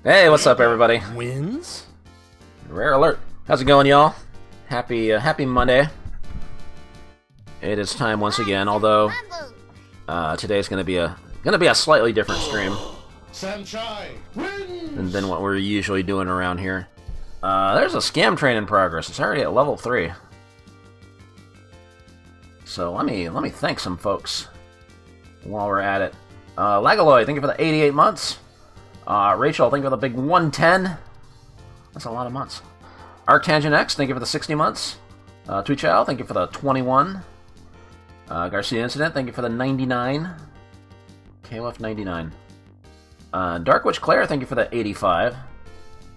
Hey, what's up, everybody? Wins? Rare alert. How's it going, y'all? Happy Monday. It is time once again, although today's gonna be a slightly different stream than what we're usually doing around here. There's a scam train in progress. It's already at level 3. So let me thank some folks while we're at it. Lagaloy, thank you for the 88 months. Rachel, thank you for the big 110. That's a lot of months. Arctangent X, thank you for the 60 months. Tuchao, thank you for the 21. Garcia Incident, thank you for the 99. KLF 99. Dark Witch Claire, thank you for the 85.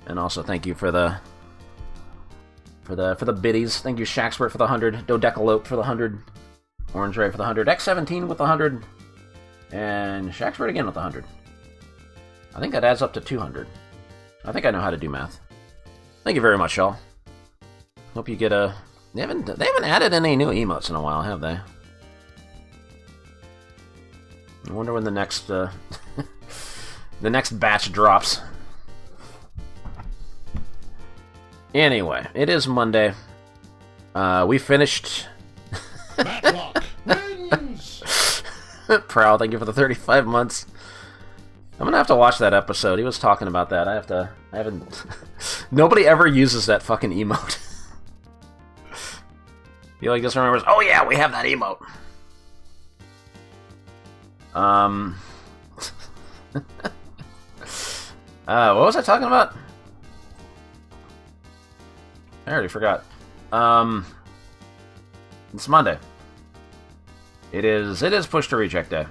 And also thank you for the biddies. Thank you Shaxpert for the 100. Dodecalope for the 100. Orange Ray for the 100. X17 with the 100. And Shaxpert again with the 100. I think that adds up to 200. I think I know how to do math. Thank you very much, y'all. Hope you get a... They haven't added any new emotes in a while, have they? I wonder when the next the next batch drops. Anyway, it is Monday. We finished. Matlock wins! Prowl, thank you for the 35 months. I'm gonna have to watch that episode. He was talking about that. I haven't. Nobody ever uses that fucking emote. Feel like just remembers. Oh yeah, we have that emote. What was I talking about? I already forgot. It's Monday. It is push to reject day.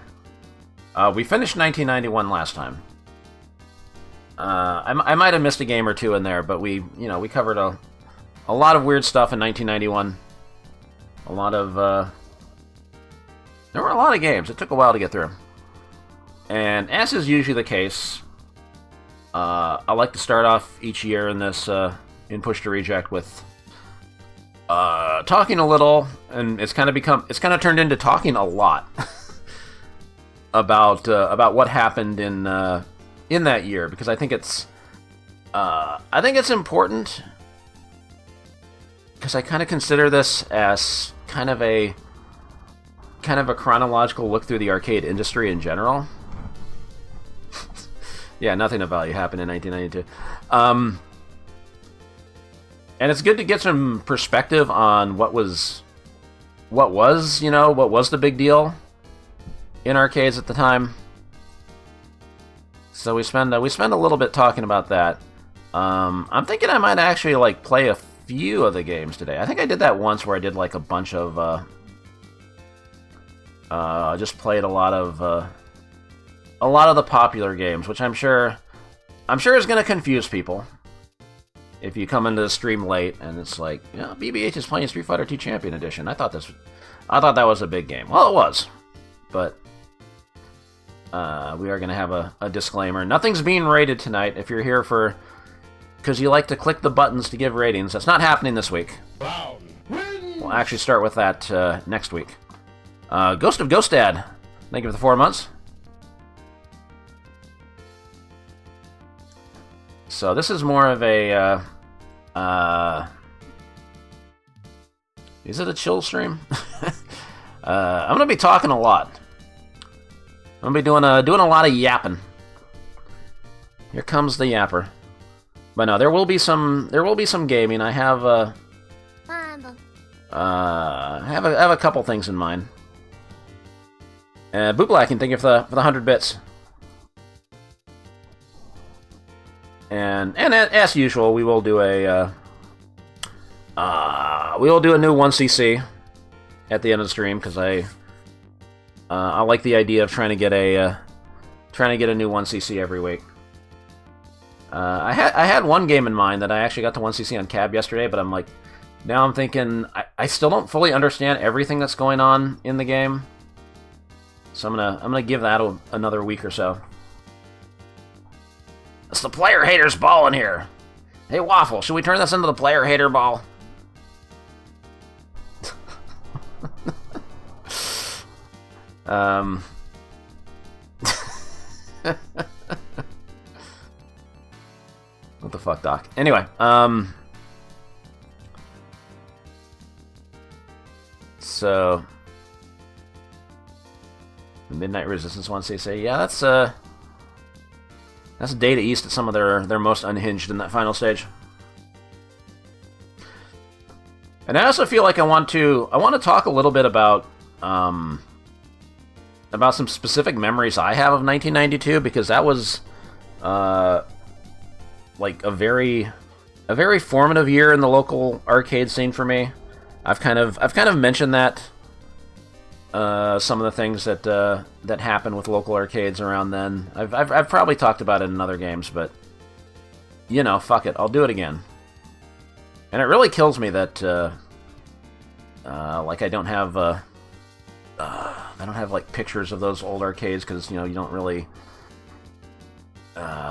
We finished 1991 last time. I might have missed a game or two in there, but we covered a lot of weird stuff in 1991. A lot of there were a lot of games. It took a while to get through. And as is usually the case, I like to start off each year in this in push to reject with talking a little, and it's kind of turned into talking a lot. about what happened in that year, because I think it's important, because I kind of consider this as kind of a chronological look through the arcade industry in general. Yeah, nothing of value happened in 1992. And it's good to get some perspective on what was the big deal in arcades at the time. So we spend a little bit talking about that. I'm thinking I might actually play a few of the games today. I think I did that once where I did a bunch of just played a lot of the popular games, which I'm sure is going to confuse people if you come into the stream late and it's like, yeah, BBH is playing Street Fighter 2 Champion Edition. I thought that was a big game. Well, it was, but we are going to have a disclaimer. Nothing's being rated tonight. If you're here because you like to click the buttons to give ratings, that's not happening this week. We'll actually start with that next week. Ghost of Ghostad, thank you for the 4 months. So this is more of a is it a chill stream? I'm gonna be talking a lot. I'm gonna be doing a lot of yapping. Here comes the yapper. But no, there will be some gaming. I have a couple things in mind. Bootblacking, thank you for the 100 bits. And as usual, we will do a new 1cc at the end of the stream, because I like the idea of trying to get a new 1cc every week. I had one game in mind that I actually got to 1cc on cab yesterday, but now I'm thinking I still don't fully understand everything that's going on in the game, so I'm gonna give that another week or so. It's the player haters ball in here. Hey Waffle, should we turn this into the player hater ball? fuck, Doc? Anyway, so the Midnight Resistance ones, they say, yeah, that's a Data East at some of their most unhinged in that final stage. And I also feel like I want to talk a little bit about some specific memories I have of 1992, because that was like a very formative year in the local arcade scene for me. I've kind of mentioned that some of the things that happened with local arcades around then. I've probably talked about it in other games, but you know, fuck it, I'll do it again. And it really kills me that like I don't have like pictures of those old arcades, because you know, you don't really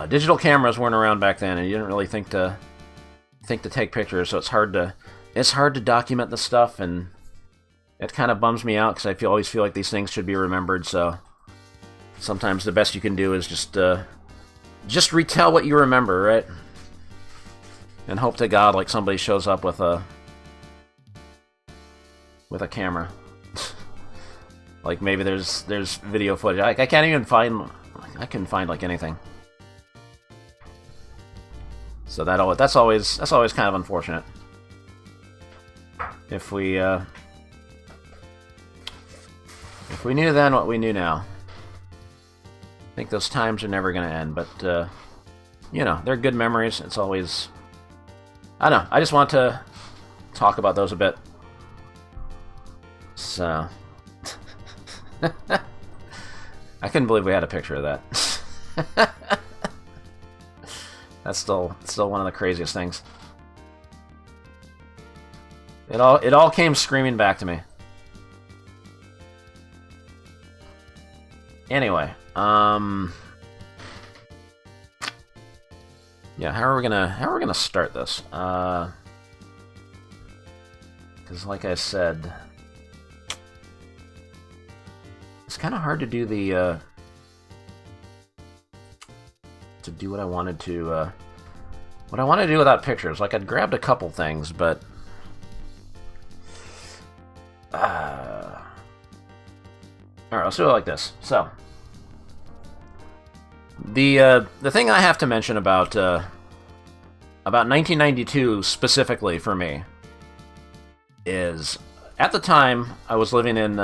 digital cameras weren't around back then, and you didn't really think to take pictures, so it's hard to document the stuff, and it kind of bums me out because I always feel like these things should be remembered. So sometimes the best you can do is just retell what you remember, right? And hope to God like somebody shows up with a camera. Like maybe there's video footage. I can't even find. I couldn't find like anything. So that's always kind of unfortunate. If we knew then what we knew now, I think those times are never going to end. But you know, they're good memories. It's always, I don't know. I just want to talk about those a bit. So I couldn't believe we had a picture of that. That's still one of the craziest things. It all came screaming back to me. Anyway, yeah, how are we gonna start this? Because like I said, it's kind of hard to do the to do what I wanted to do without pictures. Like I'd grabbed a couple things, but alright, let's do it like this. So the thing I have to mention about 1992 specifically for me is, at the time I was living in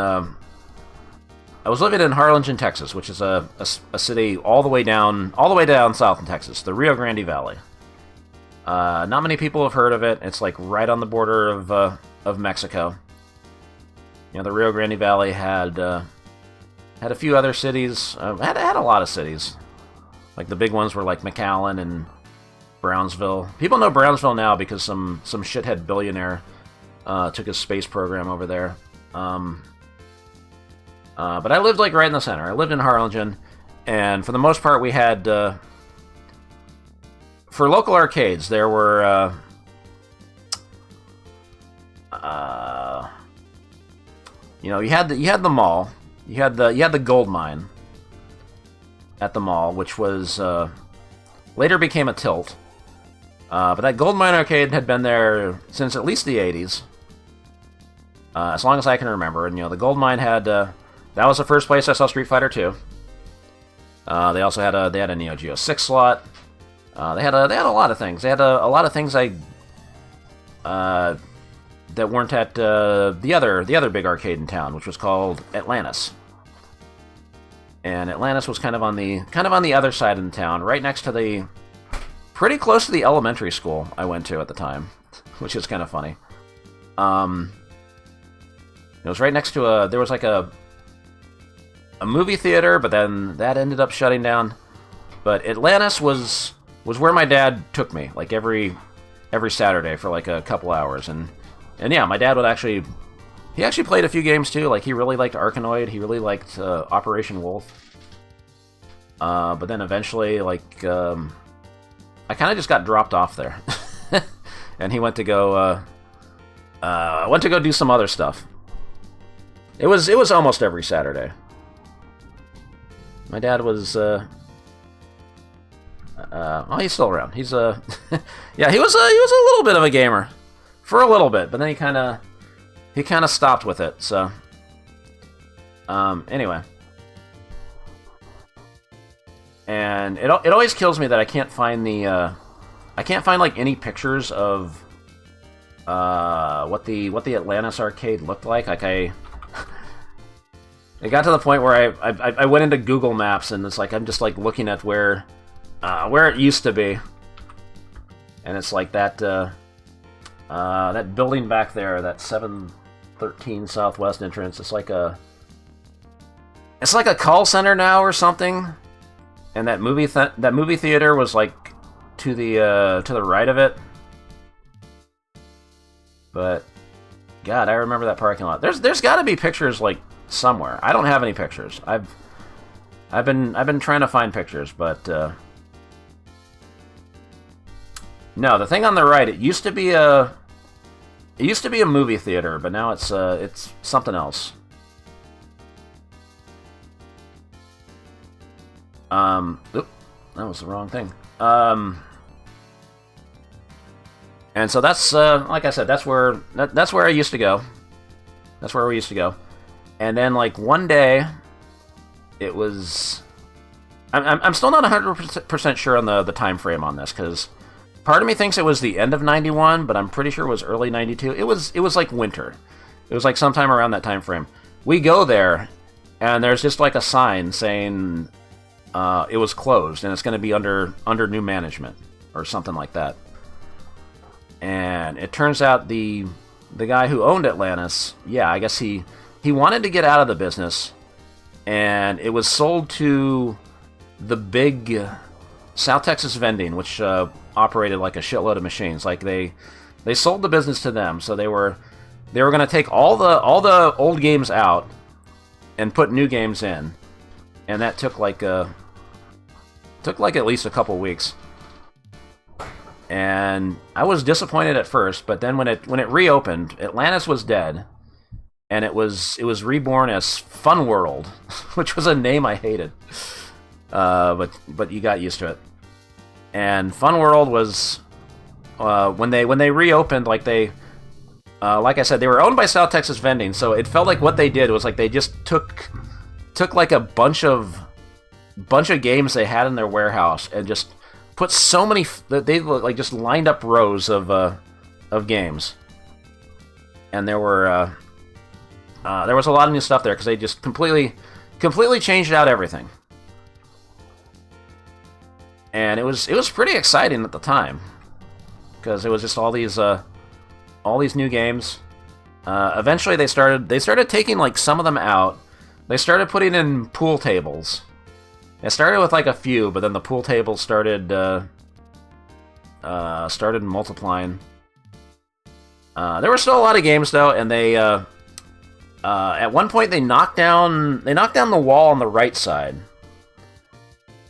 Harlingen, Texas, which is a city all the way down south in Texas, the Rio Grande Valley. Not many people have heard of it. It's like right on the border of Mexico. You know, the Rio Grande Valley had a few other cities. Had a lot of cities. Like the big ones were like McAllen and Brownsville. People know Brownsville now because some shithead billionaire took his space program over there. But I lived like right in the center. I lived in Harlingen, and for the most part we had for local arcades there were you know, you had the mall, you had the gold mine at the mall, which was later became a Tilt. But that gold mine arcade had been there since at least the 80s, as long as I can remember. And you know, the gold mine had that was the first place I saw Street Fighter 2. They also had a Neo Geo 6 slot. They had a lot of things. They had a lot of things that weren't at the other big arcade in town, which was called Atlantis. And Atlantis was kind of on the other side of the town, right next to pretty close to the elementary school I went to at the time, which is kind of funny. It was right next to there was like a movie theater, but then that ended up shutting down. But Atlantis was where my dad took me, like every Saturday for like a couple hours, and yeah, my dad would actually played a few games too. Like he really liked Arkanoid, he really liked Operation Wolf. But then eventually, like I kind of just got dropped off there, and he went to go do some other stuff. It was almost every Saturday. My dad was Oh, he's still around. He's yeah, he was a little bit of a gamer for a little bit, but then he kind of stopped with it. So, anyway, and it always kills me that I can't find like any pictures of what the Atlantis arcade looked like. Like it got to the point where I went into Google Maps and it's like I'm just like looking at where it used to be, and it's like that building back there, that 713 Southwest entrance. It's like a call center now or something, and that movie theater was like to the right of it. But God, I remember that parking lot. There's got to be pictures like somewhere. I don't have any pictures. I've been trying to find pictures, but no. The thing on the right, it used to be a movie theater, but now it's something else. Oop, that was the wrong thing. And so that's like I said, that's where I used to go. That's where we used to go. And then like one day, it was. I'm still not 100% sure on the time frame on this, because part of me thinks it was the end of '91, but I'm pretty sure it was early '92. It was like winter. It was like sometime around that time frame. We go there, and there's just like a sign saying it was closed and it's going to be under new management or something like that. And it turns out the guy who owned Atlantis, yeah, I guess he wanted to get out of the business, and it was sold to the big South Texas Vending, which operated like a shitload of machines. Like they sold the business to them, so they were going to take all the old games out and put new games in, and that took like at least a couple weeks. And I was disappointed at first, but then when it reopened, Atlantis was dead, and it was reborn as Fun World, which was a name I hated. But you got used to it. And Fun World was when they reopened, like I said, they were owned by South Texas Vending, so it felt like what they did was like they just took like a bunch of games they had in their warehouse and just put so many. They like just lined up rows of games, and there was a lot of new stuff there because they just completely changed out everything, and it was pretty exciting at the time because it was just all these new games. Eventually, they started taking like some of them out. They started putting in pool tables. It started with like a few, but then the pool tables started multiplying. There were still a lot of games though, and they at one point they knocked down the wall on the right side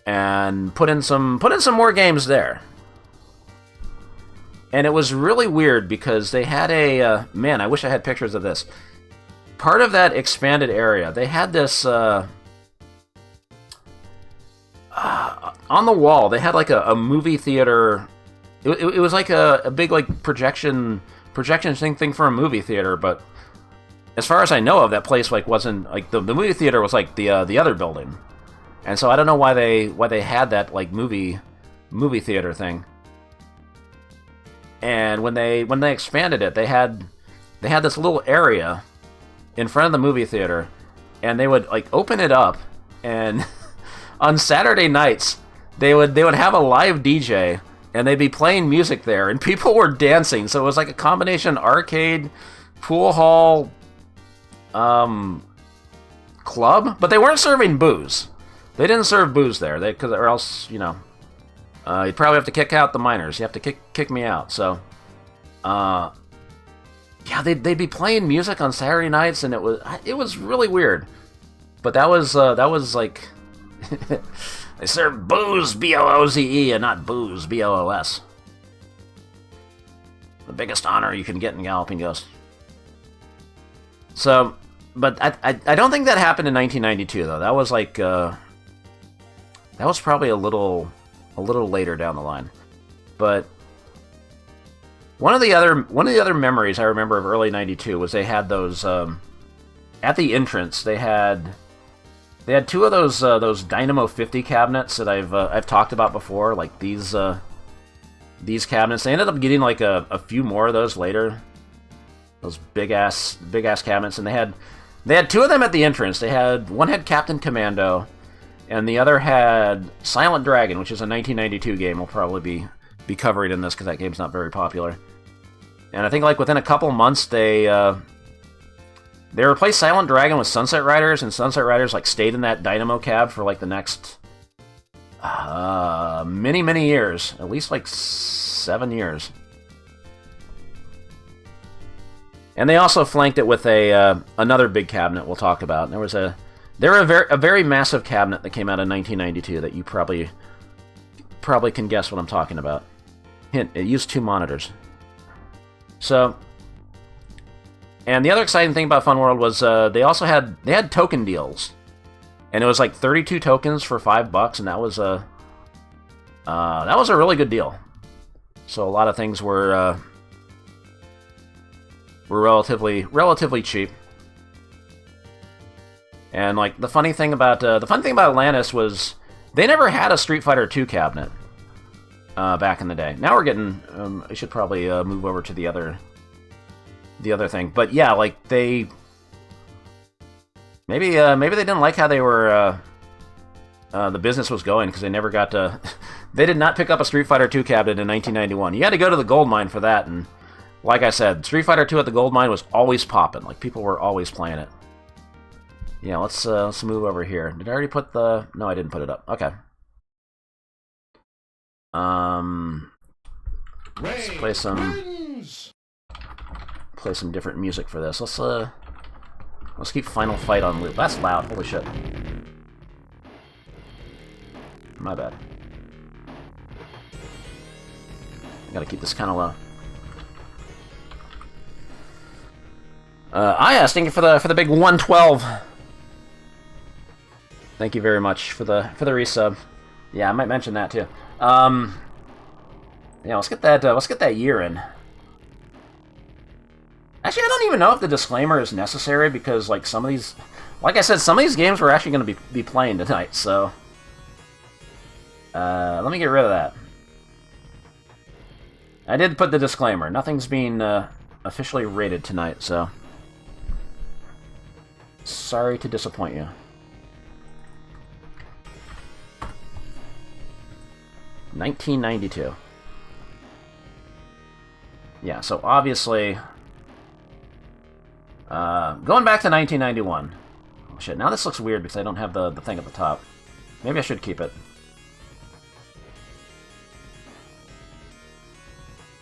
and put in some more games there. And it was really weird because they had a man. I wish I had pictures of this. Part of that expanded area, they had this. On the wall, they had like a movie theater. It was like a big like projection thing for a movie theater. But as far as I know of, that place like wasn't like the movie theater was like the other building, and so I don't know why they had that like movie theater thing. And when they expanded it, they had this little area in front of the movie theater, and they would like open it up and. On Saturday nights, they would have a live DJ, and they'd be playing music there, and people were dancing. So it was like a combination arcade, pool hall, club, but they weren't serving booze. They didn't serve booze there, or else you'd probably have to kick out the minors. You have to kick me out. So, yeah, they'd be playing music on Saturday nights, and it was really weird. But that was like. They serve booze, B-O-O-Z-E, and not booze, B-O-O-S. The biggest honor you can get in Galloping Ghost. So, but I don't think that happened in 1992, though. That was like, that was probably a little a little later down the line. But one of the other memories I remember of early '92 was they had those at the entrance. They had two of those Dynamo 50 cabinets that I've talked about before, like these cabinets. They ended up getting like a few more of those later. Those big ass cabinets, and they had two of them at the entrance. One had Captain Commando, and the other had Silent Dragon, which is a 1992 game. We'll probably be covering in this because that game's not very popular. And I think like within a couple months they replaced Silent Dragon with Sunset Riders, and Sunset Riders like stayed in that Dynamo cab for like the next many years, at least like 7 years. And they also flanked it with another big cabinet we'll talk about. There was a very massive cabinet that came out in 1992 that you probably can guess what I'm talking about. Hint: it used 2 monitors. So, and the other exciting thing about Fun World was they had token deals, and it was like 32 tokens for $5, and that was a really good deal. So a lot of things were relatively cheap. And like the funny thing about Atlantis was they never had a Street Fighter II cabinet back in the day. Now we're getting. I should probably move over to the other thing. But yeah, like they maybe they didn't like how they were the business was going, because they never got to. They did not pick up a Street Fighter II cabinet in 1991. You had to go to the gold mine for that, and like I said, Street Fighter II at the gold mine was always popping. Like people were always playing it. Yeah, let's move over here. Did I already put the? No, I didn't put it up. Okay. Let's play some different music for this. Let's keep Final Fight on loop. That's loud. Holy shit. My bad. I gotta keep this kind of low. Ayas, thank you for the big 112. Thank you very much for the resub. Yeah, I might mention that too. Yeah, let's get that year in. Actually, I don't even know if the disclaimer is necessary, because like some of these, like I said, some of these games we're actually going to be playing tonight. So let me get rid of that. I did put the disclaimer. Nothing's being officially rated tonight, so sorry to disappoint you. 1992. Yeah, so obviously, going back to 1991. Oh shit, now this looks weird because I don't have the thing at the top. Maybe I should keep it.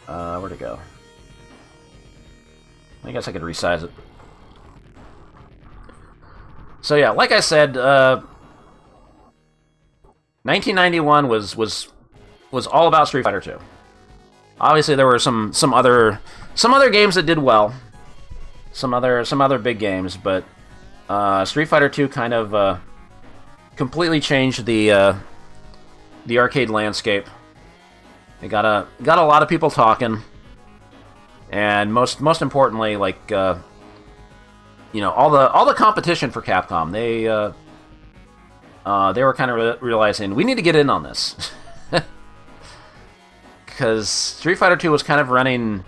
Where'd it go? I guess I could resize it. So yeah, like I said, 1991 was all about Street Fighter II. Obviously, there were some other games that did well, some other big games, but Street Fighter II kind of completely changed the arcade landscape. It got a lot of people talking, and most importantly, like all the competition for Capcom, they were kind of realizing we need to get in on this. Because Street Fighter II was kind of running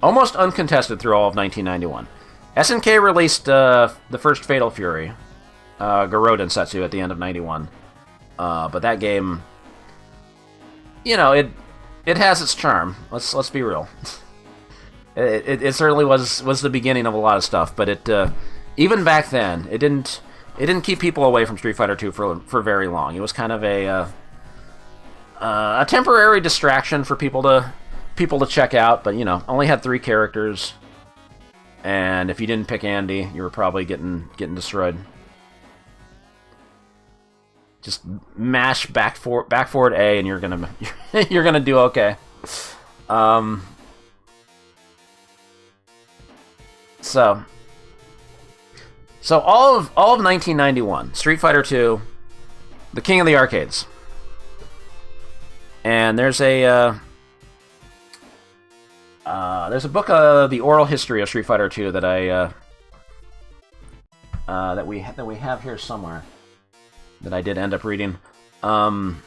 almost uncontested through all of 1991. SNK released the first Fatal Fury, Garo Densetsu, at the end of 91. But that game, it has its charm. Let's be real. It certainly was the beginning of a lot of stuff. But it even back then, it didn't keep people away from Street Fighter II for very long. It was kind of a temporary distraction for people to check out, but only had 3 characters, and if you didn't pick Andy, you were probably getting destroyed. Just mash back forward A, and you're gonna do okay. So all of 1991, Street Fighter II, the king of the arcades. And there's a book, the oral history of Street Fighter 2 that that we have here somewhere that I did end up reading. Capcom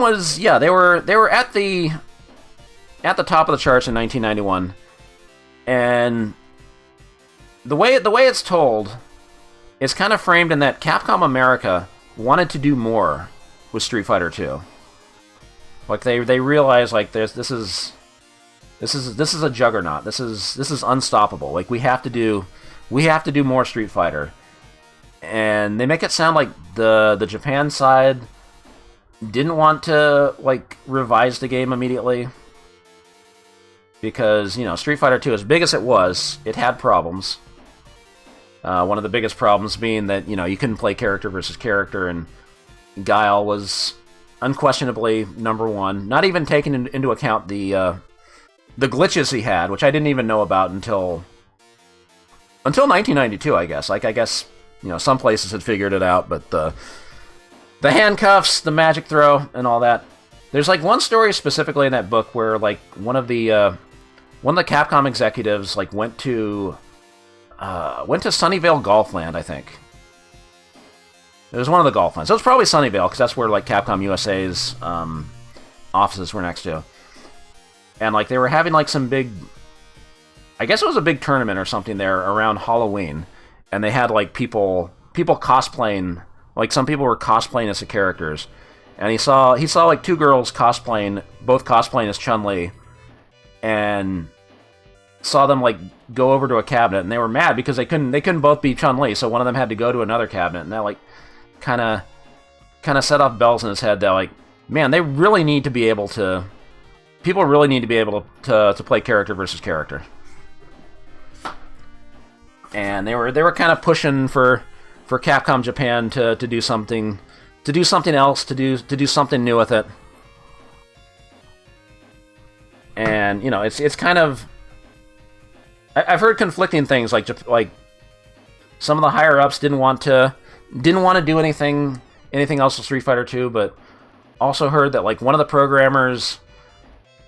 was, yeah, they were at the top of the charts in 1991, and the way it's told is kind of framed in that Capcom America wanted to do more with Street Fighter 2. Like they realized like this is a juggernaut. This is unstoppable. Like we have to do more Street Fighter. And they make it sound like the Japan side didn't want to like revise the game immediately, because Street Fighter 2, as big as it was, it had problems. One of the biggest problems being that you couldn't play character versus character, and Guile was unquestionably number one. Not even taking into account the glitches he had, which I didn't even know about until 1992, I guess. Like I guess some places had figured it out, but the handcuffs, the magic throw, and all that. There's like one story specifically in that book where like one of the Capcom executives like went to Sunnyvale Golfland, I think. It was one of the Golflands. So it was probably Sunnyvale, because that's where like Capcom USA's offices were next to. And like they were having like some big, I guess it was a big tournament or something there around Halloween, and they had like people cosplaying. Like some people were cosplaying as the characters, and he saw like two girls both cosplaying as Chun-Li, and saw them like go over to a cabinet, and they were mad because they couldn't both be Chun-Li, so one of them had to go to another cabinet, and that like kind of set off bells in his head that like, man, people really need to be able to play character versus character. And they were kind of pushing for Capcom Japan to do something else, to do something new with it. And it's kind of, I've heard conflicting things, like some of the higher ups didn't want to do anything else with Street Fighter 2, but also heard that like one of the programmers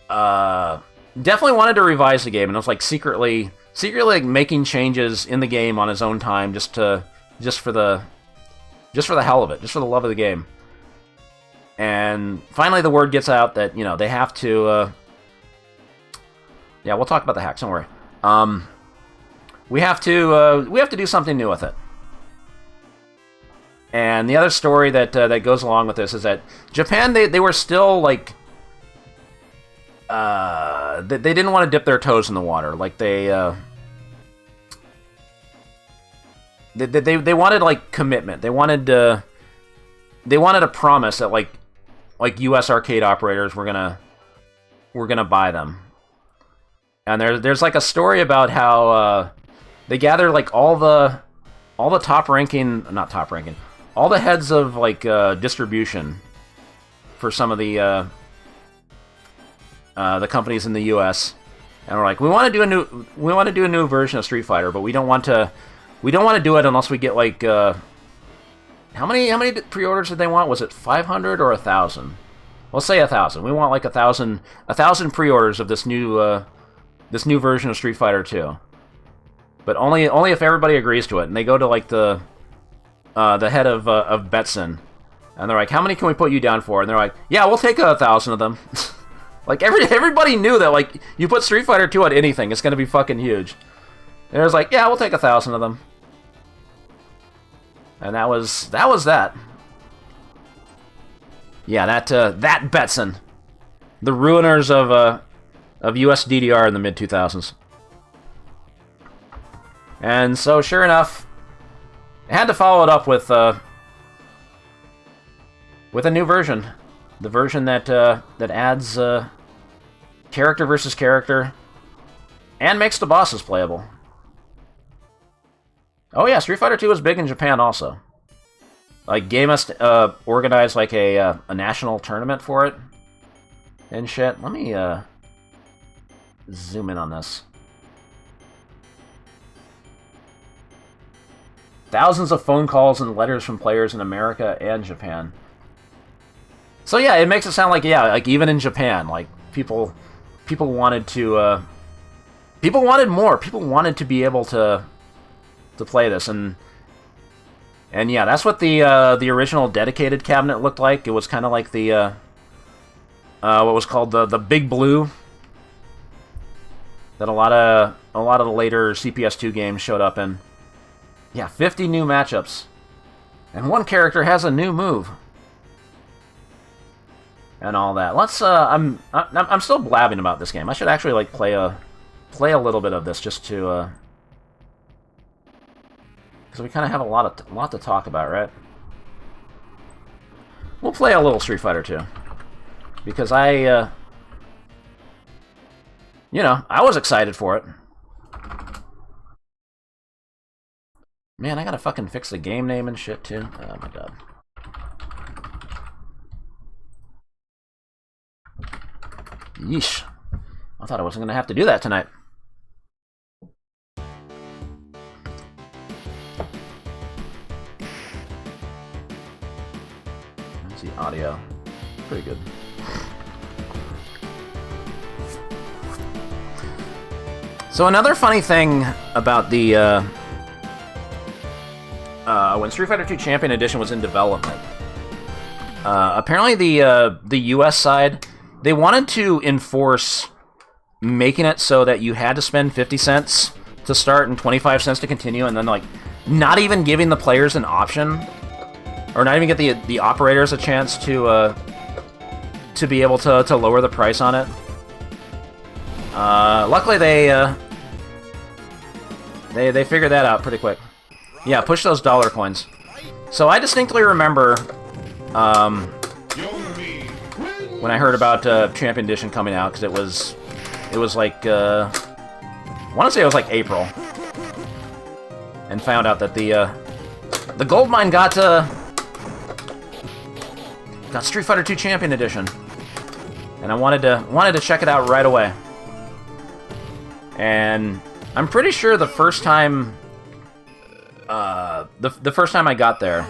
definitely wanted to revise the game, and it was like secretly like making changes in the game on his own time, just for the hell of it, just for the love of the game. And finally the word gets out that they have to yeah, we'll talk about the hacks, don't worry. We have to do something new with it. And the other story that goes along with this is that Japan, they were still like they didn't want to dip their toes in the water. Like they wanted like commitment. They wanted a promise that like U.S. arcade operators were gonna buy them. And there's like a story about how they gather like all the all the heads of like distribution for some of the companies in the U.S. and we're like, we want to do a new version of Street Fighter, but we don't want to do it unless we get like how many pre-orders did they want? Was it 500 or 1,000? Let's say 1,000. We want like 1,000 pre-orders of this new version of Street Fighter 2. But only if everybody agrees to it. And they go to like the head of Betson, and they're like, how many can we put you down for? And they're like, yeah, we'll take 1,000 of them. Like everybody knew that like you put Street Fighter 2 on anything, it's gonna be fucking huge. And it was like, yeah, we'll take 1,000 of them. And that was that. Yeah, that Betson, the ruiners of US DDR in the mid 2000s. And so, sure enough, I had to follow it up with a new version, the version that adds character versus character and makes the bosses playable. Oh yeah, Street Fighter 2 was big in Japan also. Like Gamest organized like a national tournament for it and shit. Let me zoom in on this. Thousands of phone calls and letters from players in America and Japan. So yeah, it makes it sound like, yeah, like even in Japan, like people wanted to, people wanted more. People wanted to be able to play this, and yeah, that's what the original dedicated cabinet looked like. It was kind of like the what was called the Big Blue that a lot of the later CPS2 games showed up in. Yeah, 50 new matchups, and one character has a new move, and all that. Let's. I'm still blabbing about this game. I should actually like play a little bit of this just to. Because we kind of have a lot to talk about, right? We'll play a little Street Fighter 2. Because I was excited for it. Man, I gotta fucking fix the game name and shit, too. Oh my god. Yeesh. I thought I wasn't gonna have to do that tonight. Let's see, audio. Pretty good. So another funny thing about the when Street Fighter 2 Champion Edition was in development, apparently the US side, they wanted to enforce making it so that you had to spend 50 cents to start and 25 cents to continue, and then like not even giving the players an option, or not even get the operators a chance to be able to lower the price on it. Luckily they figured that out pretty quick. Yeah, push those dollar coins. So I distinctly remember when I heard about Champion Edition coming out, because it was like I want to say it was like April, and found out that the gold mine got Street Fighter 2 Champion Edition, and I wanted to check it out right away. And I'm pretty sure the first time the first time I got there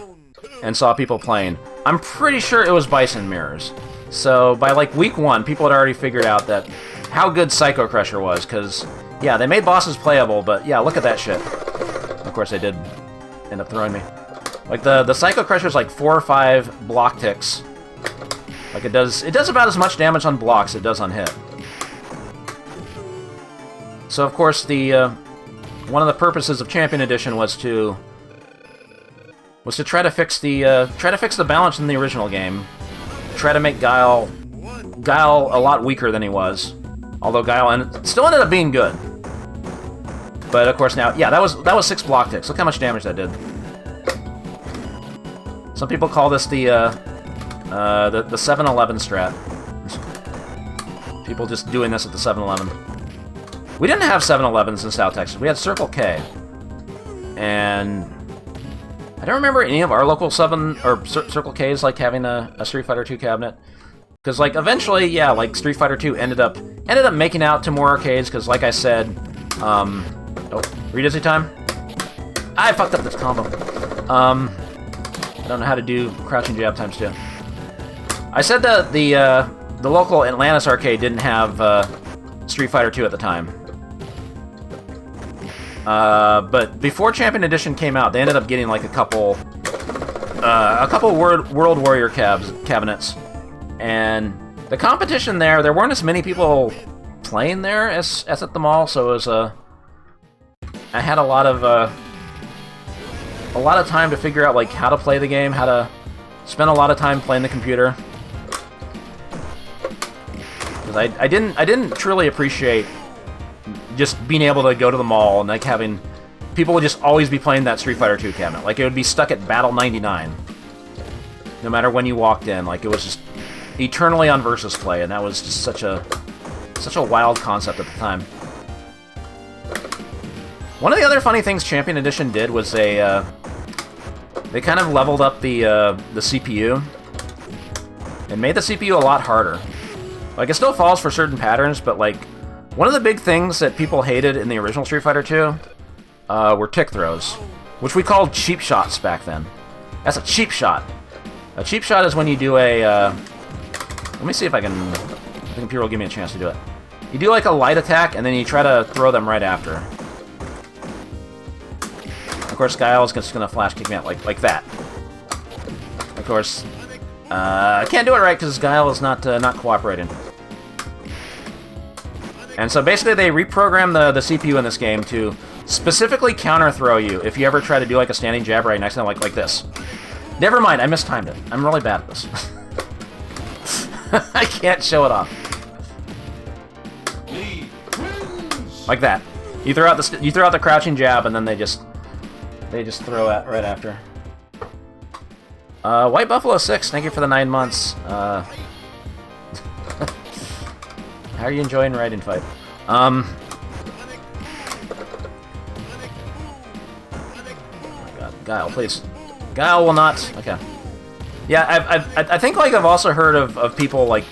and saw people playing, I'm pretty sure it was Bison Mirrors. So by like week 1, people had already figured out that how good Psycho Crusher was, because yeah, they made bosses playable, but yeah, look at that shit. Of course they did end up throwing me. Like the Psycho Crusher's like 4 or 5 block ticks. Like it does about as much damage on blocks as it does on hit. So of course the one of the purposes of Champion Edition was to try to fix the balance in the original game. Try to make Guile a lot weaker than he was. Although Guile still ended up being good. But of course now, yeah, that was 6 block ticks. Look how much damage that did. Some people call this the 7-Eleven strat. People just doing this at the 7-Eleven. We didn't have 7-Elevens in South Texas. We had Circle K. And I don't remember any of our local Circle K's like having a Street Fighter 2 cabinet. Because like eventually, yeah, like Street Fighter 2 ended up making out to more arcades. Because like I said, oh, redizzy time. I fucked up this combo. I don't know how to do crouching jab times 2. I said that the local Atlantis arcade didn't have Street Fighter 2 at the time. But before Champion Edition came out, they ended up getting like a couple World Warrior cabinets, and the competition there weren't as many people playing there as at the mall, so it was I had a lot of time to figure out like how to play the game, how to spend a lot of time playing the computer. Because I didn't truly appreciate just being able to go to the mall and like having people would just always be playing that Street Fighter 2 cabinet. Like it would be stuck at Battle 99, no matter when you walked in. Like it was just eternally on versus play, and that was just such a wild concept at the time. One of the other funny things Champion Edition did was they kind of leveled up the CPU and made the CPU a lot harder. Like it still falls for certain patterns, but like one of the big things that people hated in the original Street Fighter 2 were tick throws, which we called cheap shots back then. That's a cheap shot. A cheap shot is when you do a Let me see if I can... the computer will give me a chance to do it. You do like a light attack, and then you try to throw them right after. Of course, Guile is just going to flash kick me out like that. Of course, I can't do it right because Guile is not cooperating. And so basically they reprogram the CPU in this game to specifically counter-throw you if you ever try to do like a standing jab right next to them like this. Never mind, I mistimed it. I'm really bad at this. I can't show it off. Like that. You throw out the crouching jab and then they just throw it right after. White Buffalo 6, thank you for the 9 months. How are you enjoying Riding Fight? Oh my god, Guile, please. Guile will not. Okay. Yeah, I think like I've also heard of people like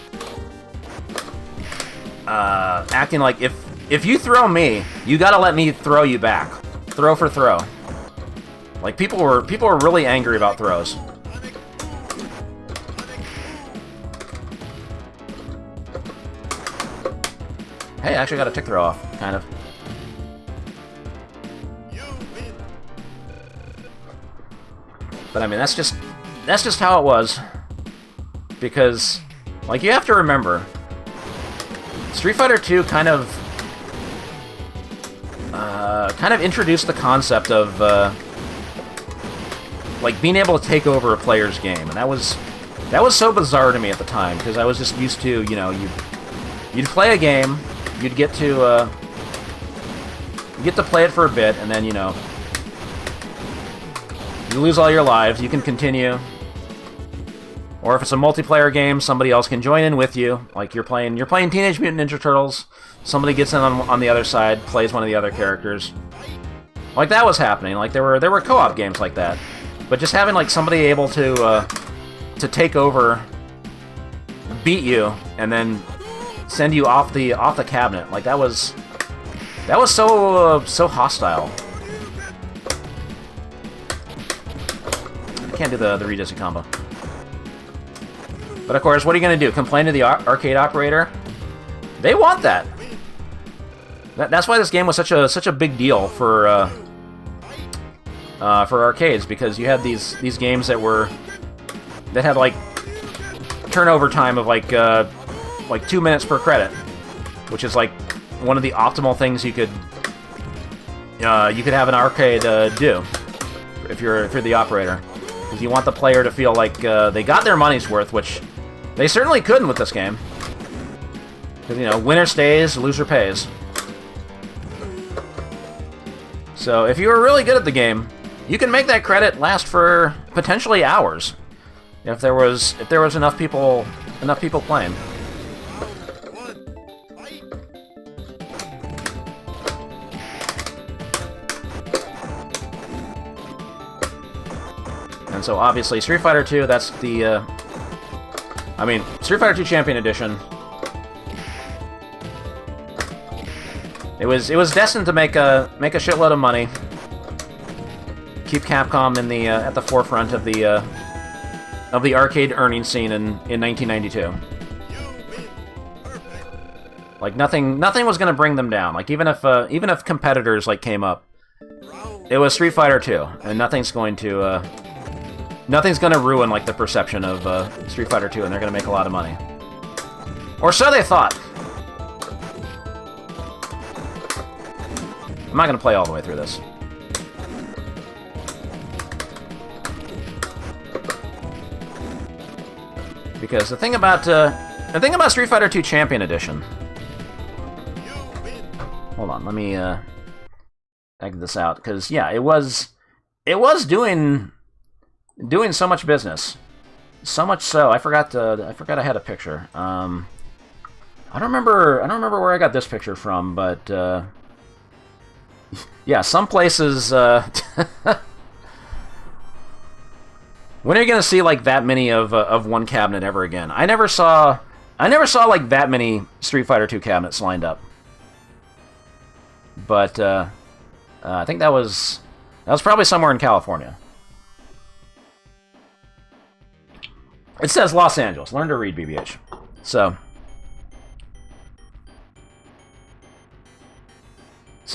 acting like if you throw me, you gotta let me throw you back. Throw for throw. Like people were really angry about throws. Hey, I actually got a tick throw off, kind of. But I mean, that's just how it was. Because, like, you have to remember, Street Fighter 2 kind of introduced the concept of like being able to take over a player's game, and that was so bizarre to me at the time because I was just used to, you know, you'd play a game. You'd get to play it for a bit, and then, you know, you lose all your lives, you can continue. Or if it's a multiplayer game, somebody else can join in with you. Like you're playing Teenage Mutant Ninja Turtles, somebody gets in on the other side, plays one of the other characters. Like that was happening. Like there were co-op games like that. But just having like somebody able to take over, beat you, and then send you off the cabinet, like that was so hostile. I can't do the Redisney combo. But of course, what are you gonna do? Complain to the arcade operator? They want that. That's why this game was such a big deal for arcades, because you had these games that had like turnover time of like 2 minutes per credit, which is like one of the optimal things you could have an arcade do if you're the operator, because you want the player to feel like they got their money's worth, which they certainly couldn't with this game. Because, you know, winner stays, loser pays. So if you were really good at the game, you can make that credit last for potentially hours if there was enough people playing. And so obviously Street Fighter 2, that's the Street Fighter 2 Champion Edition. It was destined to make a shitload of money. Keep Capcom in the at the forefront of the arcade earning scene in 1992. Like nothing was gonna bring them down. Like even if competitors like came up, it was Street Fighter 2, and nothing's gonna ruin like the perception of Street Fighter 2, and they're gonna make a lot of money. Or so they thought. I'm not gonna play all the way through this. Because the thing about Street Fighter 2 Champion Edition. Hold on, let me exit this out, because yeah, it was doing so much business, so much so I forgot I had a picture. I don't remember where I got this picture from, but yeah, some places. When are you gonna see like that many of one cabinet ever again? I never saw like that many Street Fighter 2 cabinets lined up. But I think that was probably somewhere in California. It says Los Angeles. Learn to read, BBH. So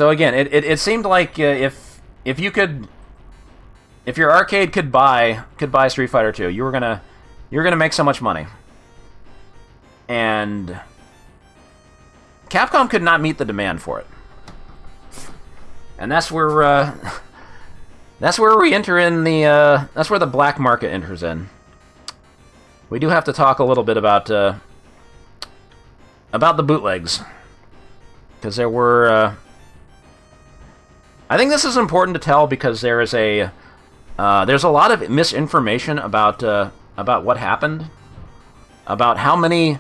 again, it seemed like if your arcade could buy Street Fighter 2, you're gonna make so much money. And Capcom could not meet the demand for it. And that's where we enter in the that's where the black market enters in. We do have to talk a little bit about the bootlegs, because there were. I think this is important to tell because there's a lot of misinformation about what happened, about how many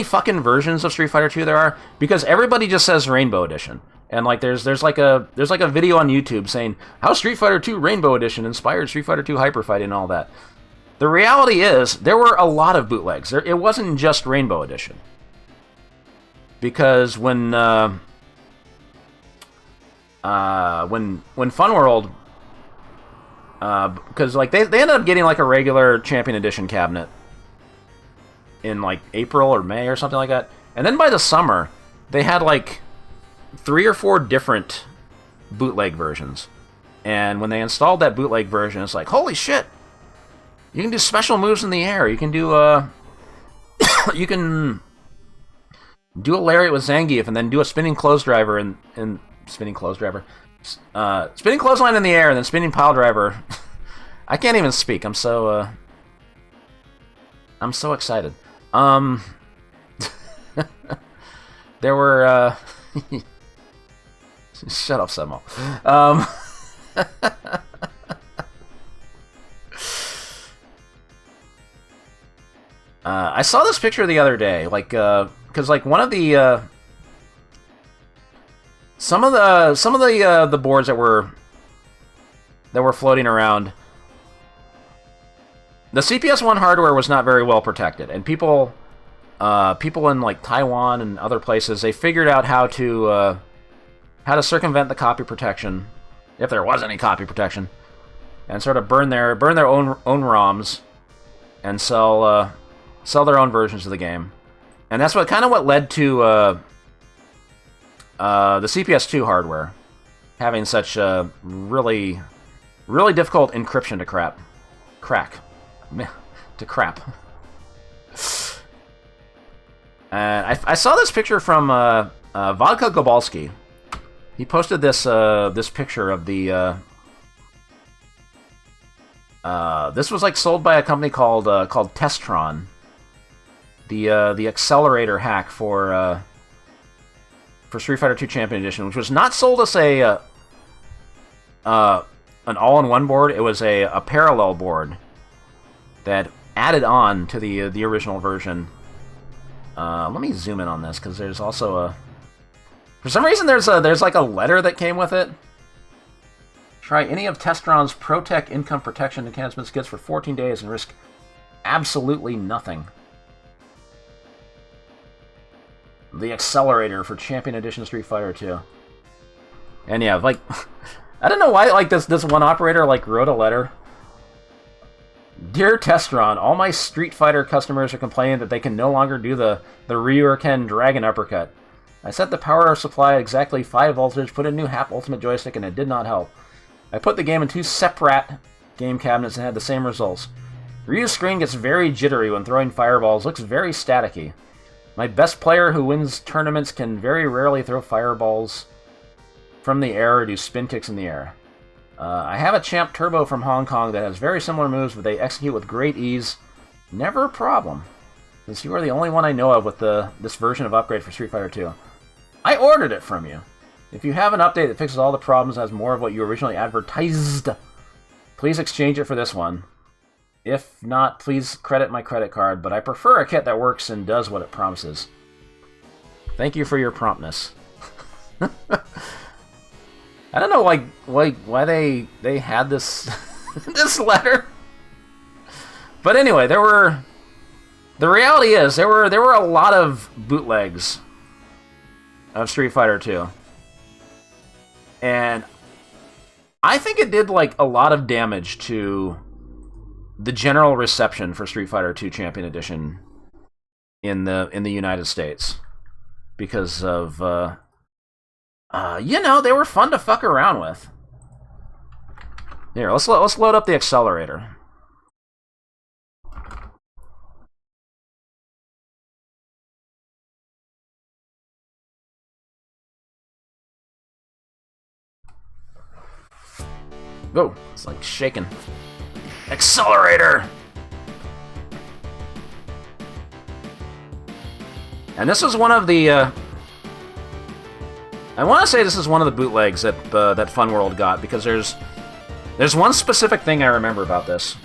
fucking versions of Street Fighter 2 there are, because everybody just says Rainbow Edition. And like there's like a video on YouTube saying how Street Fighter 2 Rainbow Edition inspired Street Fighter 2 Hyper Fighting and all that. The reality is there were a lot of bootlegs. It wasn't just Rainbow Edition. Because when Fun World, because like they ended up getting like a regular Champion Edition cabinet in like April or May or something like that, and then by the summer they had like 3 or 4 different bootleg versions. And when they installed that bootleg version, it's like, holy shit! You can do special moves in the air. You can do you can do a lariat with Zangief and then do a spinning clothes driver and spinning clothesline in the air and then spinning pile driver. I can't even speak. I'm so excited. There were shut up, Semo. I saw this picture the other day, like, because like one of the some of the boards that were floating around, the CPS-1 hardware was not very well protected, and people in like Taiwan and other places, they figured out how to circumvent the copy protection, if there was any copy protection, and sort of burn their own ROMs and sell their own versions of the game. And that's what led to the CPS2 hardware having such really difficult encryption to crack. And I saw this picture from Vodka Gobalski. He posted this picture of the. This was like sold by a company called Testron. The accelerator hack for Street Fighter 2 Champion Edition, which was not sold as an all-in-one board. It was a parallel board that added on to the original version. Let me zoom in on this because there's also for some reason there's like a letter that came with it. Try any of Testron's ProTech income protection enhancement kits for 14 days and risk absolutely nothing. The accelerator for Champion Edition Street Fighter 2. And yeah, like, I don't know why, like, this one operator, like, wrote a letter. Dear Testron, all my Street Fighter customers are complaining that they can no longer do the Ryuken Dragon Uppercut. I set the power supply at exactly 5 voltage, put a new HAP Ultimate joystick, and it did not help. I put the game in 2 separate game cabinets and had the same results. Ryu's screen gets very jittery when throwing fireballs, looks very staticky. My best player who wins tournaments can very rarely throw fireballs from the air or do spin kicks in the air. I have a Champ Turbo from Hong Kong that has very similar moves, but they execute with great ease. Never a problem, since you are the only one I know of with this version of upgrade for Street Fighter 2. I ordered it from you. If you have an update that fixes all the problems and has more of what you originally advertised, please exchange it for this one. If not, please credit my credit card, but I prefer a kit that works and does what it promises. Thank you for your promptness. I don't know why they had this this letter. But anyway, the reality is there were a lot of bootlegs of Street Fighter 2. And I think it did like a lot of damage to the general reception for Street Fighter 2 Champion Edition in the United States because of you know, they were fun to fuck around with. Here, let's load up the accelerator. Oh, it's like shaking. Accelerator! And this was one of the, I want to say this is one of the bootlegs that that Fun World got, because there's one specific thing I remember about this.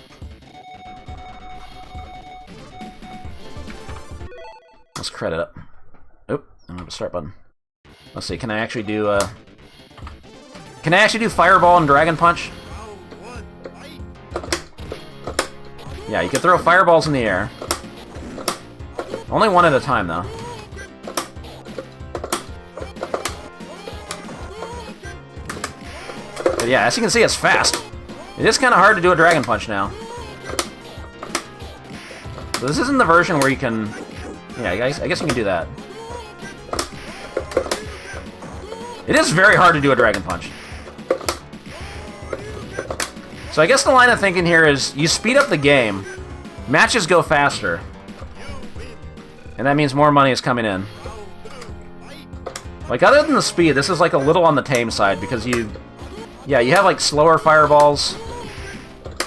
Let's credit up. Oop, I don't have a start button. Let's see, can I actually do Fireball and Dragon Punch? Yeah, you can throw fireballs in the air. Only one at a time, though. But yeah, as you can see, it's fast. It is kind of hard to do a Dragon Punch now. So this isn't the version where you can... Yeah, I guess you can do that. It is very hard to do a Dragon Punch. So I guess the line of thinking here is, you speed up the game, matches go faster, and that means more money is coming in. Like, other than the speed, this is like a little on the tame side, because you have like slower fireballs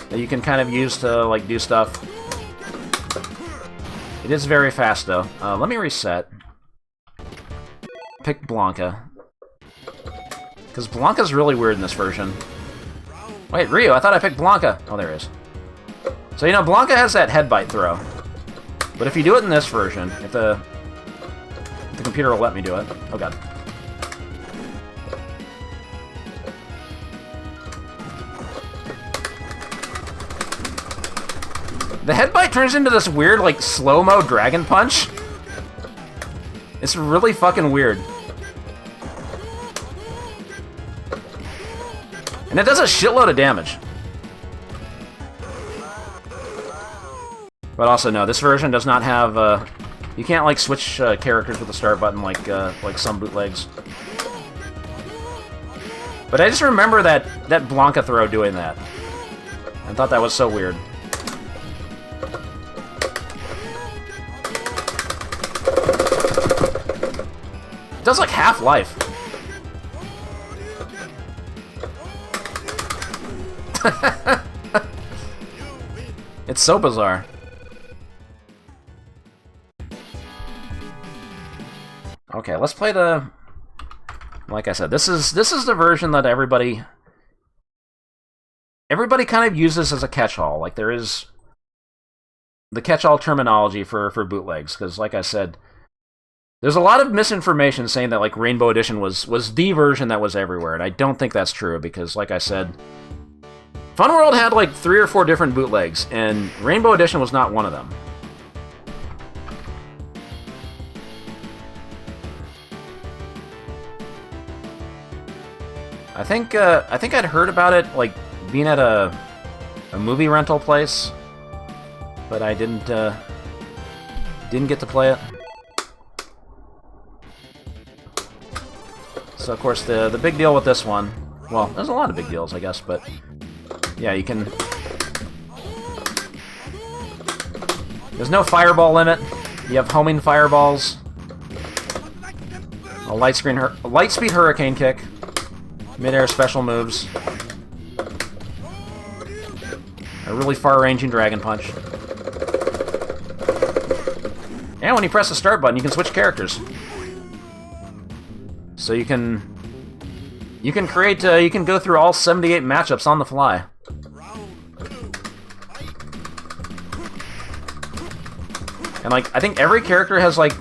that you can kind of use to like do stuff. It is very fast though. Let me reset. Pick Blanca. Because Blanca's really weird in this version. Wait, Ryu, I thought I picked Blanca. Oh, there it is. So, you know, Blanca has that head bite throw. But if you do it in this version, if the computer will let me do it. Oh, God. The head bite turns into this weird, like, slow-mo Dragon Punch. It's really fucking weird. And it does a shitload of damage. But also, no, this version does not have, you can't, like, switch characters with the start button like some bootlegs. But I just remember that Blanca throw doing that. I thought that was so weird. It does, like, half-life. It's so bizarre. Okay, let's play the... Like I said, this is the version that everybody kind of uses as a catch-all. Like, there is the catch-all terminology for bootlegs, because, like I said, there's a lot of misinformation saying that, like, Rainbow Edition was the version that was everywhere, and I don't think that's true, because, like I said, Fun World had like 3 or 4 different bootlegs, and Rainbow Edition was not one of them. I think I'd heard about it like being at a movie rental place, but I didn't get to play it. So of course the big deal with this one, well, there's a lot of big deals, I guess, but yeah, you can... There's no fireball limit. You have homing fireballs. A light speed hurricane kick. Mid-air special moves. A really far-ranging Dragon Punch. And when you press the start button, you can switch characters. So you can create, you can go through all 78 matchups on the fly. And, like, I think every character has, like,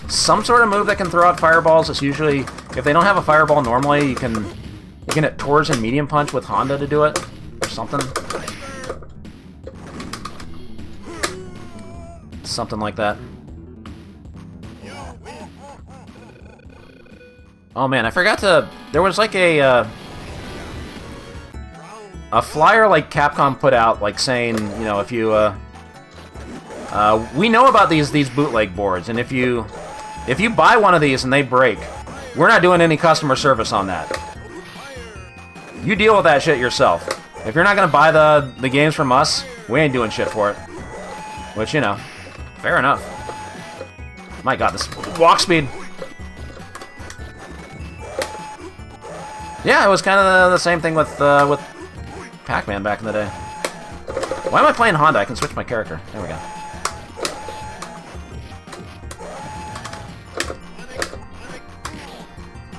some sort of move that can throw out fireballs. It's usually, if they don't have a fireball normally, you can hit Tor's and Medium Punch with Honda to do it, or something. Something like that. Oh man, I forgot to... There was, like, a flyer, like, Capcom put out, like, saying, you know, if you We know about these bootleg boards, and if you buy one of these and they break, we're not doing any customer service on that. You deal with that shit yourself. If you're not gonna buy the games from us, we ain't doing shit for it. Which, you know, fair enough. My god, this walk speed. Yeah, it was kind of the same thing with Pac-Man back in the day. Why am I playing Honda? I can switch my character. There we go.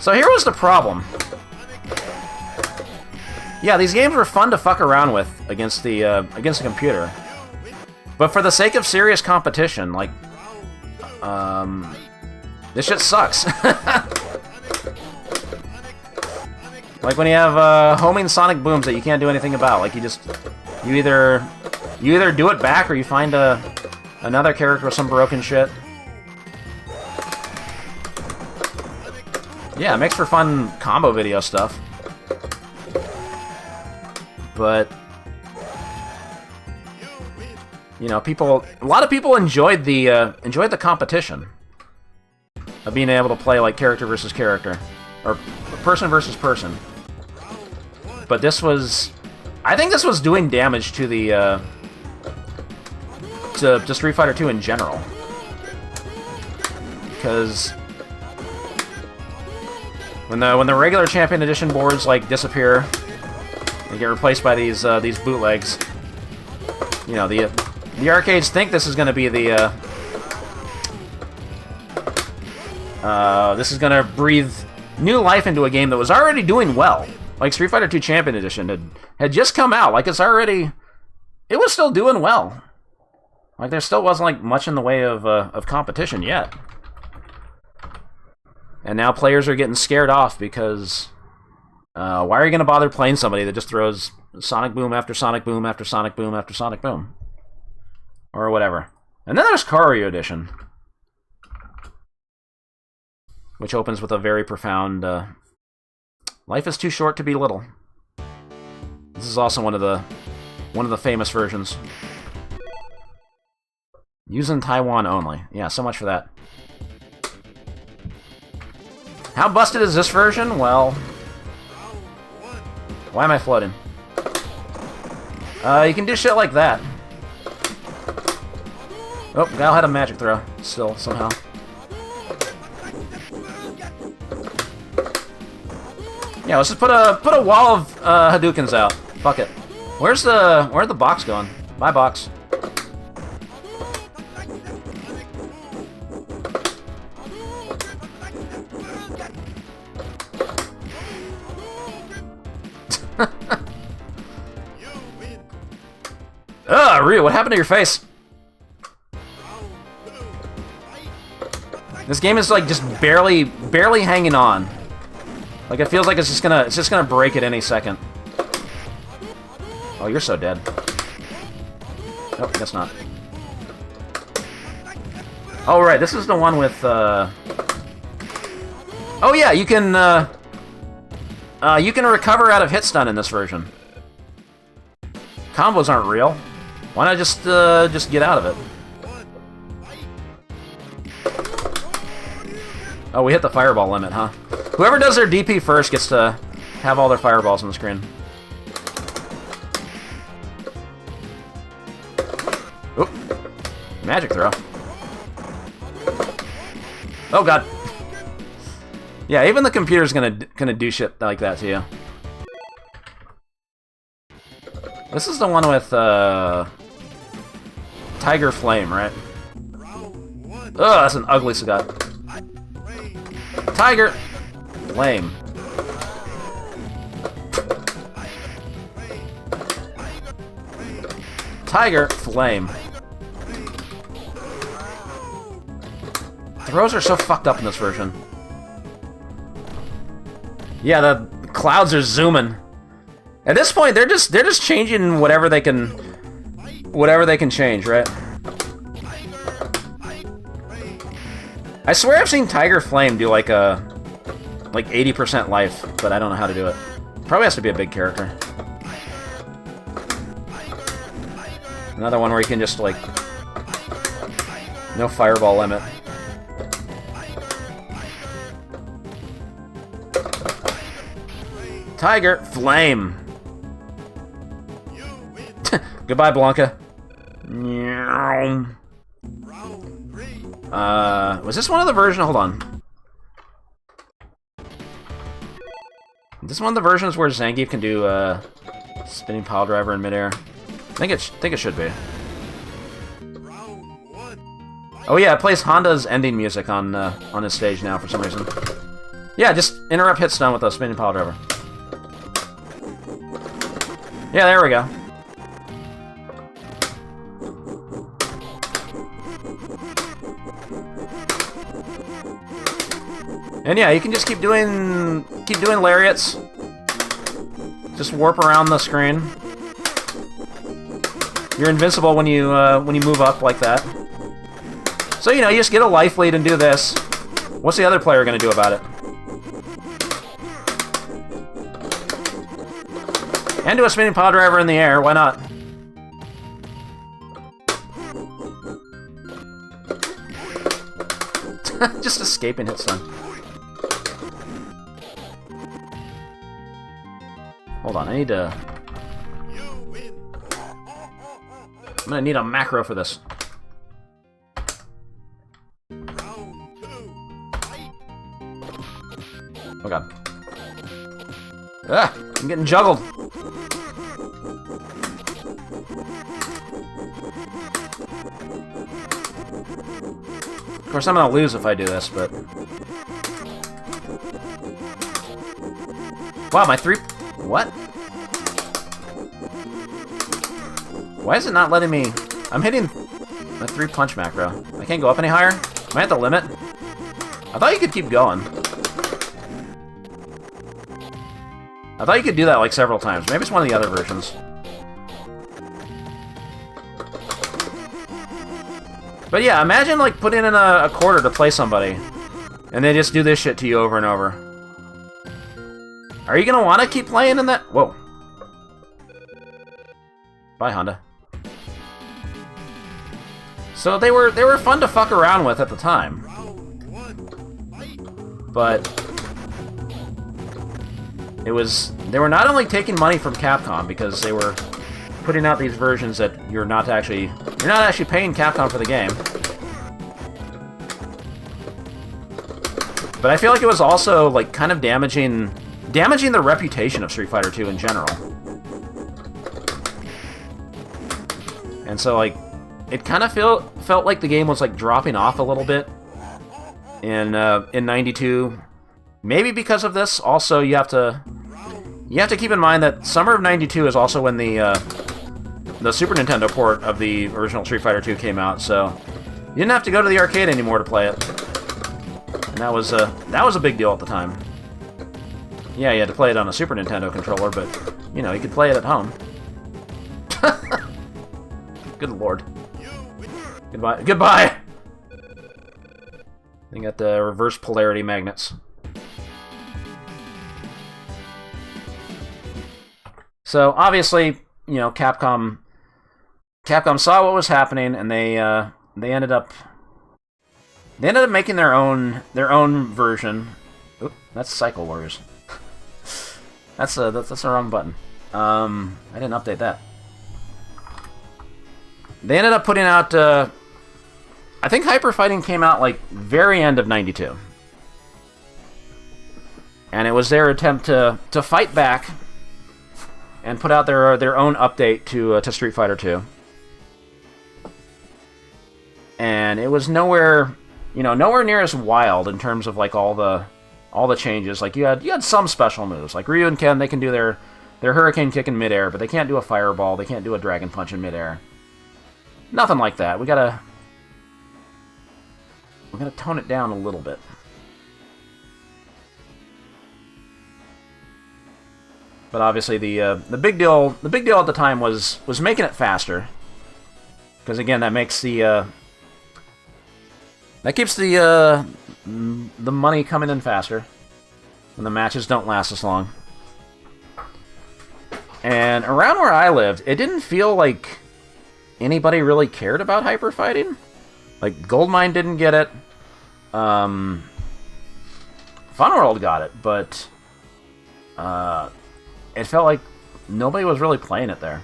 So here was the problem. Yeah, these games were fun to fuck around with against the computer, but for the sake of serious competition, like, this shit sucks. Like when you have homing sonic booms that you can't do anything about. Like you either do it back or you find another character with some broken shit. Yeah, it makes for fun combo video stuff. But you know, a lot of people enjoyed the competition of being able to play like character versus character, or person versus person. But I think this was doing damage to the to Street Fighter 2 in general, because when the regular Champion Edition boards like disappear and get replaced by these bootlegs, you know, the arcades think this is going to be this is going to breathe new life into a game that was already doing well. Like Street Fighter 2 Champion Edition had just come out. Like it was still doing well. Like there still wasn't like much in the way of competition yet. And now players are getting scared off because why are you going to bother playing somebody that just throws Sonic Boom after Sonic Boom after Sonic Boom after Sonic Boom? Or whatever. And then there's Kario Edition, which opens with a very profound, life is too short to be little. This is also one of the famous versions. Used in Taiwan only. Yeah, so much for that. How busted is this version? Well, why am I floating? You can do shit like that. Oh, Guile had a magic throw, still, somehow. Yeah, let's just put a wall of Hadoukens out. Fuck it. Where's the box going? Bye, box. Ugh, Ryu, what happened to your face? This game is like just barely hanging on. Like it feels like it's just gonna break at any second. Oh, you're so dead. Oh, guess not. Oh right, this is the one with oh yeah, you can recover out of hit stun in this version. Combos aren't real. Why not just get out of it? Oh, we hit the fireball limit, huh? Whoever does their DP first gets to have all their fireballs on the screen. Oop. Magic throw. Oh god. Yeah, even the computer's gonna do shit like that to you. This is the one with Tiger Flame, right? Ugh, that's an ugly Sagat. Tiger Flame. Tiger Flame. Throws are so fucked up in this version. Yeah, the clouds are zooming. At this point, they're just changing whatever they can change, right? I swear I've seen Tiger Flame do like 80% life, but I don't know how to do it. Probably has to be a big character. Another one where you can just like No fireball limit. Tiger! Flame! Goodbye, Blanca. Was this one of the versions? Hold on. Is this one of the versions where Zangief can do spinning pile driver in midair? I think it should be. Oh yeah, it plays Honda's ending music on his stage now for some reason. Yeah, just interrupt hit stun with a spinning pile driver. Yeah, there we go. And yeah, you can just keep doing lariats. Just warp around the screen. You're invincible when you move up like that. So you know, you just get a life lead and do this. What's the other player gonna do about it? And do a spinning pile driver in the air. Why not? Just escaping hit stun. Hold on, I need to... I'm gonna need a macro for this. Oh god. Ah! I'm getting juggled! Of course, I'm gonna lose if I do this, but... Wow, my 3... What? Why is it not letting me... I'm hitting a 3-punch macro. I can't go up any higher? Am I at the limit? I thought you could keep going. I thought you could do that like several times. Maybe it's one of the other versions. But yeah, imagine like putting in a quarter to play somebody, and they just do this shit to you over and over. Are you gonna want to keep playing in that? Whoa. Bye, Honda. So they were fun to fuck around with at the time. But they were not only taking money from Capcom because they were putting out these versions that you're not actually paying Capcom for the game. But I feel like it was also like kind of damaging the reputation of Street Fighter 2 in general. And so like it kind of felt like the game was like dropping off a little bit in 92. Maybe because of this. Also, you have to keep in mind that summer of 92 is also when the Super Nintendo port of the original Street Fighter 2 came out, so you didn't have to go to the arcade anymore to play it. And that was a big deal at the time. Yeah, you had to play it on a Super Nintendo controller, but you know, you could play it at home. Good lord. Goodbye. Goodbye! They got the reverse polarity magnets. So obviously, you know, Capcom saw what was happening, and they ended up making their own version. Oop, that's Cycle Warriors. that's the wrong button. I didn't update that. They ended up putting out. I think Hyper Fighting came out like very end of '92, and it was their attempt to fight back and put out their own update to Street Fighter 2. And it was nowhere near as wild in terms of like all the changes. Like you had some special moves, like Ryu and Ken, they can do their Hurricane Kick in midair, but they can't do a Fireball, they can't do a Dragon Punch in midair. Nothing like that. We gotta tone it down a little bit. But obviously the big deal at the time was making it faster, because again that makes that keeps the money coming in faster, and the matches don't last as long. And around where I lived, it didn't feel like anybody really cared about Hyper Fighting. Like, Goldmine didn't get it. Fun World got it, but it felt like nobody was really playing it there.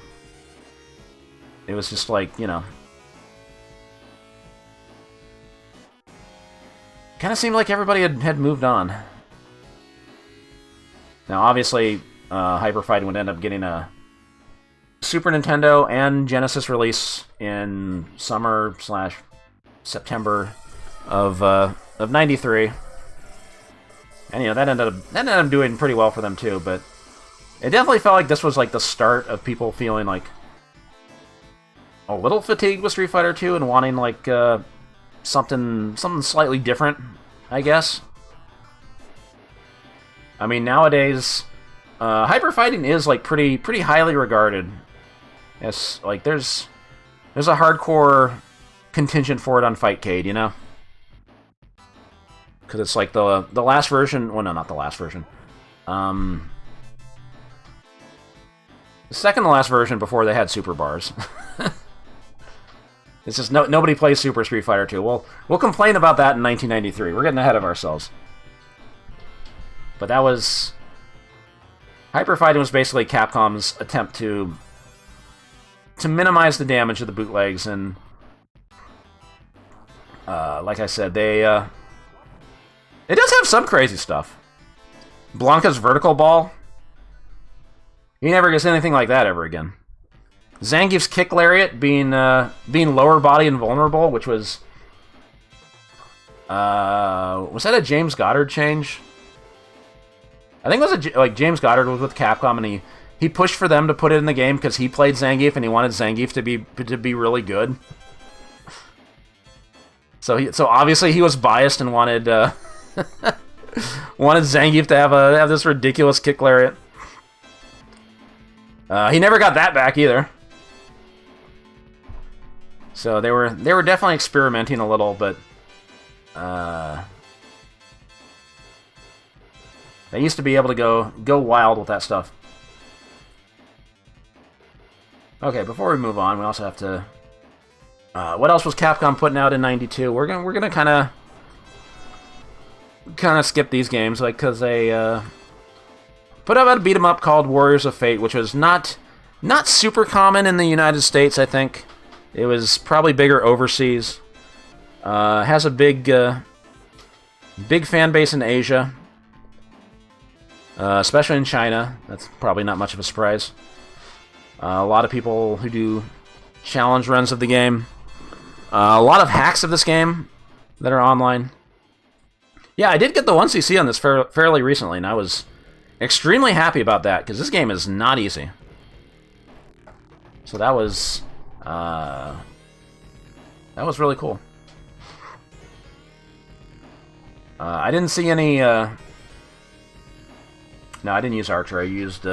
It was just like, you know... Kind of seemed like everybody had moved on. Now, obviously, Hyper Fighting would end up getting a Super Nintendo and Genesis release in summer/September of '93, and you know that ended up doing pretty well for them too. But it definitely felt like this was like the start of people feeling like a little fatigued with Street Fighter 2 and wanting like something slightly different, I guess. I mean, nowadays, Hyper Fighting is like pretty highly regarded. It's like there's a hardcore contingent for it on Fightcade, you know, because it's like the last version. Well, no, not the last version. The second to last version before they had super bars. It's just nobody plays Super Street Fighter 2. We'll complain about that in 1993. We're getting ahead of ourselves. But that was... Hyper Fighting was basically Capcom's attempt to minimize the damage of the bootlegs, and like I said, it does have some crazy stuff. Blanca's vertical ball, you never gets anything like that ever again. Zangief's kick lariat being lower body invulnerable, which was that a James Goddard change? I think it was James Goddard was with Capcom, and he pushed for them to put it in the game because he played Zangief and he wanted Zangief to be really good. So obviously he was biased and wanted wanted Zangief to have this ridiculous kick lariat. He never got that back either. So they were definitely experimenting a little, but they used to be able to go wild with that stuff. Okay, before we move on, we also have to. What else was Capcom putting out in '92? We're gonna kind of skip these games, like, because they put out a beat 'em up called Warriors of Fate, which was not super common in the United States. I think it was probably bigger overseas. Has a big fan base in Asia, especially in China. That's probably not much of a surprise. A lot of people who do challenge runs of the game. A lot of hacks of this game that are online. Yeah, I did get the 1cc on this fairly recently, and I was extremely happy about that, because this game is not easy. So that was really cool. I didn't see any... No, I didn't use Archer. I used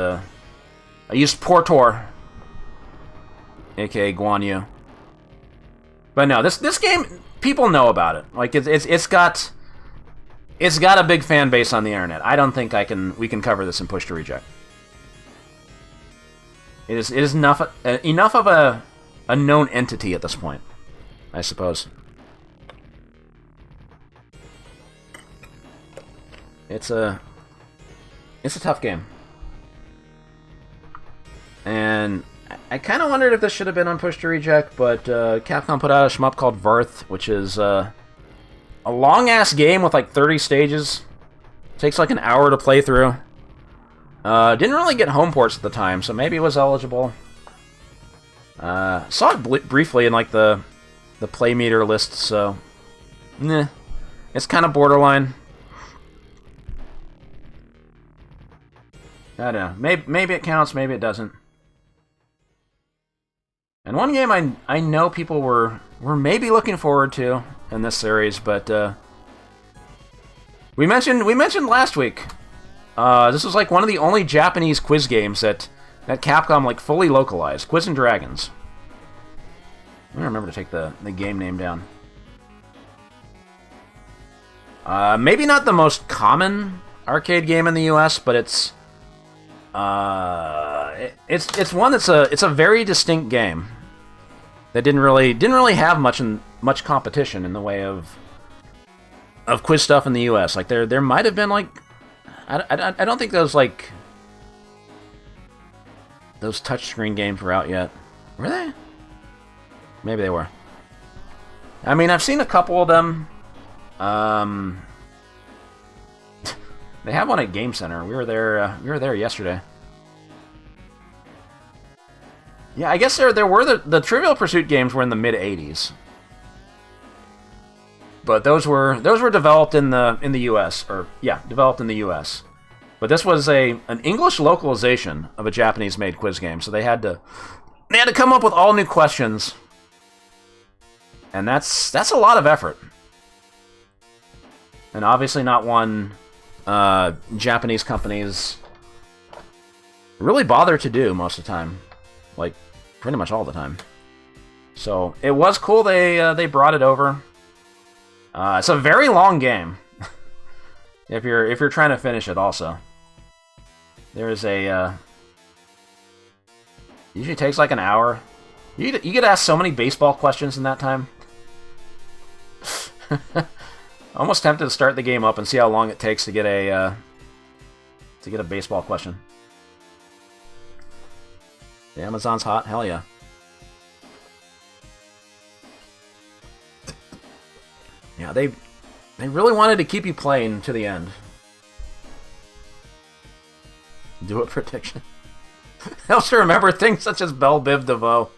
Portor, aka Guan Yu. But no, this game, people know about it. Like it's got a big fan base on the internet. I don't think we can cover this in Push to Reject. It is enough of a known entity at this point, I suppose. It's a tough game. And I kind of wondered if this should have been on Push to Reject, but Capcom put out a shmup called Varth, which is a long-ass game with like 30 stages. Takes like an hour to play through. Didn't really get home ports at the time, so maybe it was eligible. Saw it briefly in like the play meter list, so... Nah. It's kind of borderline. I don't know. Maybe it counts, maybe it doesn't. And one game I know people were maybe looking forward to in this series, but we mentioned last week. This was like one of the only Japanese quiz games that Capcom like fully localized. Quiz and Dragons. I'm gonna remember to take the game name down. Maybe not the most common arcade game in the U.S., but it's one that's a very distinct game. that didn't really have much competition in the way of quiz stuff in the U.S. Like there might have been like I don't think those touchscreen games were out yet. Were they? Maybe they were. I mean, I've seen a couple of them. They have one at Game Center. We were there yesterday. Yeah, I guess there were the Trivial Pursuit games were in the mid '80s, but those were developed in the U.S. developed in the U.S. But this was an English localization of a Japanese-made quiz game, so they had to come up with all new questions, and that's a lot of effort, and obviously not one Japanese companies really bother to do most of the time, like pretty much all the time. So it was cool they brought it over. It's a very long game. if you're trying to finish it, also there's usually takes like an hour. You get asked so many baseball questions in that time. Almost tempted to start the game up and see how long it takes to get a baseball question. The Amazon's hot? Hell yeah. Yeah, they really wanted to keep you playing to the end. Do it prediction. Helps to remember things such as Belle Biv DeVoe.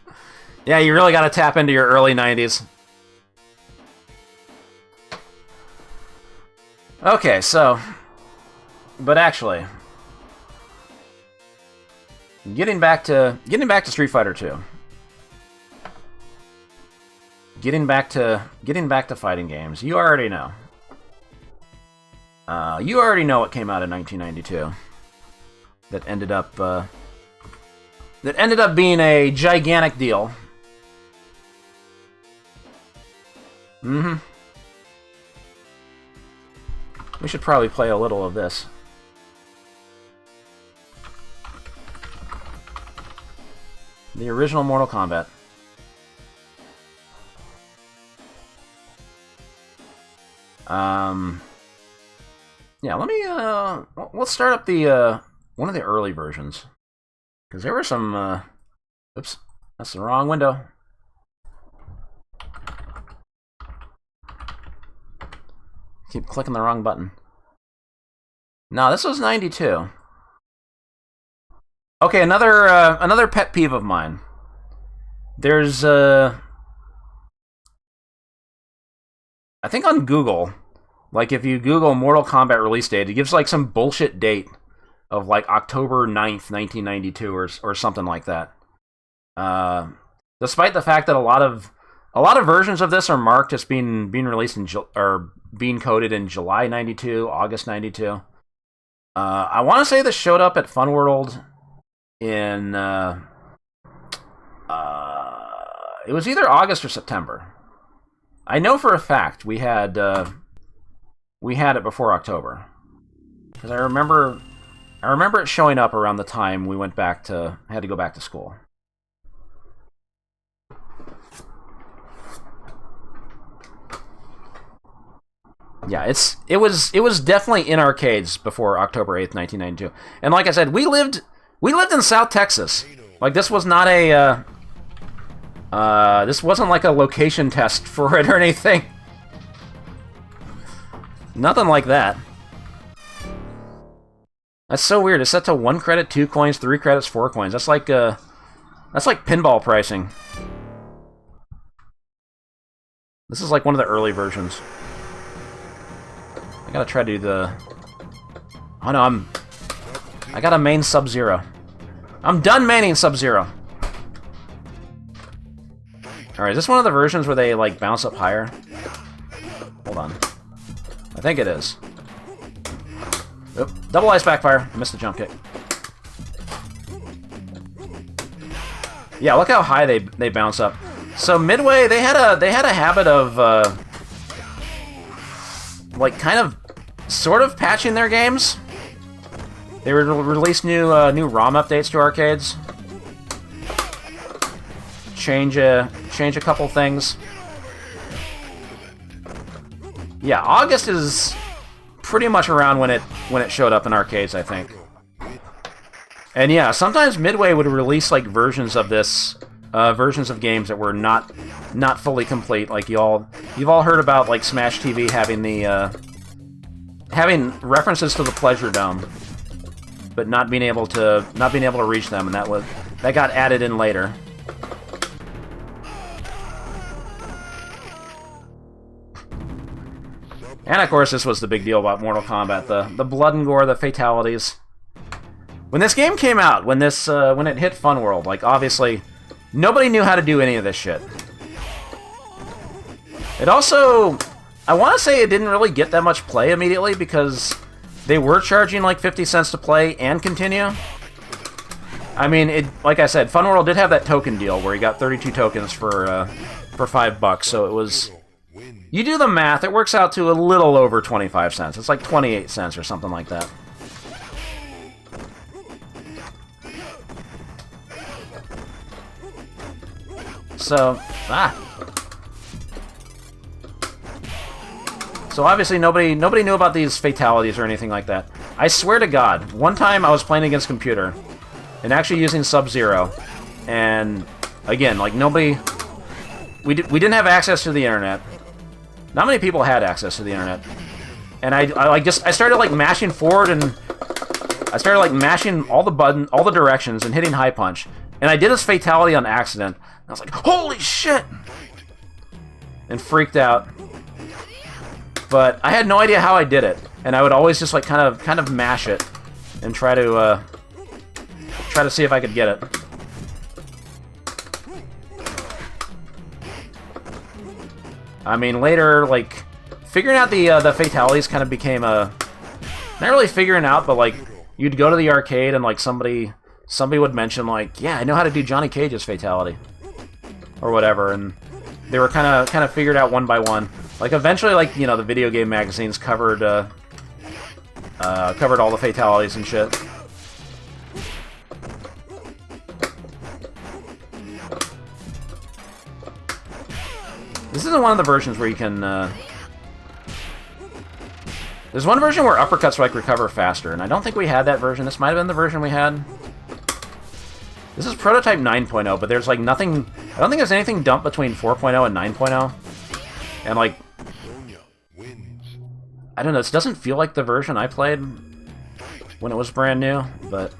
Yeah, you really got to tap into your early 90s. Okay, so... But actually... Getting back to Street Fighter 2. Getting back to fighting games. You already know. You already know what came out in 1992. That ended up being a gigantic deal. Mm-hmm. We should probably play a little of this. The original Mortal Kombat. Yeah, let me, let's start up the, one of the early versions. Because there were some, oops, that's the wrong window. Keep clicking the wrong button. No, this was 92. Okay, another pet peeve of mine. There's, I think on Google, like if you Google Mortal Kombat release date, it gives like some bullshit date of like October 9th, 1992 or something like that. Despite the fact that a lot of versions of this are marked as being released or being coded in July 92, August 92. I want to say this showed up at Fun World in it was either August or September. I know for a fact we had it before October, because I remember it showing up around the time we had to go back to school. Yeah, it was definitely in arcades before October 8th, 1992. And like I said, we lived in South Texas. Like this was not a this wasn't like a location test for it or anything. Nothing like that. That's so weird. It's set to 1 credit, 2 coins, 3 credits, 4 coins. That's like pinball pricing. This is like one of the early versions. I gotta try to do the... Oh no, I gotta main Sub-Zero. I'm done maining Sub-Zero. Alright, is this one of the versions where they, like, bounce up higher? Hold on. I think it is. Oop, double ice backfire. I missed the jump kick. Yeah, look how high they bounce up. So Midway, they had a habit of like kind of sort of patching their games. They would release new ROM updates to arcades. change a couple things. Yeah, August is pretty much around when it showed up in arcades, I think. And yeah, sometimes Midway would release like versions of this, versions of games that were not fully complete. Like you've all heard about like Smash TV having the having references to the Pleasure Dome, but not being able to reach them, and that got added in later. And of course, this was the big deal about Mortal Kombat, the blood and gore, the fatalities. When this game came out, when it hit Fun World, like obviously nobody knew how to do any of this shit. It also, I want to say it didn't really get that much play immediately because they were charging like 50 cents to play and continue. I mean, like I said, Fun World did have that token deal where you got 32 tokens for $5, so it was. You do the math, it works out to a little over 25 cents. It's like 28 cents or something like that. So, So obviously nobody knew about these fatalities or anything like that. I swear to God, one time I was playing against a computer and actually using Sub-Zero, and again, like nobody, we didn't have access to the internet. Not many people had access to the internet, and I started like mashing forward, and I started like mashing all the directions and hitting high punch, and I did this fatality on accident. I was like, holy shit! And freaked out. But I had no idea how I did it, and I would always just like kind of mash it and try to see if I could get it. I mean, later, like figuring out the fatalities kind of became a, not really figuring out, but like you'd go to the arcade and like somebody would mention like, yeah, I know how to do Johnny Cage's fatality or whatever, and they were kind of figured out one by one. Like eventually, like, you know, the video game magazines covered all the fatalities and shit. This isn't one of the versions where you can. There's one version where uppercuts like recover faster, and I don't think we had that version. This might have been the version we had. This is prototype 9.0, but there's like nothing. I don't think there's anything dumped between 4.0 and 9.0, and like. I don't know, this doesn't feel like the version I played when it was brand new, but...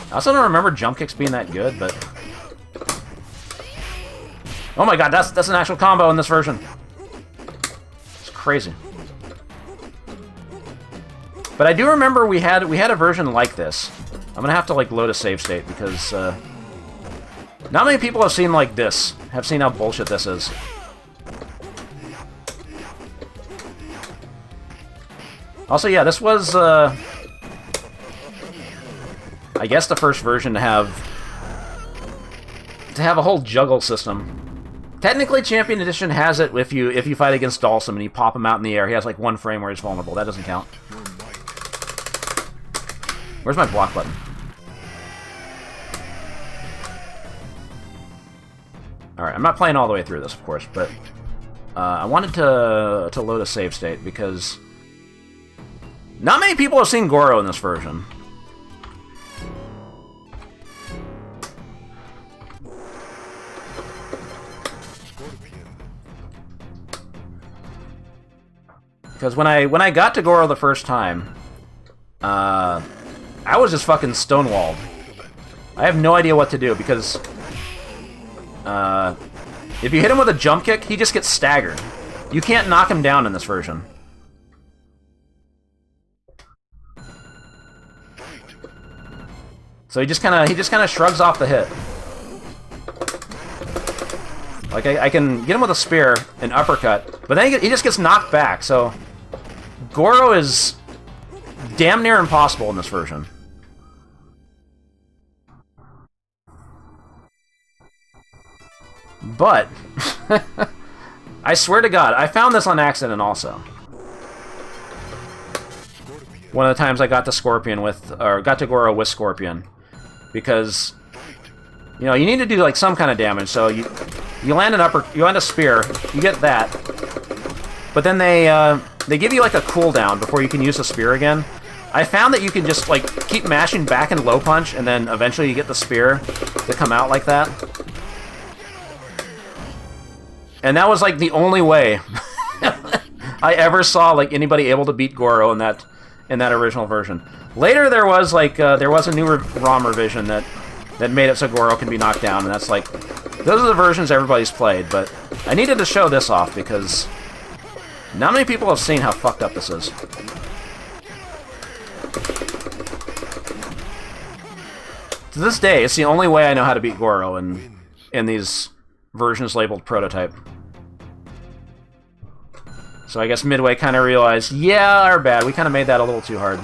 I also don't remember jump kicks being that good, but... Oh my god, that's an actual combo in this version! It's crazy. But I do remember we had a version like this. I'm gonna have to, like, load a save state, because, not many people have seen, like, this. Have seen how bullshit this is. Also, yeah, this was, I guess the first version to have a whole juggle system. Technically, Champion Edition has it if you fight against Dalsum and you pop him out in the air. He has like one frame where he's vulnerable. That doesn't count. Where's my block button? Alright, I'm not playing all the way through this, of course, but I wanted to load a save state because... Not many people have seen Goro in this version. Because when I got to Goro the first time, I was just fucking stonewalled. I have no idea what to do because if you hit him with a jump kick, he just gets staggered. You can't knock him down in this version. So he just kind of shrugs off the hit. Like I can get him with a spear, an uppercut, but then he just gets knocked back. So Goro is damn near impossible in this version. But I swear to God, I found this on accident also. One of the times I got to Scorpion with, or got to Goro with Scorpion. because you know you need to do like some kind of damage. So you land you land a spear, you get that, but then they give you like a cooldown before you can use the spear again. I found that you can just like keep mashing back and low punch, and then eventually you get the spear to come out like that. And that was like the only way I ever saw like anybody able to beat Goro in that original version. Later there was like a new ROM revision that made it so Goro can be knocked down, and that's like those are the versions everybody's played. But I needed to show this off because not many people have seen how fucked up this is. To this day, it's the only way I know how to beat Goro in these versions labeled prototype. So I guess Midway kind of realized, yeah, our bad. We kind of made that a little too hard.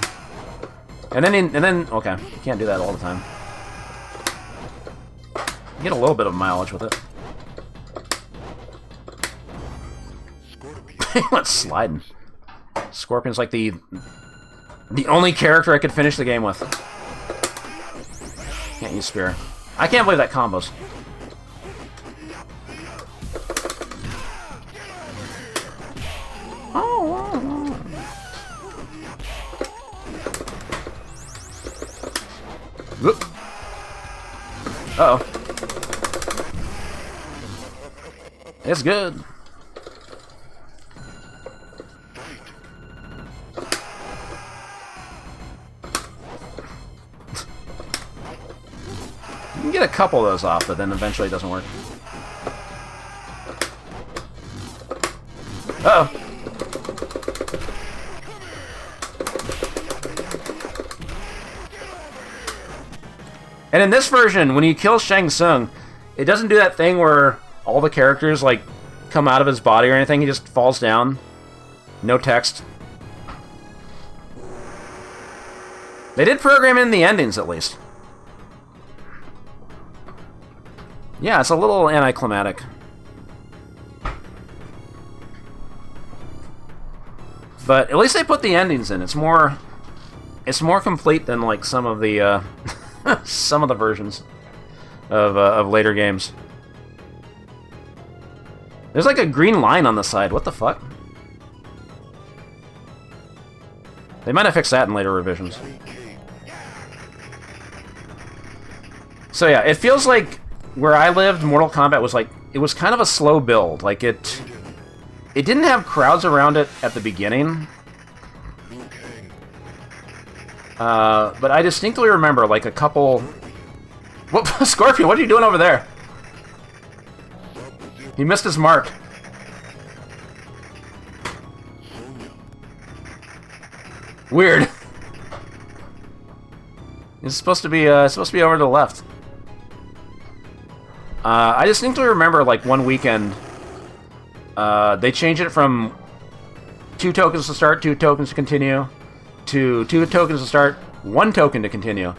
And then, okay, you can't do that all the time. You get a little bit of mileage with it. He went sliding. Scorpion's like the only character I could finish the game with. Can't use spear. I can't believe that combos. Uh-oh. It's good. You can get a couple of those off, but then eventually it doesn't work. Uh-oh. And in this version, when you kill Shang Tsung, it doesn't do that thing where all the characters, like, come out of his body or anything. He just falls down. No text. They did program in the endings, at least. Yeah, it's a little anticlimactic. But at least they put the endings in. It's more complete than, like, some of the, some of the versions of later games. There's like a green line on the side. What the fuck? They might have fixed that in later revisions. So yeah, it feels like where I lived, Mortal Kombat was like, it was kind of a slow build. Like it didn't have crowds around it at the beginning. But I distinctly remember, like, a couple... What, Scorpion, what are you doing over there? He missed his mark. Weird. It's supposed to be over to the left. I distinctly remember, like, one weekend, they changed it from 2 tokens to start, 2 tokens to continue, to 2 tokens to start, 1 token to continue.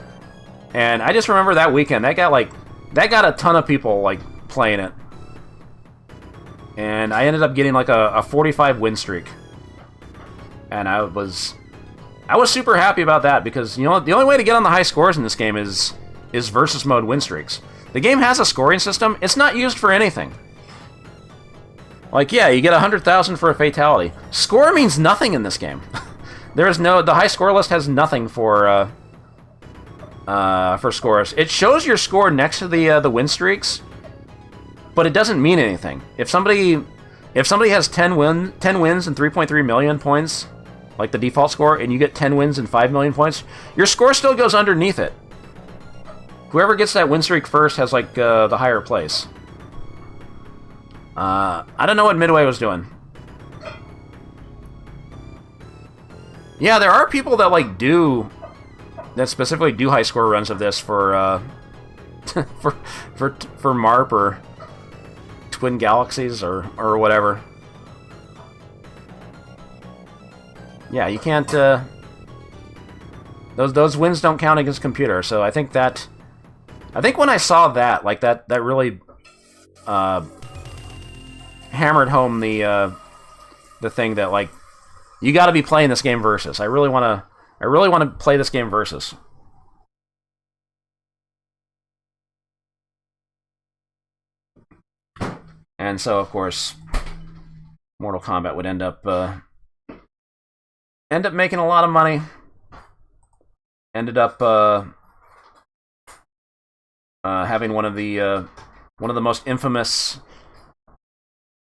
And I just remember that weekend, that got a ton of people, like, playing it. And I ended up getting, like, a 45 win streak. And I was super happy about that, because, you know, the only way to get on the high scores in this game is versus mode win streaks. The game has a scoring system, it's not used for anything. Like, yeah, you get 100,000 for a fatality. Score means nothing in this game. The high score list has nothing for scores. It shows your score next to the win streaks, but it doesn't mean anything. If somebody has 10 wins and 3.3 million points, like the default score, and you get 10 wins and 5 million points, your score still goes underneath it. Whoever gets that win streak first has, like, the higher place. I don't know what Midway was doing. Yeah, there are people that, like, that specifically do high score runs of this for for MARP or Twin Galaxies or whatever. Yeah, you can't. Those wins don't count against computer. So I think when I saw that, like, that really hammered home the thing that, like, you got to be playing this game versus. I really want to play this game versus. And so, of course, Mortal Kombat would end up making a lot of money. Ended up having one of the most infamous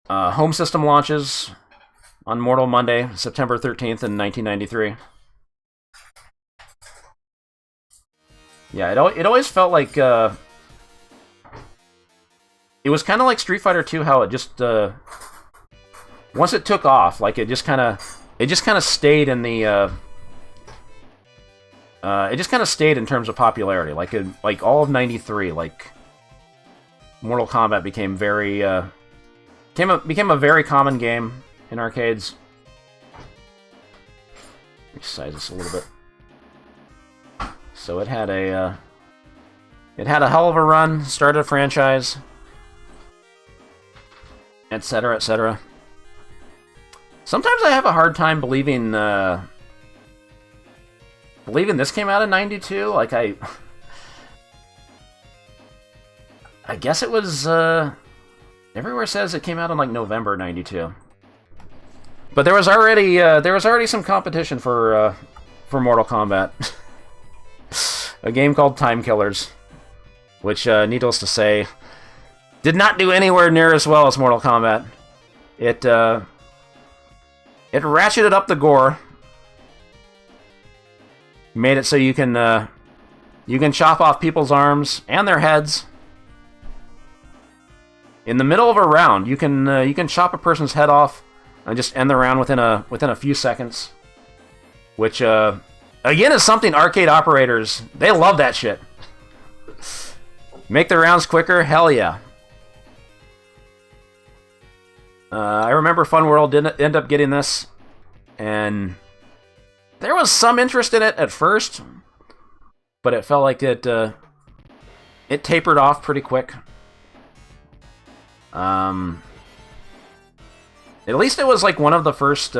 home system launches on Mortal Monday, September 13th in 1993. Yeah, it always felt like it was kind of like Street Fighter 2, how it just once it took off, like it just kind of stayed in the it just kind of stayed in terms of popularity. Like all of '93, like Mortal Kombat became became a very common game in arcades. Let me size this a little bit. So it had a hell of a run, started a franchise, etc., etc. Sometimes I have a hard time believing this came out in '92. Like I guess it was. Everywhere says it came out in like November '92. But there was already some competition for Mortal Kombat. A game called Time Killers, which, needless to say, did not do anywhere near as well as Mortal Kombat. It ratcheted up the gore, made it so you can chop off people's arms and their heads. In the middle of a round, you can chop a person's head off and just end the round within a few seconds, which again is something arcade operators, they love that shit. Make the rounds quicker, hell yeah. I remember Fun World didn't end up getting this, and there was some interest in it at first, but it felt like it tapered off pretty quick. At least it was like one of the first.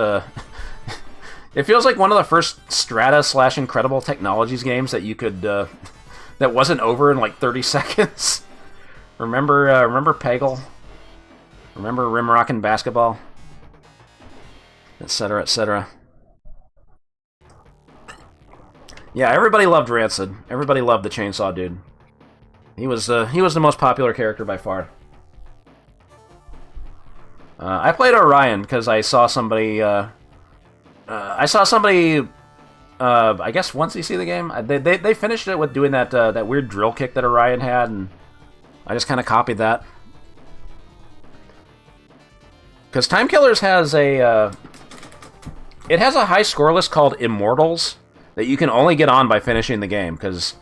It feels like one of the first Strata/Incredible Technologies games that you could that wasn't over in like 30 seconds. Remember Peggle? Remember Rimrockin' Basketball? Etc. etc. Yeah, everybody loved Rancid. Everybody loved the Chainsaw Dude. He was the most popular character by far. I played Orion because I saw somebody. I guess once you see the game, they finished it with doing that weird drill kick that Orion had, and I just kind of copied that. Because Time Killers has a high score list called Immortals that you can only get on by finishing the game. Because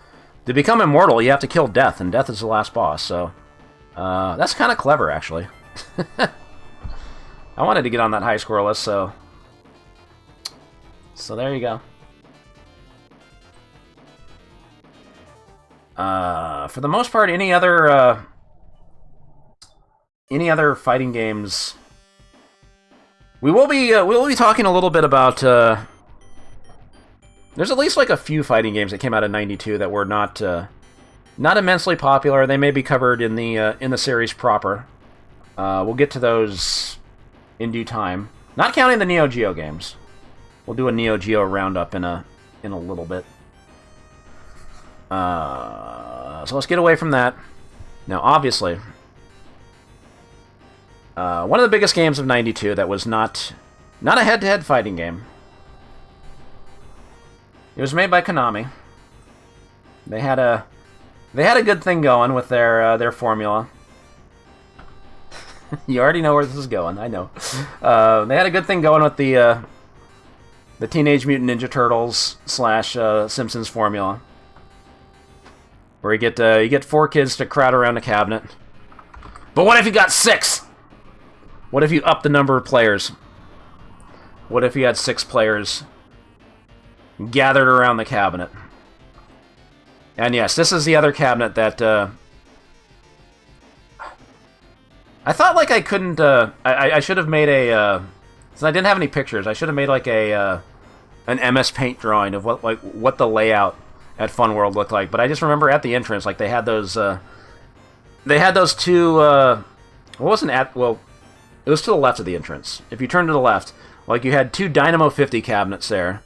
to become immortal, you have to kill Death, and Death is the last boss. So that's kind of clever, actually. I wanted to get on that high score list, so there you go. For the most part, any other fighting games, we will be talking a little bit about. There's at least like a few fighting games that came out in '92 that were not immensely popular. They may be covered in the series proper. We'll get to those in due time. Not counting the Neo Geo games. We'll do a Neo Geo roundup in a little bit. So let's get away from that. Now, obviously, one of the biggest games of '92 that was not a head-to-head fighting game. It was made by Konami. They had a good thing going with their formula. You already know where this is going, I know. They had a good thing going with the Teenage Mutant Ninja Turtles / Simpsons formula, where you get 4 kids to crowd around a cabinet. But what if you got 6? What if you up the number of players? What if you had 6 players gathered around the cabinet? And yes, this is the other cabinet that I thought like I couldn't. I should have made a. Since I didn't have any pictures, I should have made like an MS Paint drawing of what the layout at Fun World looked like. But I just remember at the entrance, like they had those 2 Well, it wasn't at... Well, it was to the left of the entrance. If you turn to the left, like you had 2 Dynamo 50 cabinets there.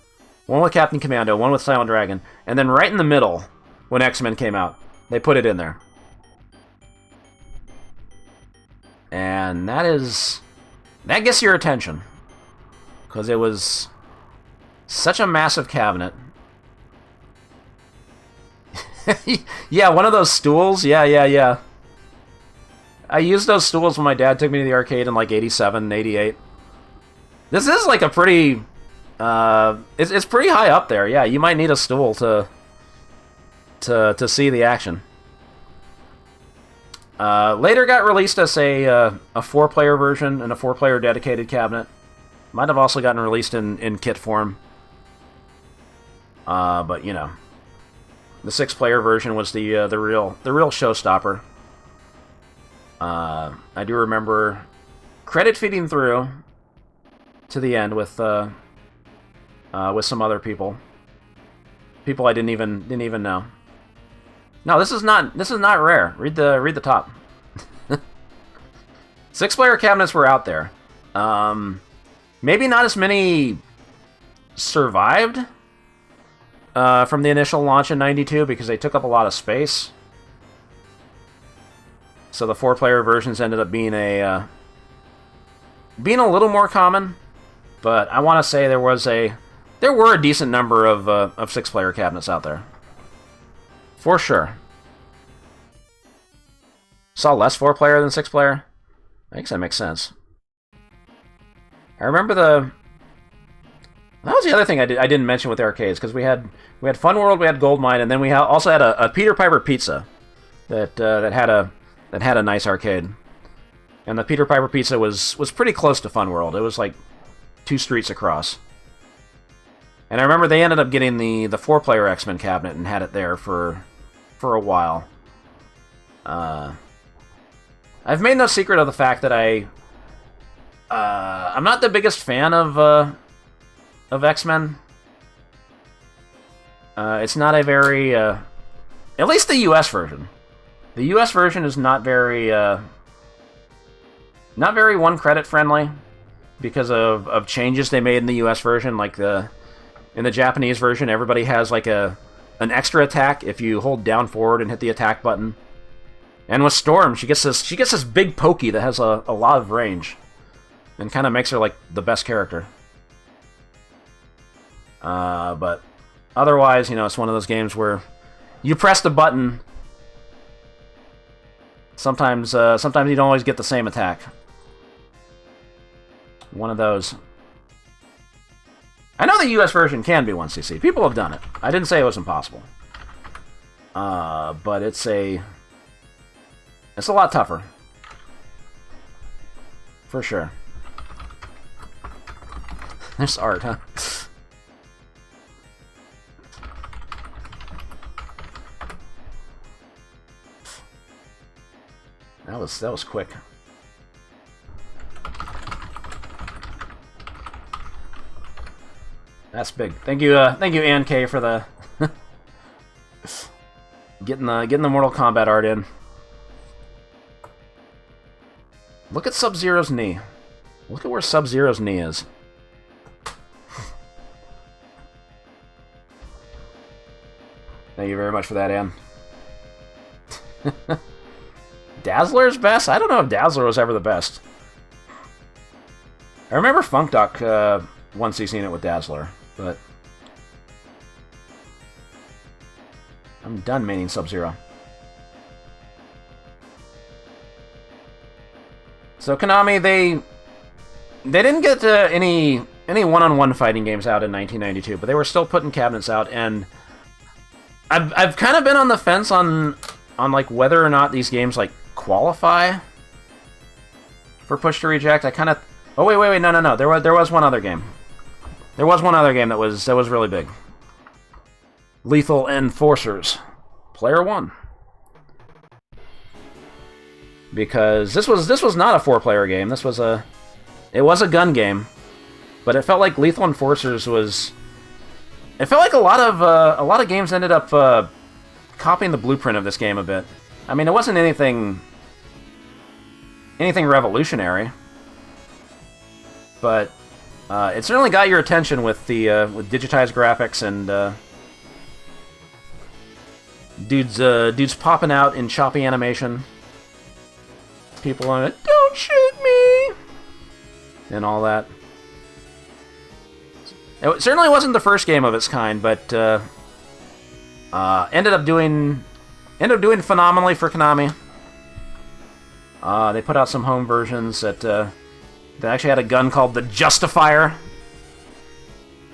One with Captain Commando, one with Silent Dragon. And then right in the middle, when X-Men came out, they put it in there. And that is... That gets your attention. Because it was such a massive cabinet. Yeah, one of those stools. Yeah. I used those stools when my dad took me to the arcade in like 87, 88. This is like a pretty... it's pretty high up there. Yeah, you might need a stool to see the action. Later got released as a 4-player version and a 4-player dedicated cabinet. Might have also gotten released in kit form. But you know, the 6-player version was the real showstopper. I do remember credit feeding through to the end with some other people I didn't even know. No, this is not rare. Read the top. 6-player cabinets were out there. Maybe not as many survived from the initial launch in '92 because they took up a lot of space. So the 4-player versions ended up being a little more common, but I want to say there were a decent number of 6-player cabinets out there, for sure. Saw less 4-player than 6-player. I guess that makes sense. I remember that was the other thing I didn't mention with arcades, because we had Fun World, we had Goldmine, and then we also had a Peter Piper Pizza that had a nice arcade. And the Peter Piper Pizza was pretty close to Fun World. It was like 2 streets across. And I remember they ended up getting the 4-player X-Men cabinet and had it there for a while. I've made no secret of the fact that I'm not the biggest fan of X-Men. It's not a very... at least the US version. The US version is not very one credit friendly because of changes they made in the US version. Like in the Japanese version, everybody has like an extra attack if you hold down forward and hit the attack button. And with Storm, she gets this big pokey that has a lot of range, and kind of makes her like the best character. But otherwise, you know, it's one of those games where you press the button. Sometimes you don't always get the same attack. One of those. I know the US version can be 1cc. People have done it. I didn't say it was impossible. But it's a lot tougher. For sure. There's art, huh? That was quick. That's big. Thank you, Ann K, for the getting the Mortal Kombat art in. Look at Sub-Zero's knee. Look at where Sub-Zero's knee is. Thank you very much for that, Ann. Dazzler's best? I don't know if Dazzler was ever the best. I remember Funk Duck 1cc it with Dazzler, but I'm done maining Sub-Zero. So Konami, they didn't get any one-on-one fighting games out in 1992, but they were still putting cabinets out, and I've kind of been on the fence on like whether or not these games like qualify for push to reject. I kind of... Oh wait, no. There was one other game. There was one other game that was really big. Lethal Enforcers, Player 1. Because this was not a 4-player game. It was a gun game, but it felt like Lethal Enforcers was... It felt like a lot of games ended up copying the blueprint of this game a bit. I mean, it wasn't anything anything revolutionary, but it certainly got your attention with the with digitized graphics and dudes popping out in choppy animation. People on it, don't shoot me, and all that. It certainly wasn't the first game of its kind, but ended up doing phenomenally for Konami. They put out some home versions that actually had a gun called the Justifier,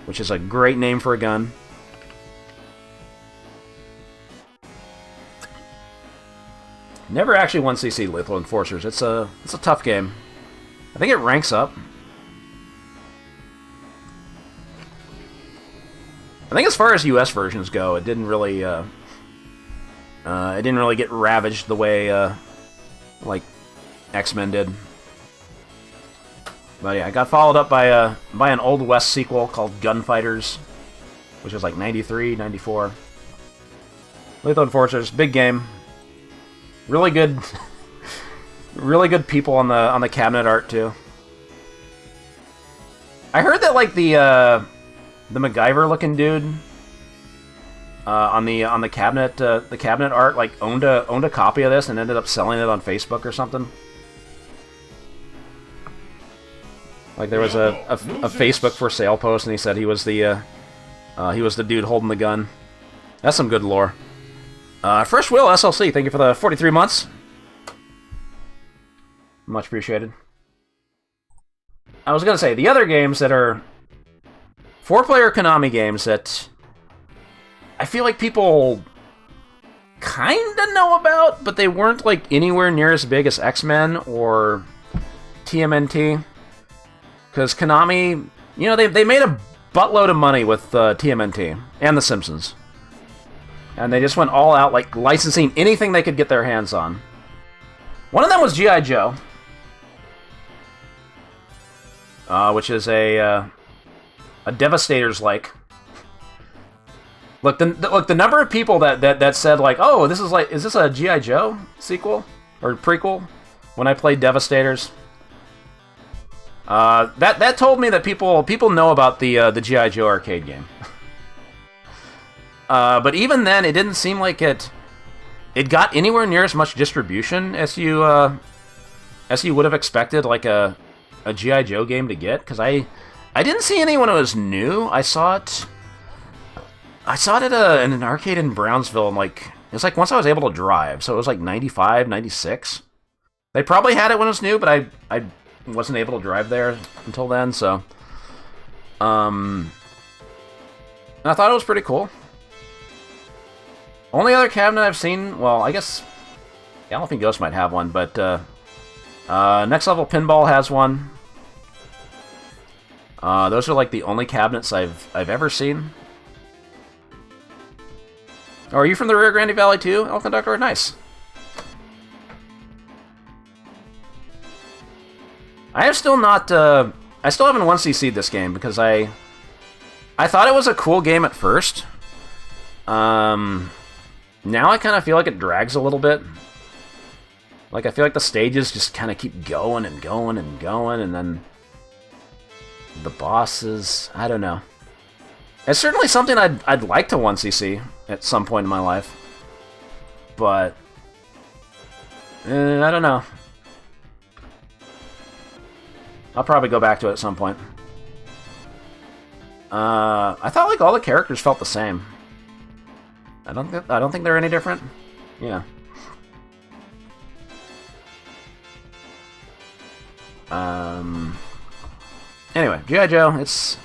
which is a great name for a gun. Never actually 1cc Lethal Enforcers. It's a tough game. I think it ranks up. I think as far as US versions go, it didn't really get ravaged the way like X-Men did. But yeah, I got followed up by an Old West sequel called Gunfighters, which was like 93, 94. Lethal Enforcers, big game. Really good, really good people on the cabinet art too. I heard that like the MacGyver-looking dude on the cabinet art like owned a copy of this and ended up selling it on Facebook or something. Like there was a Facebook for sale post, and he said he was the dude holding the gun. That's some good lore. Fresh Will SLC, thank you for the 43 months. Much appreciated. I was gonna say the other games that are 4-player Konami games that I feel like people kinda know about, but they weren't like anywhere near as big as X-Men or TMNT. Because Konami, you know, they made a buttload of money with TMNT and The Simpsons. And they just went all out, like, licensing anything they could get their hands on. One of them was G.I. Joe. Which is a Devastators-like. Look, the number of people that said, like, oh, this is this a G.I. Joe sequel? Or prequel? When I played Devastators. That told me that people know about the G.I. Joe arcade game. But even then, it didn't seem like it got anywhere near as much distribution as you would have expected, like a G.I. Joe game to get. Because I didn't see any when it was new. I saw it at in an arcade in Brownsville, and like it was like once I was able to drive, so it was like 95, 96. They probably had it when it was new, but I wasn't able to drive there until then, so and I thought it was pretty cool. Only other cabinet I've seen, well, I guess yeah, I don't think Ghost might have one, but Next Level Pinball has one. Those are like the only cabinets I've ever seen. Oh, are you from the Rio Grande Valley too, Elk Conductor? Nice. I have still not, I still haven't 1cc'd this game because I thought it was a cool game at first. Now I kind of feel like it drags a little bit. Like, I feel like the stages just kind of keep going and going and going, and then the bosses, I don't know. It's certainly something I'd like to 1cc at some point in my life. But, I don't know. I'll probably go back to it at some point. I thought like all the characters felt the same. I don't think they're any different. Yeah. Anyway, G.I. Joe, it's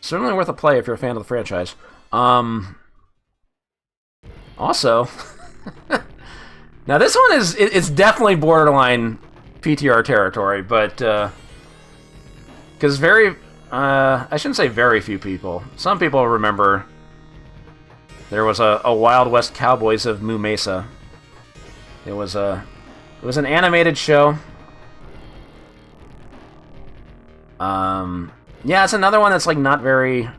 certainly worth a play if you're a fan of the franchise. Also, now this one it's definitely borderline PTR territory, but because I shouldn't say very few people. Some people remember there was a Wild West Cowboys of Moo Mesa. It was an animated show. Yeah, it's another one that's like not very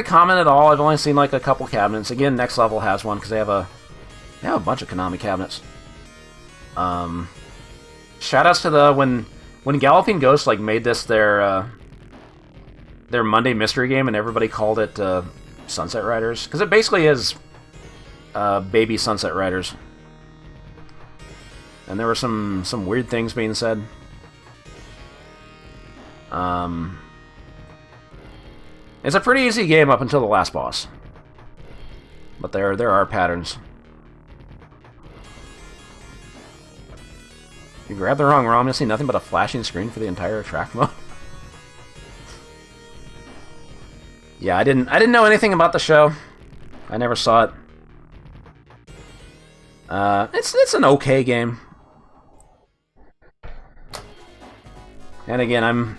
common at all. I've only seen like a couple cabinets. Again, Next Level has one because they have a bunch of Konami cabinets. shoutouts to the when Galloping Ghost like made this their Monday mystery game, and everybody called it Sunset Riders, because it basically is baby Sunset Riders. And there were some weird things being said. It's a pretty easy game up until the last boss, but there are patterns. You grabbed the wrong ROM, you'll see nothing but a flashing screen for the entire track mode. Yeah, I didn't know anything about the show. I never saw it. It's an okay game. And again, I'm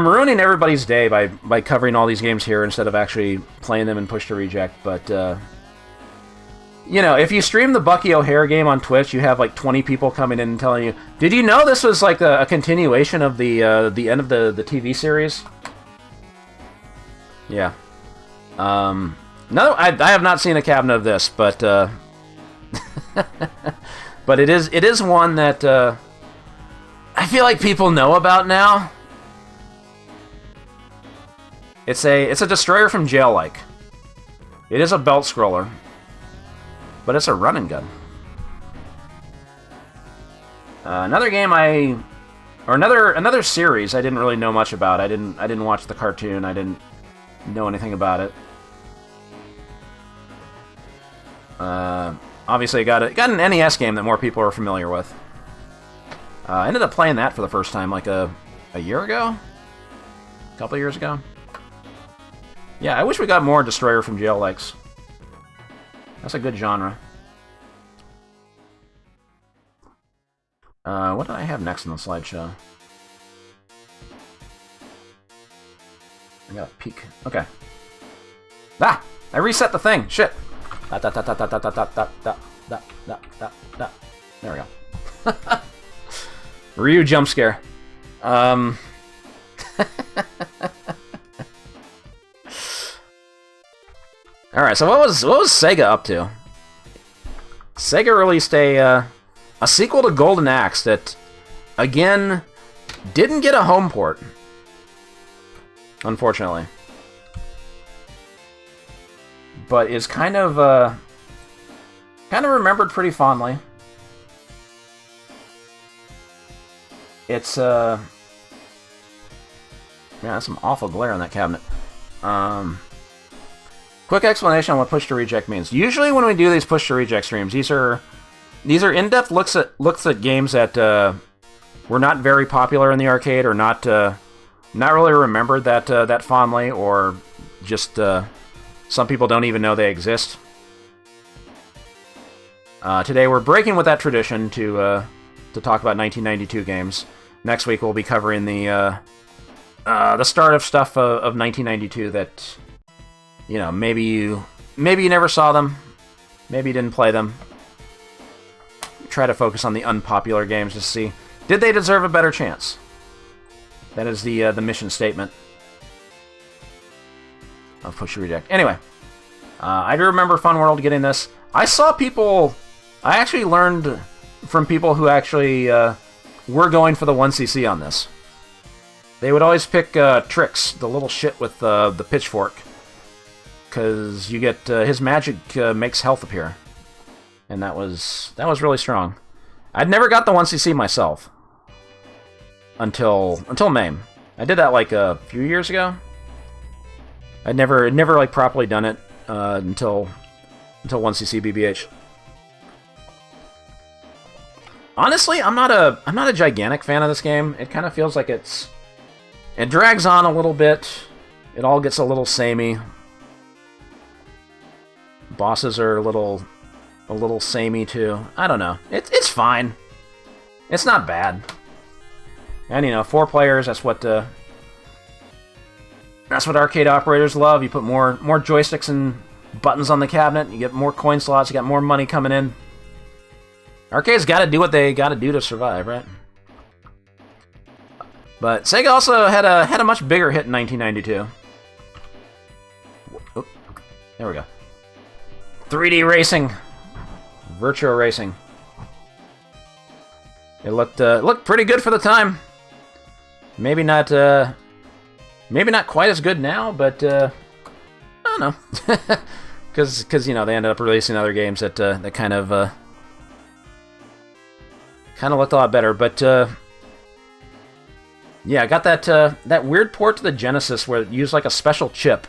ruining everybody's day by covering all these games here instead of actually playing them and push to reject. But you know, if you stream the Bucky O'Hare game on Twitch, you have like 20 people coming in and telling you, "Did you know this was like a continuation of the end of the TV series?" Yeah. No, I have not seen a cabinet of this, but but it is one that I feel like people know about now. It's a destroyer from jail like. It is a belt scroller, but it's a run and gun. Another game another series I didn't really know much about. I didn't watch the cartoon. I didn't know anything about it. Obviously, got an NES game that more people are familiar with. I ended up playing that for the first time like a year ago, a couple years ago. Yeah, I wish we got more Destroyer from Jail likes. That's a good genre. What do I have next in the slideshow? I got a peek. Okay. Ah! I reset the thing! Shit! There we go. Ryu jump scare. Alright, so what was Sega up to? Sega released a sequel to Golden Axe that, again, didn't get a home port. Unfortunately. But is kind of remembered pretty fondly. It's yeah, that's some awful glare on that cabinet. Quick explanation on what push to reject means. Usually when we do these push to reject streams, these are in-depth looks at games that were not very popular in the arcade, or not really remembered that fondly, or just some people don't even know they exist. Today we're breaking with that tradition to talk about 1992 games. Next week we'll be covering the start of stuff of 1992 that, you know, maybe you never saw them, maybe you didn't play them. Try to focus on the unpopular games to see, did they deserve a better chance? That is the mission statement of Push to Reject. Anyway, I do remember Fun World getting this. I actually learned from people who actually were going for the 1cc on this. They would always pick Trix, the little shit with the pitchfork, because you get his magic makes health appear, and that was really strong. I'd never got the 1cc myself until MAME. I did that like a few years ago. I'd never like properly done it until 1cc BBH. Honestly, I'm not a gigantic fan of this game. It kind of feels like it drags on a little bit. It all gets a little samey. Bosses are a little samey too. I don't know. It's fine. It's not bad. And you know, 4 players. That's what arcade operators love. You put more joysticks and buttons on the cabinet. You get more coin slots. You got more money coming in. Arcades got to do what they got to do to survive, right? But Sega also had a much bigger hit in 1992. Oh, there we go. 3D racing. Virtua Racing. It looked pretty good for the time. Maybe not quite as good now, but I don't know, because you know they ended up releasing other games that kind of looked a lot better. But yeah, I got that weird port to the Genesis where it used like a special chip,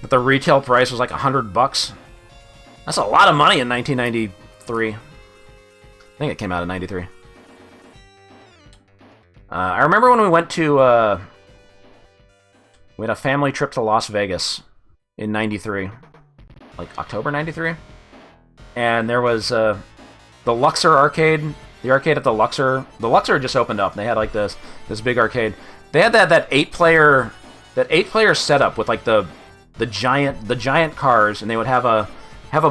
but the retail price was like $100. That's a lot of money in 1993. I think it came out in 93. I remember when we went to we had a family trip to Las Vegas in 93, like October 93, and there was the Luxor arcade. The arcade at the Luxor had just opened up, and they had like this big arcade. They had that eight player setup with like the giant cars, and they would have a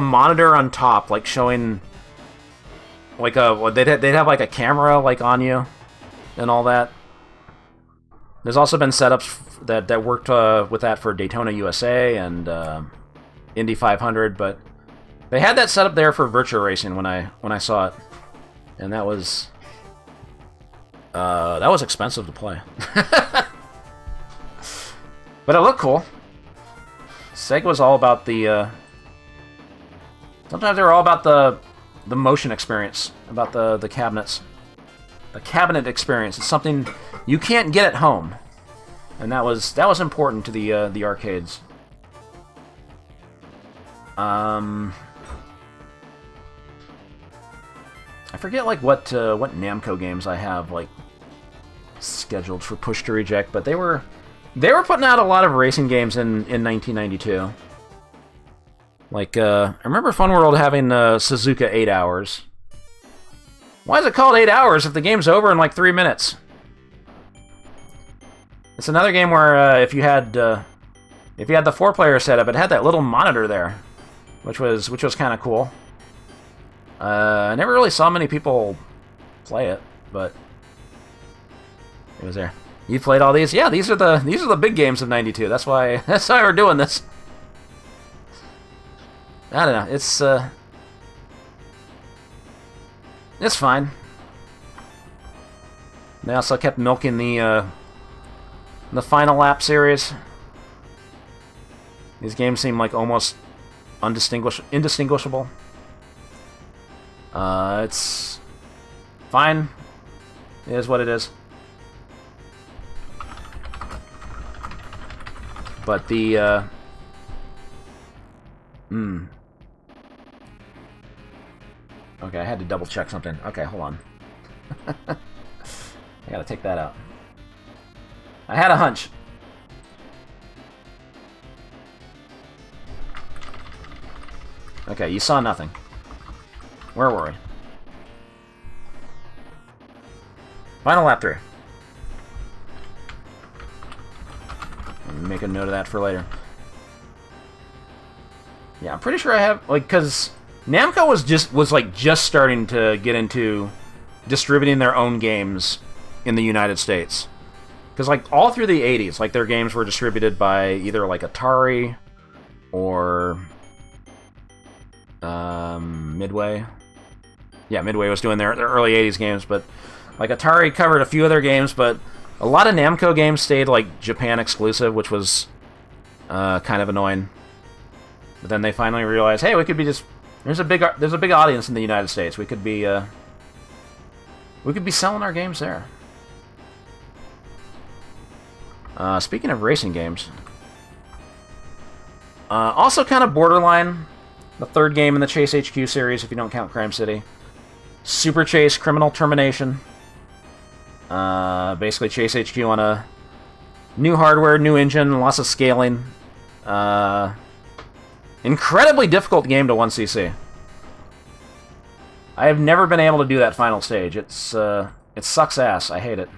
monitor on top, like showing like they'd have like a camera like on you and all that. There's also been setups that worked with that for Daytona USA and Indy 500, but they had that set up there for Virtua Racing when I saw it. And that was expensive to play. But it looked cool. Sega was all about the sometimes they were all about the motion experience, about the cabinets. The cabinet experience. It's something you can't get at home. And that was important to the arcades. I forget like what Namco games I have like scheduled for push to reject, but they were putting out a lot of racing games in 1992. Like I remember Fun World having Suzuka 8 Hours. Why is it called 8 Hours if the game's over in like 3 minutes? It's another game where if you had the 4-player setup, it had that little monitor there, which was kind of cool. I never really saw many people play it, but it was there. You played all these? Yeah, these are the big games of '92. That's why we're doing this. I don't know. It's fine. They also kept milking the Final Lap series. These games seem like almost indistinguishable. It's fine. It is what it is. But the okay, I had to double check something. Okay, hold on. I gotta take that out. I had a hunch. Okay, you saw nothing. Where were we? Final lap 3. Make a note of that for later. Yeah, I'm pretty sure I have, like, because Namco was just starting to get into distributing their own games in the United States. Because, like, all through the 80s, like, their games were distributed by either, like, Atari or Midway. Yeah, Midway was doing their early 80s games, but, like, Atari covered a few other games, but a lot of Namco games stayed, like, Japan exclusive, which was kind of annoying. But then they finally realized, hey, we could be just... There's a big audience in the United States. We could be selling our games there. Speaking of racing games, also kind of borderline, the third game in the Chase HQ series, if you don't count Crime City. Super Chase Criminal Termination. Basically Chase HQ on a new hardware, new engine, lots of scaling. Incredibly difficult game to 1cc. I have never been able to do that final stage. It sucks ass. I hate it.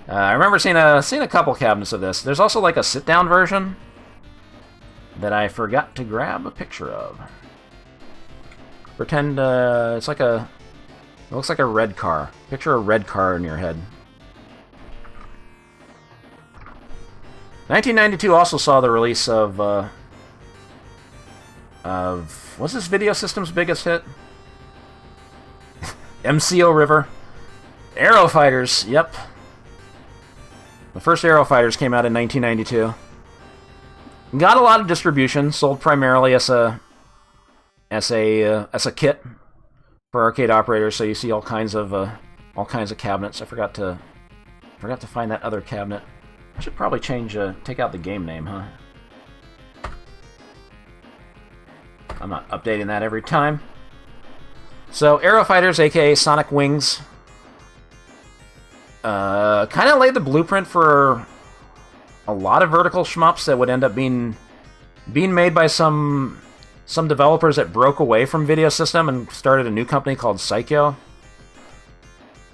I remember seeing a couple cabinets of this. There's also like a sit-down version that I forgot to grab a picture of. Pretend it's like it looks like a red car. Picture a red car in your head. 1992 also saw the release of what's this Video System's biggest hit? MCO River. Aero Fighters, yep. The first Aero Fighters came out in 1992. Got a lot of distribution, sold primarily as a kit for arcade operators. So you see all kinds of cabinets. I forgot to find that other cabinet. I should probably take out the game name, huh? I'm not updating that every time. So Aero Fighters, aka Sonic Wings, kind of laid the blueprint for a lot of vertical shmups that would end up being made by some developers that broke away from Video System and started a new company called Psycho.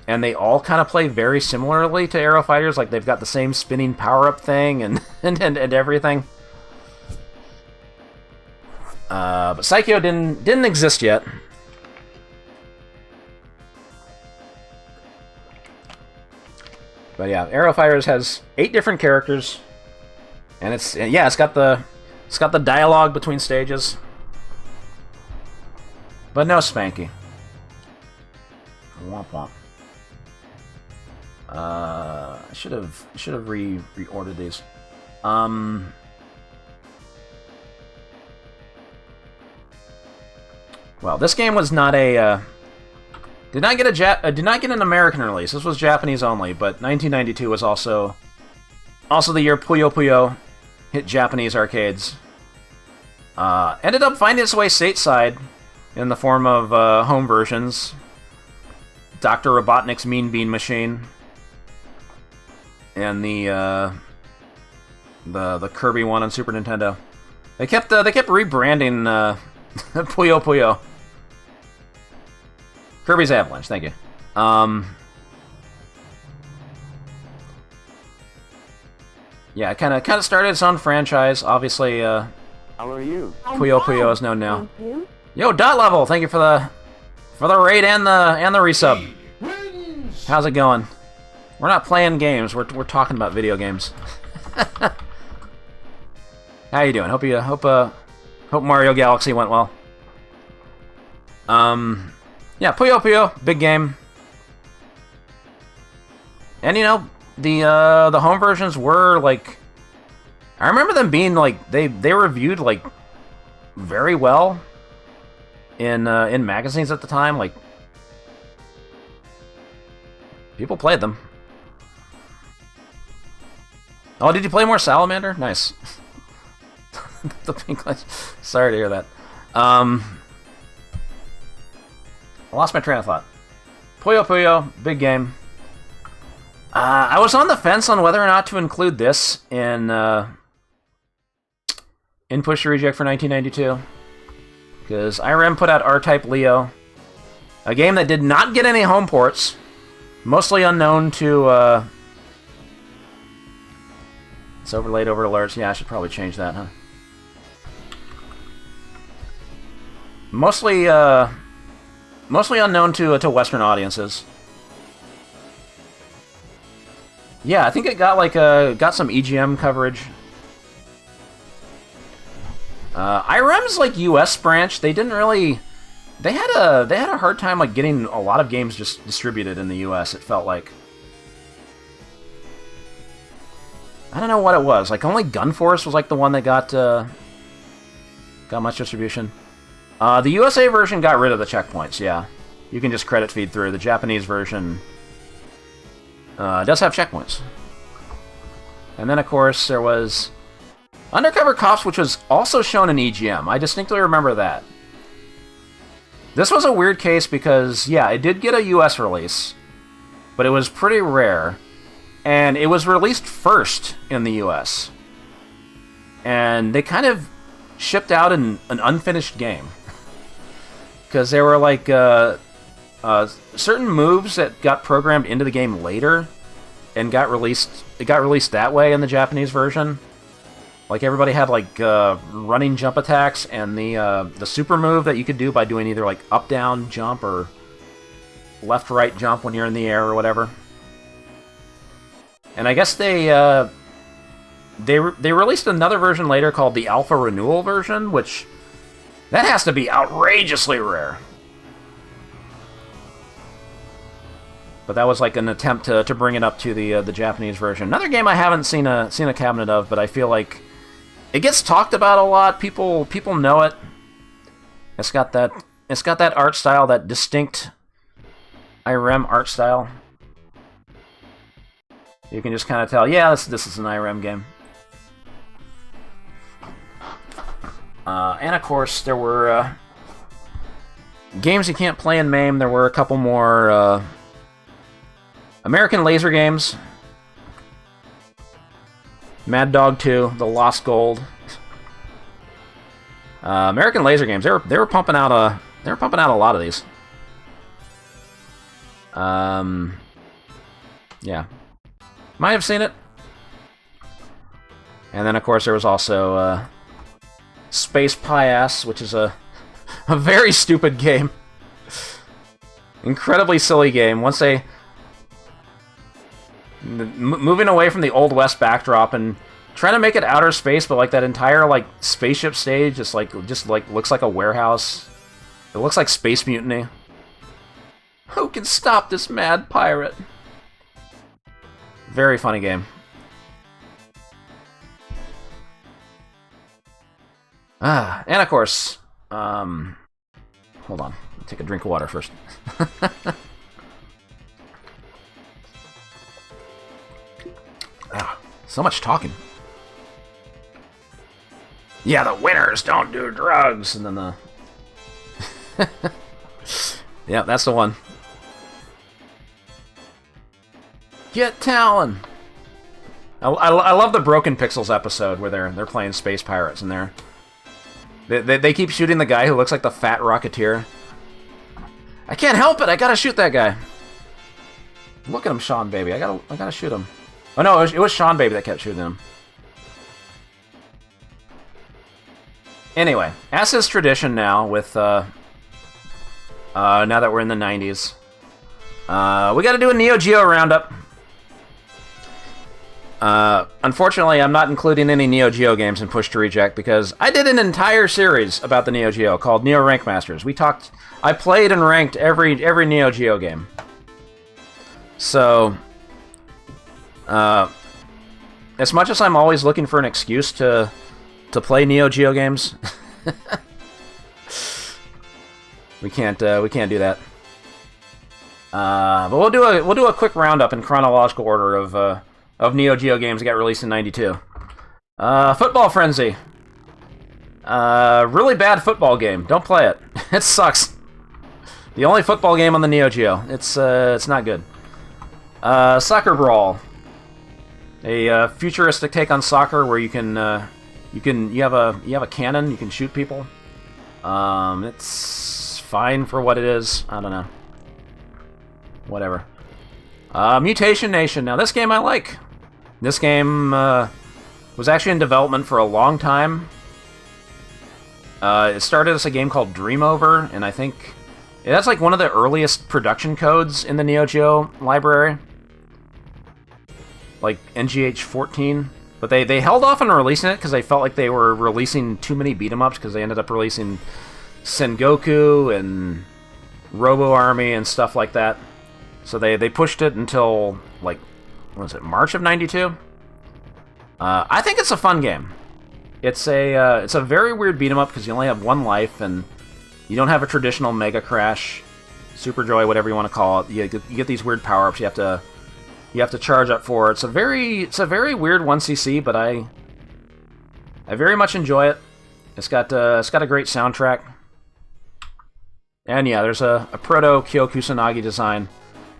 And they all kind of play very similarly to Aero Fighters, like they've got the same spinning power-up thing and everything. But Psycho didn't exist yet. But yeah, Aero Fighters has 8 different characters, and it's got the dialogue between stages, but no Spanky. Womp womp. I should have reordered these. Well, this game was not a did not get an American release. This was Japanese only, but 1992 was also the year Puyo Puyo hit Japanese arcades. Ended up finding its way stateside in the form of home versions. Dr. Robotnik's Mean Bean Machine and the Kirby one on Super Nintendo. They kept rebranding Puyo Puyo. Kirby's Avalanche, thank you. Yeah, it kind of started its own franchise. Obviously, How are you? Puyo Puyo is known now. Yo, Dot Level, thank you for the raid and the resub. How's it going? We're not playing games. We're talking about video games. How you doing? Hope Mario Galaxy went well. Yeah, Puyo Puyo, big game. And you know, the home versions were like, I remember them being like they were reviewed like very well in magazines at the time. Like people played them. Oh, did you play more Salamander? Nice. The pink light. Sorry to hear that. I lost my train of thought. Puyo Puyo, big game. I was on the fence on whether or not to include this in Push to Reject for 1992. Because IRM put out R-Type Leo, a game that did not get any home ports, mostly unknown to... It's overlaid over alerts. Yeah, I should probably change that, huh? Mostly unknown to Western audiences. Yeah, I think it got got some EGM coverage. IRM's like US branch, they didn't really. They had a hard time like getting a lot of games just distributed in the US. It felt like. I don't know what it was. Like only Gunforce was like the one that got much distribution. The USA version got rid of the checkpoints, yeah. You can just credit feed through. The Japanese version does have checkpoints. And then, of course, there was Undercover Cops, which was also shown in EGM. I distinctly remember that. This was a weird case because, yeah, it did get a US release, but it was pretty rare. And it was released first in the US. And they kind of shipped out an unfinished game. Because there were like certain moves that got programmed into the game later, and got released. It got released that way in the Japanese version. Like everybody had like running jump attacks and the super move that you could do by doing either like up down jump or left right jump when you're in the air or whatever. And I guess they released another version later called the Alpha Renewal version, which. That has to be outrageously rare. But that was like an attempt to bring it up to the Japanese version. Another game I haven't seen a cabinet of, but I feel like it gets talked about a lot. People know it. It's got that art style, that distinct IREM art style. You can just kind of tell, yeah, this is an IREM game. And of course, there were games you can't play in MAME. There were a couple more American laser games. Mad Dog 2, The Lost Gold. American laser games. They were pumping out a lot of these. Yeah, might have seen it. And then of course there was also Space Pie-Ass, which is a very stupid game. Incredibly silly game. Once they moving away from the Old West backdrop and trying to make it outer space, but like that entire like spaceship stage just looks like a warehouse. It looks like Space Mutiny. Who can stop this mad pirate? Very funny game. And of course, hold on, take a drink of water first. So much talking. Yeah, the winners don't do drugs, and then the... Yeah, that's the one. Get Talon! I love the Broken Pixels episode where they're playing space pirates, and they keep shooting the guy who looks like the fat Rocketeer. I can't help it, I gotta shoot that guy. Look at him, Sean Baby. I gotta shoot him. Oh no, it was Sean Baby that kept shooting him. Anyway, as is tradition now, with now that we're in the 90s, we got to do a Neo Geo roundup. Unfortunately, I'm not including any Neo Geo games in Push to Reject because I did an entire series about the Neo Geo called Neo Rank Masters. I played and ranked every Neo Geo game. So, as much as I'm always looking for an excuse to play Neo Geo games, we can't do that. But we'll do a quick roundup in chronological order of Neo Geo games that got released in '92. Football Frenzy. Really bad football game. Don't play it. It sucks. The only football game on the Neo Geo. It's not good. Soccer Brawl. A futuristic take on soccer where you have a cannon, you can shoot people. It's fine for what it is. I don't know. Whatever. Mutation Nation. Now this game I like. This game was actually in development for a long time. It started as a game called Dream Over, and I think that's like one of the earliest production codes in the Neo Geo library. Like NGH14. But they held off on releasing it because they felt like they were releasing too many beat-em-ups because they ended up releasing Sengoku and Robo Army and stuff like that. So they pushed it until, like, what was it, March of '92? I think it's a fun game. It's a very weird beat-em-up because you only have one life and you don't have a traditional Mega Crash, Super Joy, whatever you want to call it. You get these weird power-ups you have to charge up for. It's a very weird 1cc, but I very much enjoy it. It's got a great soundtrack. And yeah, there's a proto Kyo Kusanagi design.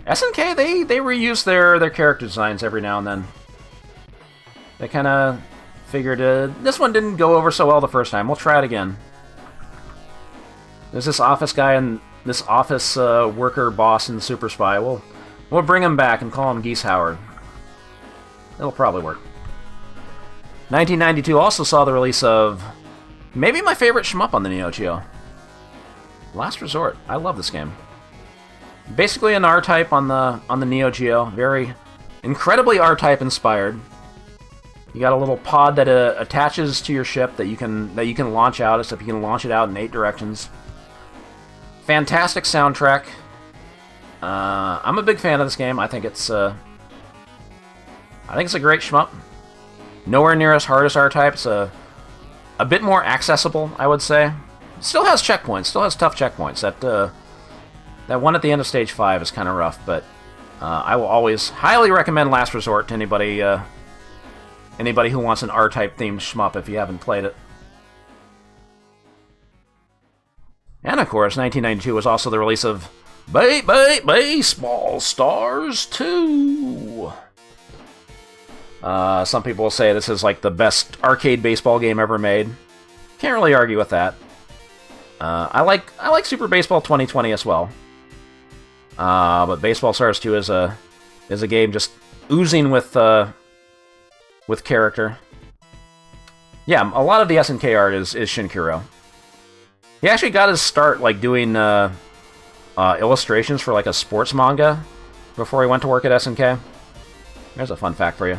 SNK, they reuse their character designs every now and then. They kind of figured this one didn't go over so well the first time. We'll try it again. There's this office guy and this office worker boss in the Super Spy. We'll bring him back and call him Geese Howard. It'll probably work. 1992 also saw the release of maybe my favorite shmup on the Neo Geo. Last Resort. I love this game. Basically an R-Type on the Neo Geo. Very incredibly R-Type inspired. You got a little pod that attaches to your ship that you can launch out, except you can launch it out in 8 directions. Fantastic soundtrack. I'm a big fan of this game. I think it's a great shmup. Nowhere near as hard as R-Type. It's a bit more accessible, I would say. Still has checkpoints. Still has tough checkpoints. That one at the end of Stage 5 is kind of rough, but I will always highly recommend Last Resort to anybody who wants an R-Type themed shmup if you haven't played it. And of course, 1992 was also the release of Baseball Stars 2. Some people will say this is like the best arcade baseball game ever made. Can't really argue with that. I like Super Baseball 2020 as well. But Baseball Stars 2 is a game just oozing with character. Yeah, a lot of the SNK art is Shinkiro. He actually got his start like doing illustrations for like a sports manga before he went to work at SNK. There's a fun fact for you.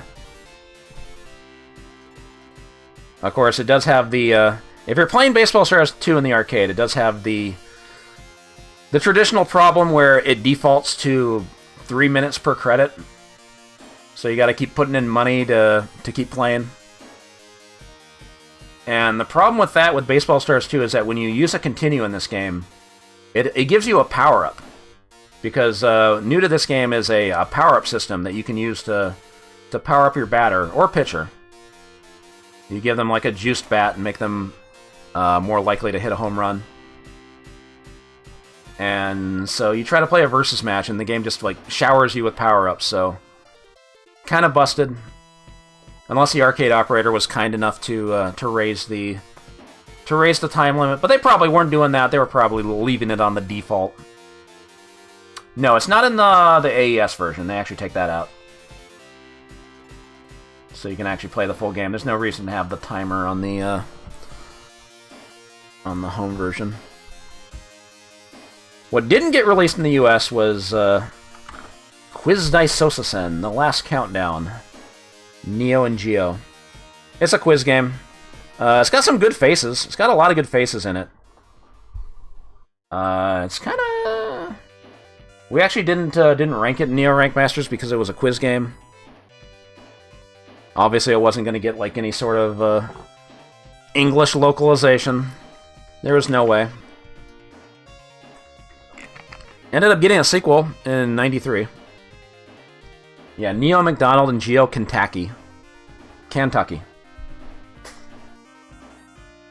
Of course, it does have the if you're playing Baseball Stars 2 in the arcade, it does have the traditional problem where it defaults to 3 minutes per credit. So you got to keep putting in money to keep playing. And the problem with that with Baseball Stars 2 is that when you use a continue in this game, it gives you a power-up. Because new to this game is a power-up system that you can use to power up your batter or pitcher. You give them like a juiced bat and make them more likely to hit a home run. And so you try to play a versus match, and the game just like showers you with power-ups, so kind of busted. Unless the arcade operator was kind enough to raise the time limit, but they probably weren't doing that. They were probably leaving it on the default. No, it's not in the AES version. They actually take that out, so you can actually play the full game. There's no reason to have the timer on the home version. What didn't get released in the US was Quiz Dice Sosasen, The Last Countdown, Neo and Geo. It's a quiz game. It's got some good faces. It's got a lot of good faces in it. It's kind of... We actually didn't rank it in Neo Rank Masters because it was a quiz game. Obviously, I wasn't going to get like any sort of English localization. There was no way. Ended up getting a sequel in '93. Yeah, Neo McDonald and Geo Kentucky. Kentucky.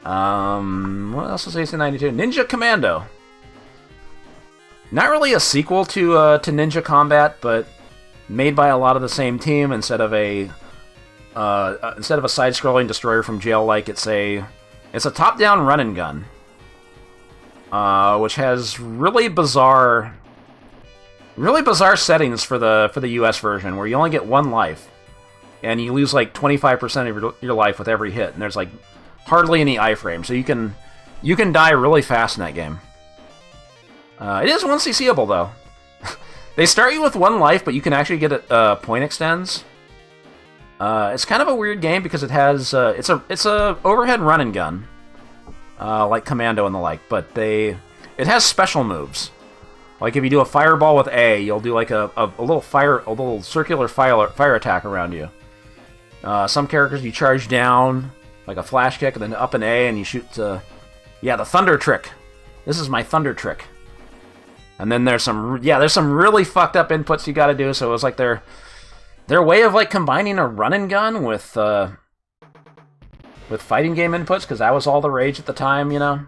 What else was released in '92? Ninja Commando. Not really a sequel to Ninja Combat, but made by a lot of the same team. Instead of a side-scrolling destroyer from jail, like it's a top-down run and gun. Which has really bizarre settings for the US version, where you only get one life, and you lose like 25% of your life with every hit, and there's like hardly any iframe, so you can die really fast in that game. It is 1CCable though. They start you with one life, but you can actually get point extends. It's kind of a weird game because it has it's a overhead run and gun. Like Commando and the like, but it has special moves. Like if you do a fireball with A, you'll do like a little circular fire attack around you. Some characters you charge down, like a flash kick, and then up an A, and you shoot. The thunder trick. This is my thunder trick. And then there's some really fucked up inputs you got to do. So it was like their way of like combining a run and gun with fighting game inputs, because that was all the rage at the time, you know.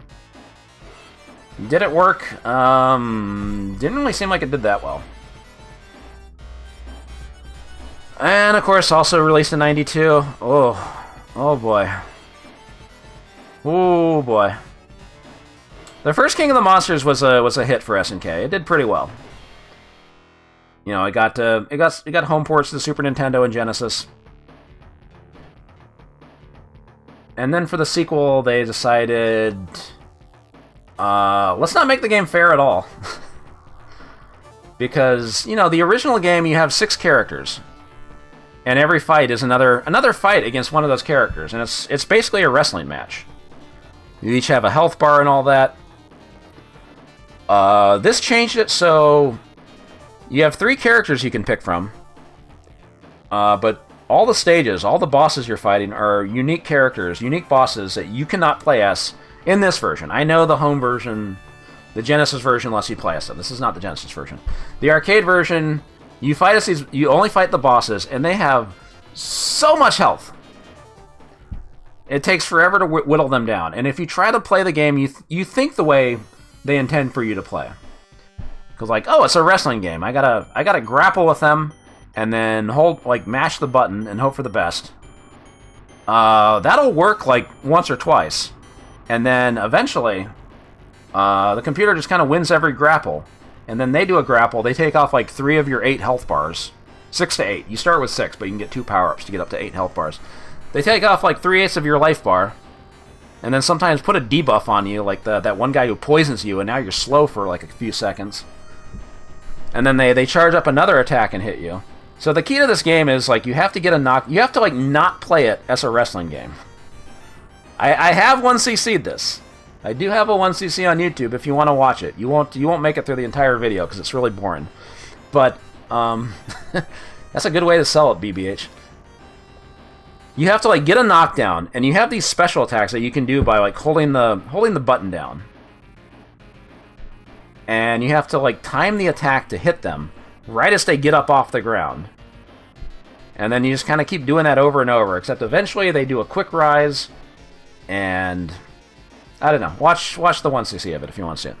Did it work? Didn't really seem like it did that well. And of course, also released in '92. Oh boy. Oh boy. The first King of the Monsters was a hit for SNK. It did pretty well. You know, it got home ports to the Super Nintendo and Genesis. And then for the sequel, they decided, let's not make the game fair at all. Because, you know, the original game, you have 6 characters. And every fight is another fight against one of those characters. And it's basically a wrestling match. You each have a health bar and all that. This changed it so You have 3 characters you can pick from, but all the stages, all the bosses you're fighting are unique characters, unique bosses that you cannot play as in this version. I know the home version, the Genesis version lets you play as them. This is not the Genesis version. The arcade version, you fight as these. You only fight the bosses, and they have so much health. It takes forever to whittle them down. And if you try to play the game, you think the way they intend for you to play. Because like, oh, it's a wrestling game. I gotta grapple with them, and then mash the button and hope for the best. That'll work like once or twice, and then eventually, the computer just kind of wins every grapple. And then they do a grapple. They take off like 3 of your 8 health bars, 6 to 8. You start with 6, but you can get 2 power-ups to get up to 8 health bars. They take off like 3/8 of your life bar, and then sometimes put a debuff on you, like that one guy who poisons you, and now you're slow for like a few seconds. And then they charge up another attack and hit you. So the key to this game is like you have to get a knock. You have to like not play it as a wrestling game. I have 1cc'd this. I do have a 1cc on YouTube if you want to watch it. You won't make it through the entire video because it's really boring. But that's a good way to sell it, BBH. You have to like get a knockdown, and you have these special attacks that you can do by like holding the button down. And you have to like time the attack to hit them right as they get up off the ground. And then you just kind of keep doing that over and over, except eventually they do a quick rise, and I don't know. Watch the 1cc of it if you want to see it.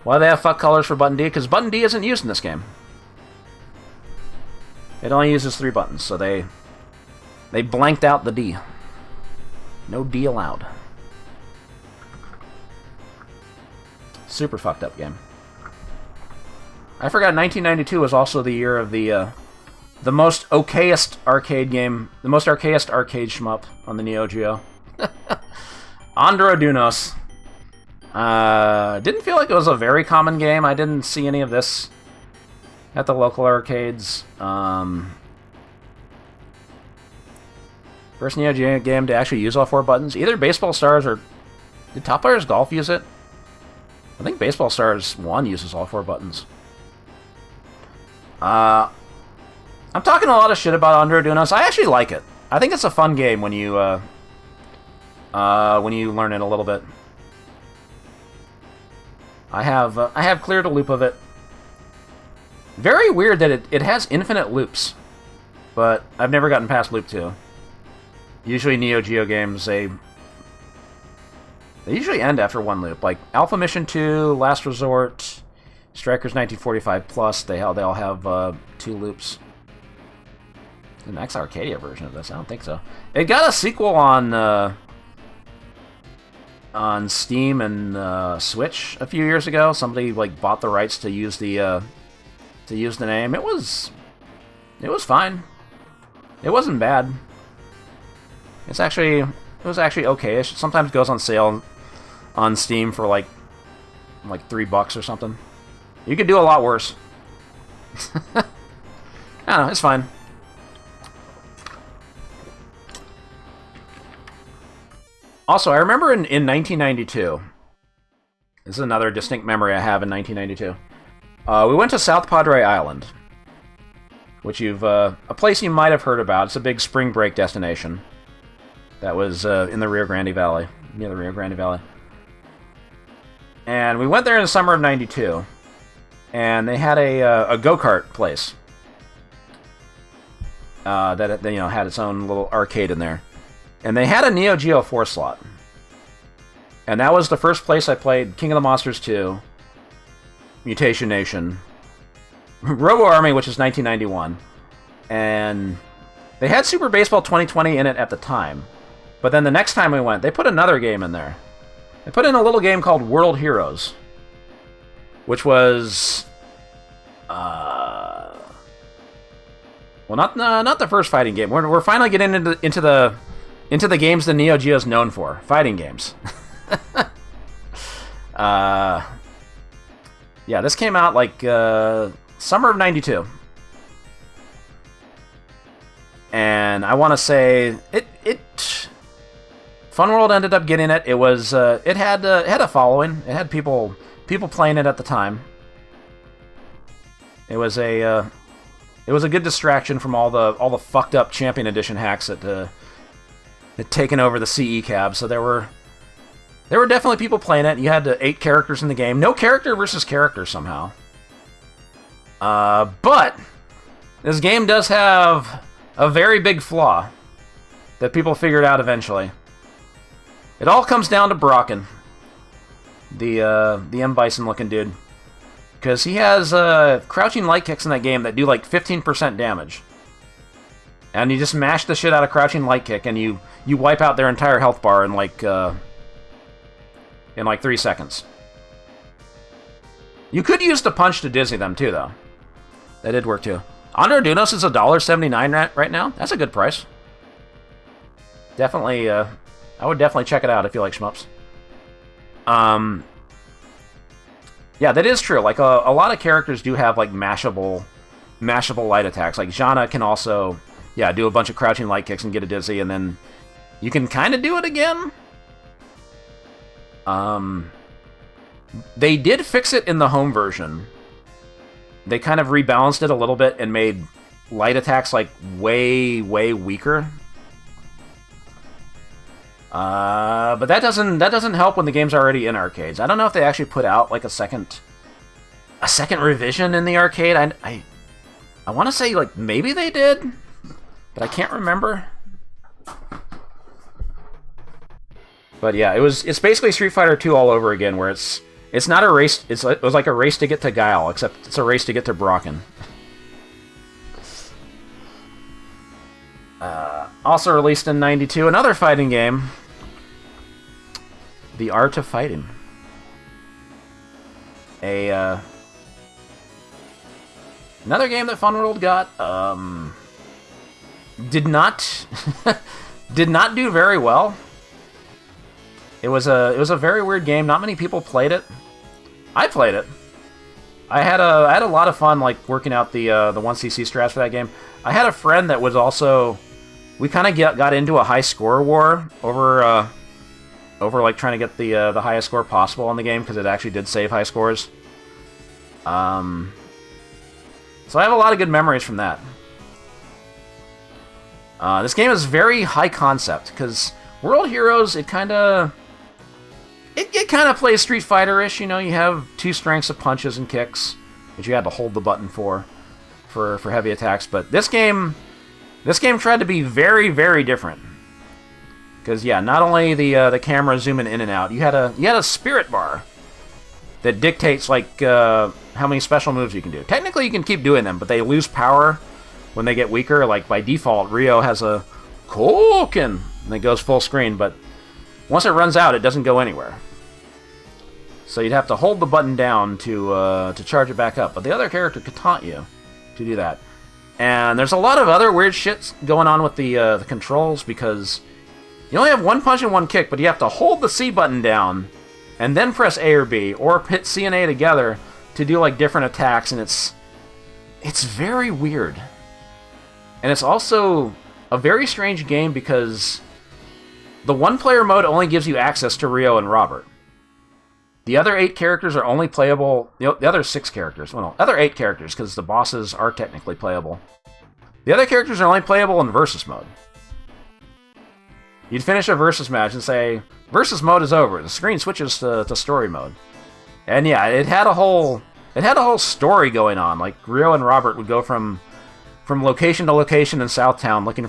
Why do they have fuck colors for button D? Because button D isn't used in this game. It only uses 3 buttons, so they blanked out the D. No D allowed. Super fucked up game. I forgot 1992 was also the year of the most okayest arcade game, the most okayest arcade shmup on the Neo Geo. Androdunos. Didn't feel like it was a very common game. I didn't see any of this at the local arcades. First Neo Geo game to actually use all 4 buttons. Either Baseball Stars or... Did Top Players Golf use it? I think Baseball Stars 1 uses all 4 buttons. I'm talking a lot of shit about Androdunos. I actually like it. I think it's a fun game when you learn it a little bit. I have cleared a loop of it. Very weird that it has infinite loops, but I've never gotten past loop 2. Usually Neo Geo games, they usually end after 1 loop. Like Alpha Mission 2, Last Resort, Strikers 1945 Plus, they all have 2 loops. The next Arcadia version of this, I don't think so. It got a sequel on Steam and Switch a few years ago. Somebody like bought the rights to use the name. It was fine. It wasn't bad. It was actually okay. It sometimes goes on sale on Steam for like $3 or something. You could do a lot worse. I don't know, it's fine. Also, I remember in 1992, this is another distinct memory I have in 1992, we went to South Padre Island, which a place you might have heard about. It's a big spring break destination that was in the Rio Grande Valley, near the Rio Grande Valley. And we went there in the summer of 92, and they had a go-kart place that had its own little arcade in there. And they had a Neo Geo 4 slot. And that was the first place I played King of the Monsters 2, Mutation Nation, Robo Army, which is 1991. And they had Super Baseball 2020 in it at the time. But then the next time we went, they put another game in there. They put in a little game called World Heroes, which was... well, not the first fighting game. We're finally getting into the games the Neo Geo is known for. Fighting games. Yeah, this came out like summer of 92. And I want to say Fun World ended up getting it. It was it had a following. It had people playing it at the time. It was a good distraction from all the fucked up Champion Edition hacks that had taken over the CE cab. So there were definitely people playing it. You had 8 characters in the game. No character versus character somehow. But this game does have a very big flaw that people figured out eventually. It all comes down to Brocken, the M. Bison looking dude. Because he has crouching light kicks in that game that do like 15% damage. And you just mash the shit out of crouching light kick and you wipe out their entire health bar in like 3 seconds. You could use the punch to dizzy them too, though. That did work too. Andre Dunos is $1.79 right now. That's a good price. Definitely, I would definitely check it out if you like shmups. Yeah, that is true. Like, a lot of characters do have, like, mashable light attacks. Like, Janna can also, yeah, do a bunch of crouching light kicks and get a dizzy, and then you can kind of do it again. They did fix it in the home version. They kind of rebalanced it a little bit and made light attacks, like, way, way weaker. But that doesn't help when the game's already in arcades. I don't know if they actually put out like a second revision in the arcade. I want to say like maybe they did, but I can't remember. But yeah, it's basically Street Fighter 2 all over again, where it's not a race. It was like a race to get to Guile, except it's a race to get to Brocken. Also released in '92, another fighting game. The Art of Fighting. Another game that Funworld got. Did not do very well. It was a very weird game. Not many people played it. I played it. I had a lot of fun like working out the 1cc strats for that game. I had a friend that was also. We kind of got into a high score war over like trying to get the highest score possible on the game because it actually did save high scores. So I have a lot of good memories from that. This game is very high concept because World Heroes it kind of plays Street Fighter-ish. You know, you have 2 strengths of punches and kicks, which you had to hold the button for heavy attacks. But this game tried to be very, very different. Because yeah, not only the camera zooming in and out, you had a spirit bar that dictates like how many special moves you can do. Technically, you can keep doing them, but they lose power when they get weaker. Like by default, Ryo has a Koken and it goes full screen, but once it runs out, it doesn't go anywhere. So you'd have to hold the button down to charge it back up. But the other character could taunt you to do that. And there's a lot of other weird shit going on with the controls because you only have 1 punch and 1 kick, but you have to hold the C button down and then press A or B, or hit C and A together to do like different attacks, and it's very weird. And it's also a very strange game because the 1-player mode only gives you access to Ryo and Robert. The other 8 characters are only playable... The other 6 characters... Well, no, other 8 characters, because the bosses are technically playable. The other characters are only playable in Versus mode. You'd finish a Versus match and say, Versus mode is over. The screen switches to Story mode. And yeah, it had a whole story going on. Like, Ryo and Robert would go from location to location in Southtown looking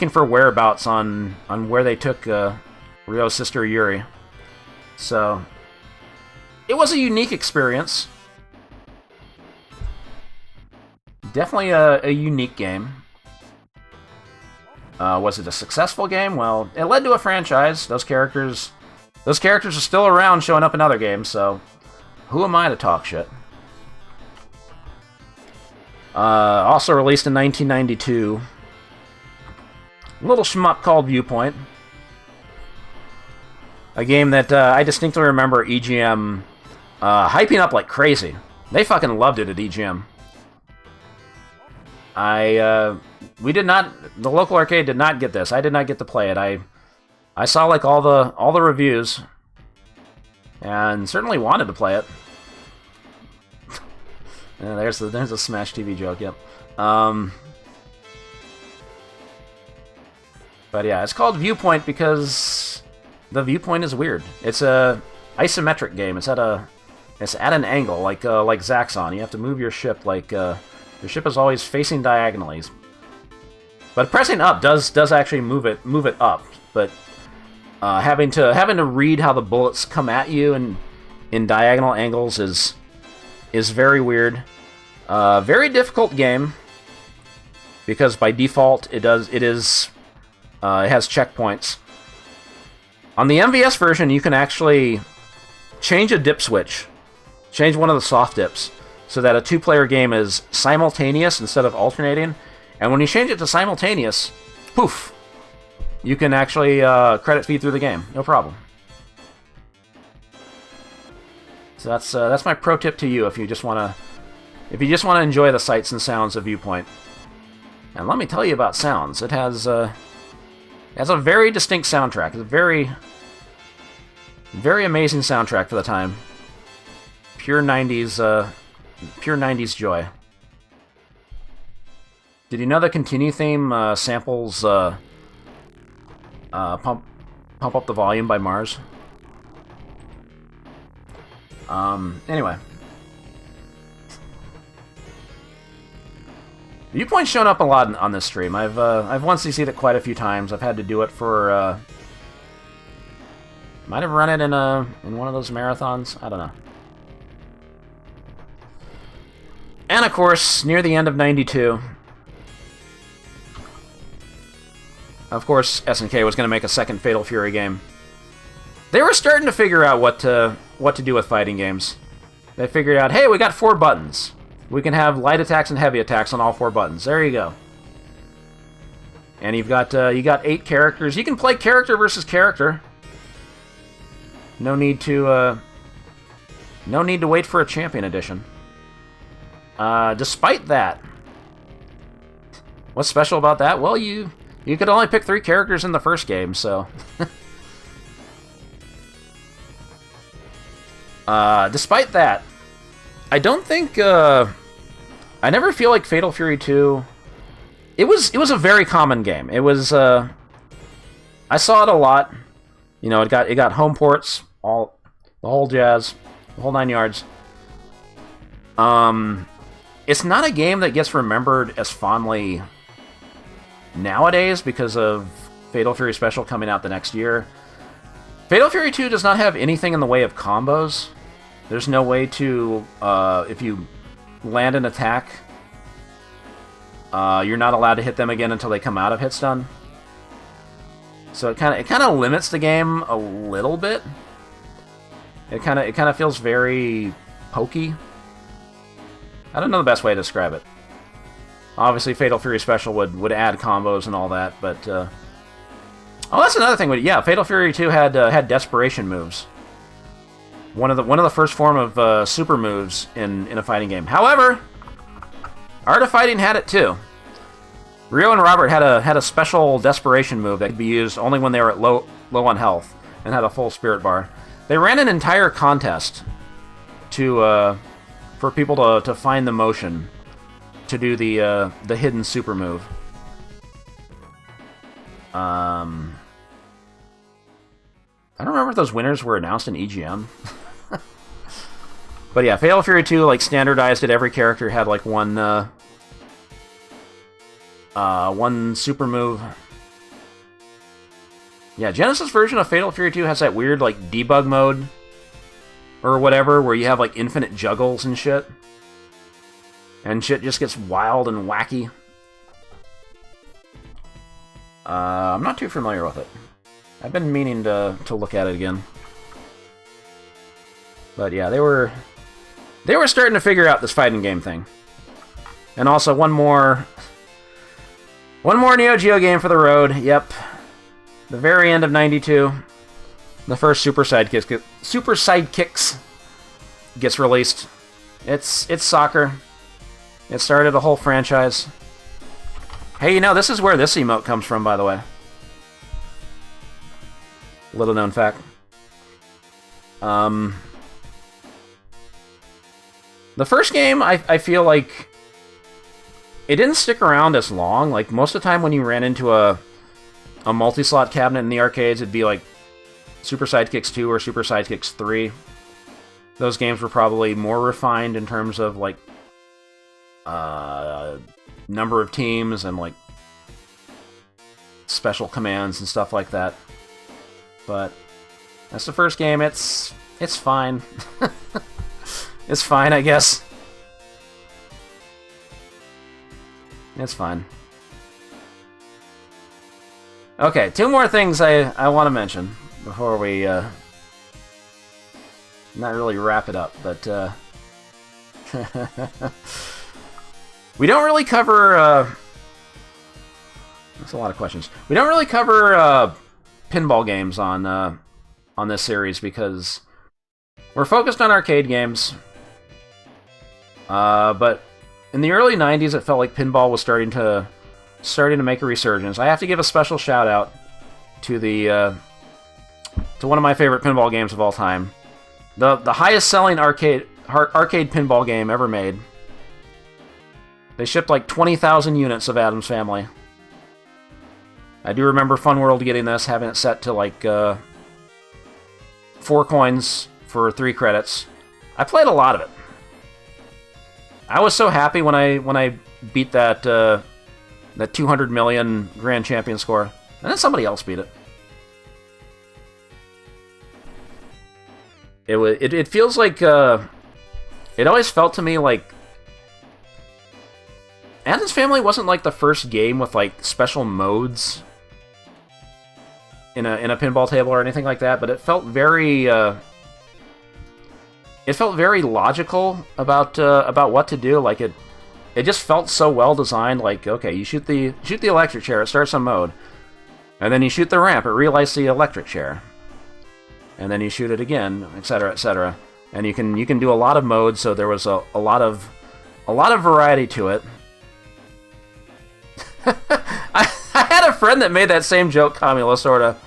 for whereabouts on where they took Ryo's sister Yuri. So, it was a unique experience. Definitely a unique game. Was it a successful game? Well, it led to a franchise. Those characters are still around showing up in other games, so who am I to talk shit? Also released in 1992. A little shmup called Viewpoint. A game that I distinctly remember EGM hyping up like crazy. They fucking loved it at EGM. We did not. The local arcade did not get this. I did not get to play it. I saw like all the reviews, and certainly wanted to play it. There's a Smash TV joke. Yep. But yeah, it's called Viewpoint because the viewpoint is weird. It's a isometric game. It's at an angle, like Zaxxon. You have to move your ship like your ship is always facing diagonally. But pressing up does actually move it up. But having to read how the bullets come at you in diagonal angles is very weird. Very difficult game because by default it has checkpoints. On the MVS version, you can actually change a dip switch, change one of the soft dips, so that a two-player game is simultaneous instead of alternating. And when you change it to simultaneous, poof, you can actually credit feed through the game, no problem. So that's my pro tip to you if you just wanna enjoy the sights and sounds of Viewpoint. And let me tell you about sounds. It has a very distinct soundtrack. It's a very, very amazing soundtrack for the time. Pure 90s joy. Did you know the Continue theme samples Pump Up the Volume by Mars? Anyway. Viewpoint's shown up a lot on this stream. I've once CC'd it quite a few times. I've had to do it for might have run it in one of those marathons. I don't know. And of course, near the end of '92, of course, SNK was going to make a second Fatal Fury game. They were starting to figure out what to do with fighting games. They figured out, hey, we got 4 buttons. We can have light attacks and heavy attacks on all 4 buttons. There you go. And you got 8 characters. You can play character versus character. No need to wait for a champion edition. Despite that, what's special about that? Well, you could only pick 3 characters in the first game, so. Despite that, I don't think I never feel like Fatal Fury 2. It was a very common game. It was I saw it a lot. You know, it got home ports, the whole jazz, the whole 9 yards. It's not a game that gets remembered as fondly nowadays because of Fatal Fury Special coming out the next year. Fatal Fury 2 does not have anything in the way of combos. There's no way to, if you land an attack, you're not allowed to hit them again until they come out of hit stun. So it kind of limits the game a little bit. It kind of feels very pokey. I don't know the best way to describe it. Obviously, Fatal Fury Special would add combos and all that, but oh, that's another thing. Yeah, Fatal Fury 2 had desperation moves. One of the first form of super moves in a fighting game. However, Art of Fighting had it too. Ryo and Robert had a special desperation move that could be used only when they were at low on health and had a full spirit bar. They ran an entire contest for people to find the motion to do the hidden super move. I don't remember if those winners were announced in EGM. But yeah, Fatal Fury 2 like standardized it. Every character had like one super move. Yeah, Genesis version of Fatal Fury 2 has that weird like debug mode or whatever where you have like infinite juggles and shit. And shit just gets wild and wacky. I'm not too familiar with it. I've been meaning to look at it again. But yeah, they were starting to figure out this fighting game thing. And also one more Neo Geo game for the road. Yep. The very end of '92. The first Super Sidekicks gets released. It's soccer. It started a whole franchise. Hey, you know, this is where this emote comes from, by the way. Little known fact. The first game, I feel like it didn't stick around as long. Like, most of the time when you ran into a multi-slot cabinet in the arcades, it'd be like Super Sidekicks 2 or Super Sidekicks 3. Those games were probably more refined in terms of, like, number of teams and, like, special commands and stuff like that. But that's the first game. It's fine. It's fine, I guess. It's fine. Okay, 2 more things I want to mention before we not really wrap it up, but we don't really cover that's a lot of questions. We don't really cover pinball games on this series because we're focused on arcade games. But in the early 90s, it felt like pinball was starting to make a resurgence. I have to give a special shout out to to one of my favorite pinball games of all time, the highest selling arcade pinball game ever made. They shipped like 20,000 units of Addams Family. I do remember Fun World getting this, having it set to like 4 coins for 3 credits. I played a lot of it. I was so happy when I beat that 200 million grand champion score, and then somebody else beat it. It feels like it always felt to me like Addams Family wasn't like the first game with like special modes in a pinball table or anything like that, but it felt very logical about what to do. Like it just felt so well designed. Like, okay, you shoot the electric chair, it starts on mode, and then you shoot the ramp, it relights the electric chair, and then you shoot it again, etc., etc. And you can do a lot of modes. So there was a lot of variety to it. I had a friend that made that same joke, Camila, sorta.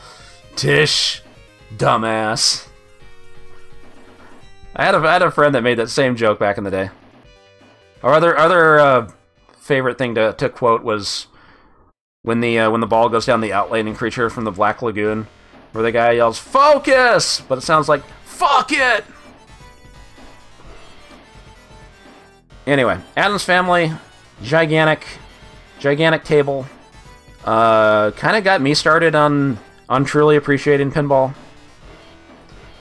Tish, dumbass. I had a friend that made that same joke back in the day. Our other favorite thing to quote was when the ball goes down the outlining creature from the Black Lagoon, where the guy yells "Focus!" but it sounds like "Fuck it!" Anyway, Addams Family, gigantic table. Kind of got me started on truly appreciating pinball.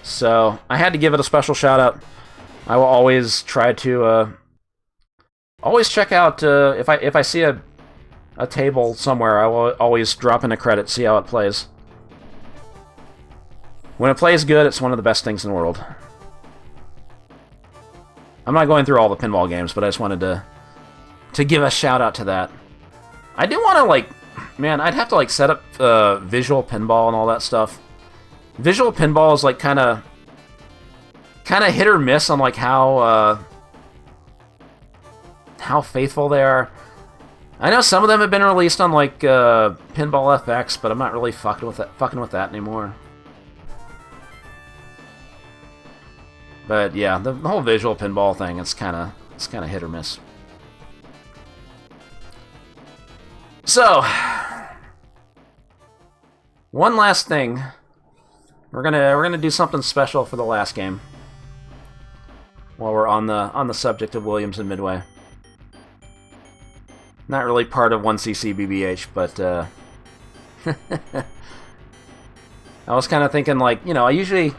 So I had to give it a special shout out. I will always try to always check out if I see a table somewhere. I will always drop in a credit, see how it plays. When it plays good, it's one of the best things in the world. I'm not going through all the pinball games, but I just wanted to give a shout out to that. I do want to, like, man, I'd have to like set up visual pinball and all that stuff. Visual pinball is like kind of hit or miss on like how faithful they are. I know some of them have been released on like Pinball FX, but I'm not really fucking with that anymore. But yeah, the whole visual pinball thing, it's kind of hit or miss. So, one last thing. We're gonna do something special for the last game. While we're on the subject of Williams and Midway. Not really part of 1cc BBH, but I was kind of thinking, like, you know, I usually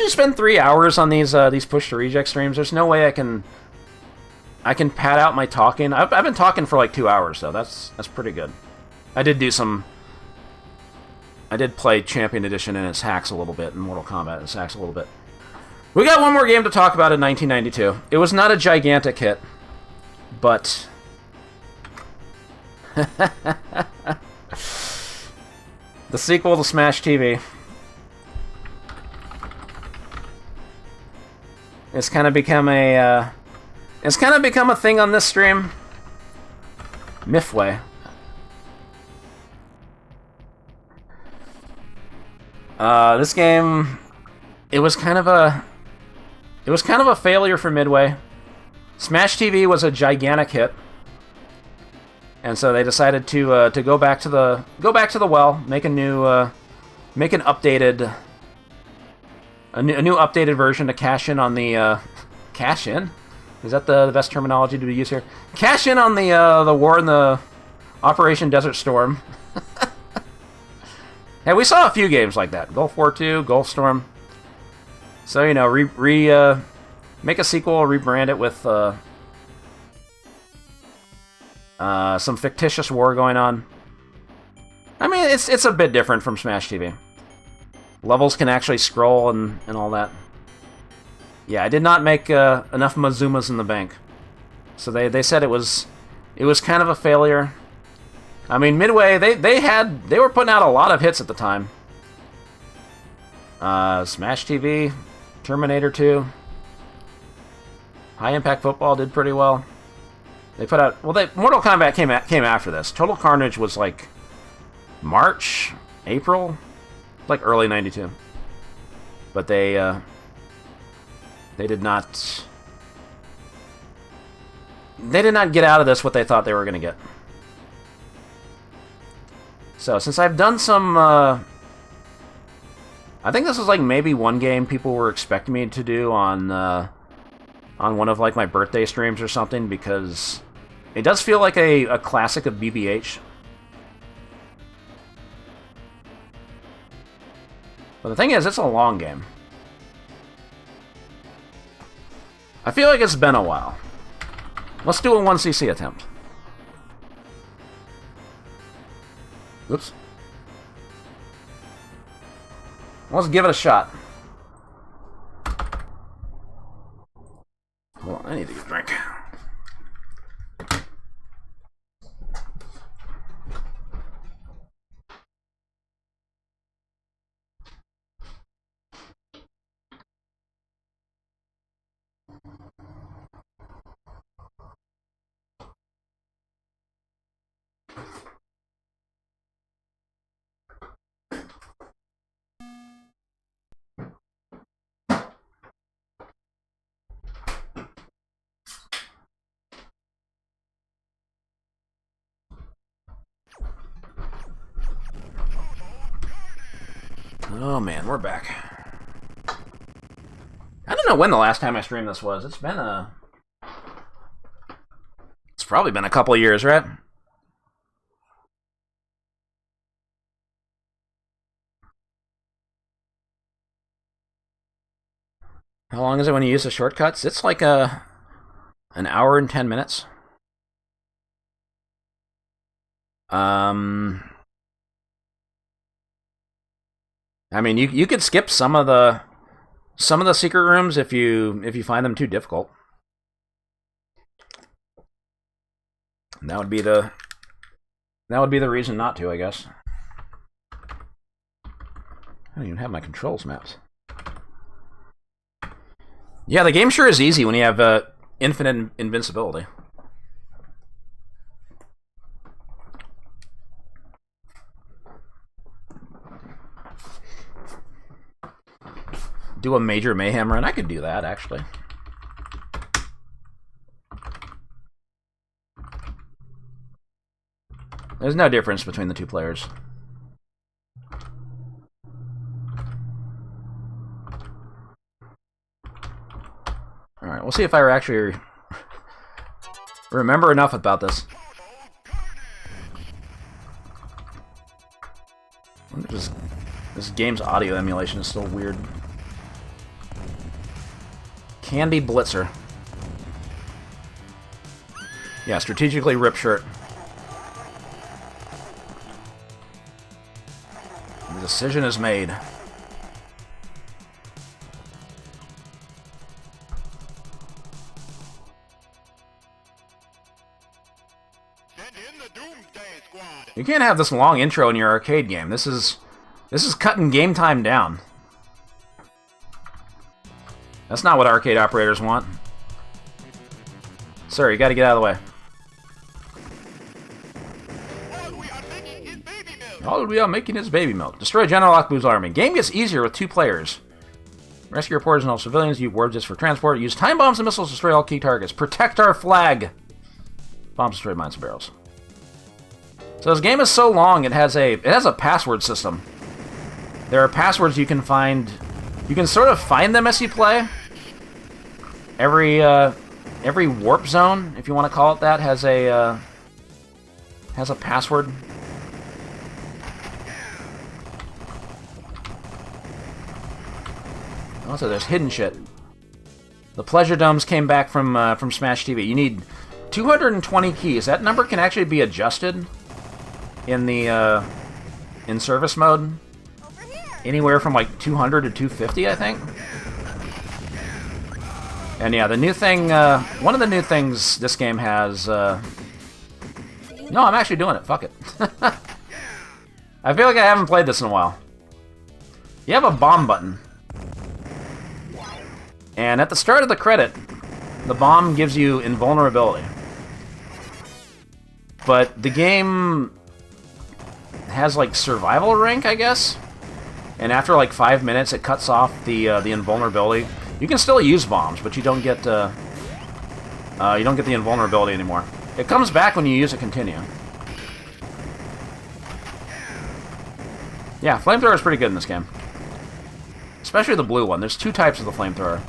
spend 3 hours on these push to reject streams. There's no way I can pad out my talking. I've been talking for like 2 hours, though. That's pretty good. I did play Champion Edition and its hacks a little bit, and Mortal Kombat and its hacks a little bit. We got one more game to talk about in 1992. It was not a gigantic hit, but the sequel to Smash TV. It's kind of become a thing on this stream. Mifway. This game, it was kind of a failure for Midway. Smash TV was a gigantic hit, and so they decided to go back to the well, make a new make an updated a new updated version to cash in on the cash in. Is that the best terminology to use here? Cash in on the war in the Operation Desert Storm. Hey, we saw a few games like that. Gulf War II, Gulf Storm. So, you know, make a sequel, rebrand it with some fictitious war going on. I mean, it's a bit different from Smash TV. Levels can actually scroll and all that. Yeah, I did not make enough Mazumas in the bank. So they said it was kind of a failure. I mean, Midway, they were putting out a lot of hits at the time. Smash TV, Terminator 2, High Impact Football did pretty well. They put out Mortal Kombat came after this. Total Carnage was like March, April, like early '92. But they did not get out of this what they thought they were going to get. So, since I've done some, I think this was like maybe one game people were expecting me to do on one of like my birthday streams or something, because it does feel like a classic of BBH. But the thing is, it's a long game. I feel like it's been a while. Let's do a 1cc attempt. Oops. Let's give it a shot. Hold on, I need to get a drink. Oh man, we're back. I don't know when the last time I streamed this was. It's probably been a couple of years, right? How long is it when you use the shortcuts? It's like an hour and 10 minutes. I mean, you could skip some of the secret rooms if you find them too difficult. And that would be the reason not to, I guess. I don't even have my controls maps. Yeah, the game sure is easy when you have infinite invincibility. Do a major mayhem run. I could do that, actually. There's no difference between the two players. Alright, we'll see if I actually remember enough about this. This game's audio emulation is still weird. Candy Blitzer. Yeah, strategically ripped shirt. The decision is made. You can't have this long intro in your arcade game. This is cutting game time down. That's not what arcade operators want. Sir, you gotta get out of the way. All we are making is baby milk. Destroy General Akbu's army. Game gets easier with 2 players. Rescue reporters and all civilians. Use warp just for transport. Use time bombs and missiles to destroy all key targets. Protect our flag. Bombs destroy mines and barrels. So this game is so long. It has a password system. There are passwords you can find. You can sort of find them as you play. Every warp zone, if you want to call it that, has a password. Also, there's hidden shit. The pleasure domes came back from Smash TV. You need 220 keys. That number can actually be adjusted in the in service mode. Anywhere from like 200 to 250, I think. And yeah, the new thing, one of the new things this game has. No, I'm actually doing it. Fuck it. I feel like I haven't played this in a while. You have a bomb button. And at the start of the credit, the bomb gives you invulnerability. But the game has like survival rank, I guess. And after like 5 minutes, it cuts off the invulnerability. You can still use bombs, but you don't get the invulnerability anymore. It comes back when you use it continue. Yeah, flamethrower is pretty good in this game. Especially the blue one. There's two types of the flamethrower.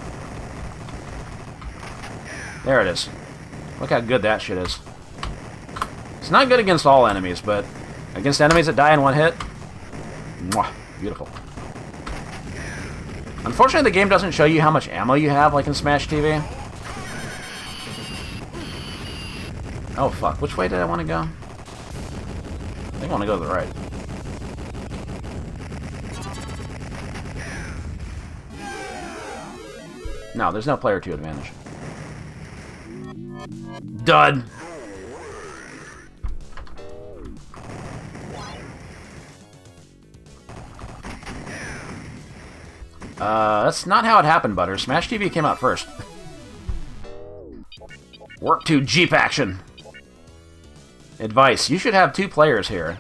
There it is. Look how good that shit is. It's not good against all enemies, but against enemies that die in one hit, mwah, beautiful. Unfortunately, the game doesn't show you how much ammo you have, like in Smash TV. Oh, fuck. Which way did I want to go? I think I want to go to the right. No, there's no player 2 advantage. Dud! That's not how it happened, Butter. Smash TV came out first. Warp 2 Jeep action! Advice. You should have 2 players here.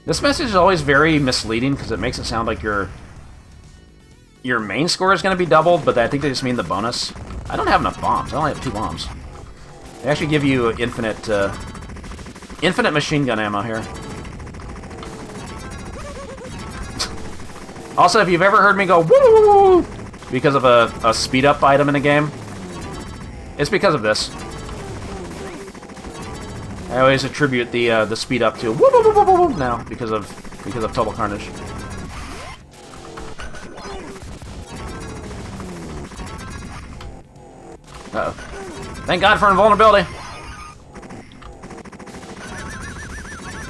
This message is always very misleading because it makes it sound like your main score is going to be doubled, but I think they just mean the bonus. I don't have enough bombs. I only have 2 bombs. They actually give you infinite machine gun ammo here. Also, if you've ever heard me go woo because of a speed up item in the game, it's because of this. I always attribute the speed up to woo now because of Total Carnage. Uh-oh. Thank God for invulnerability.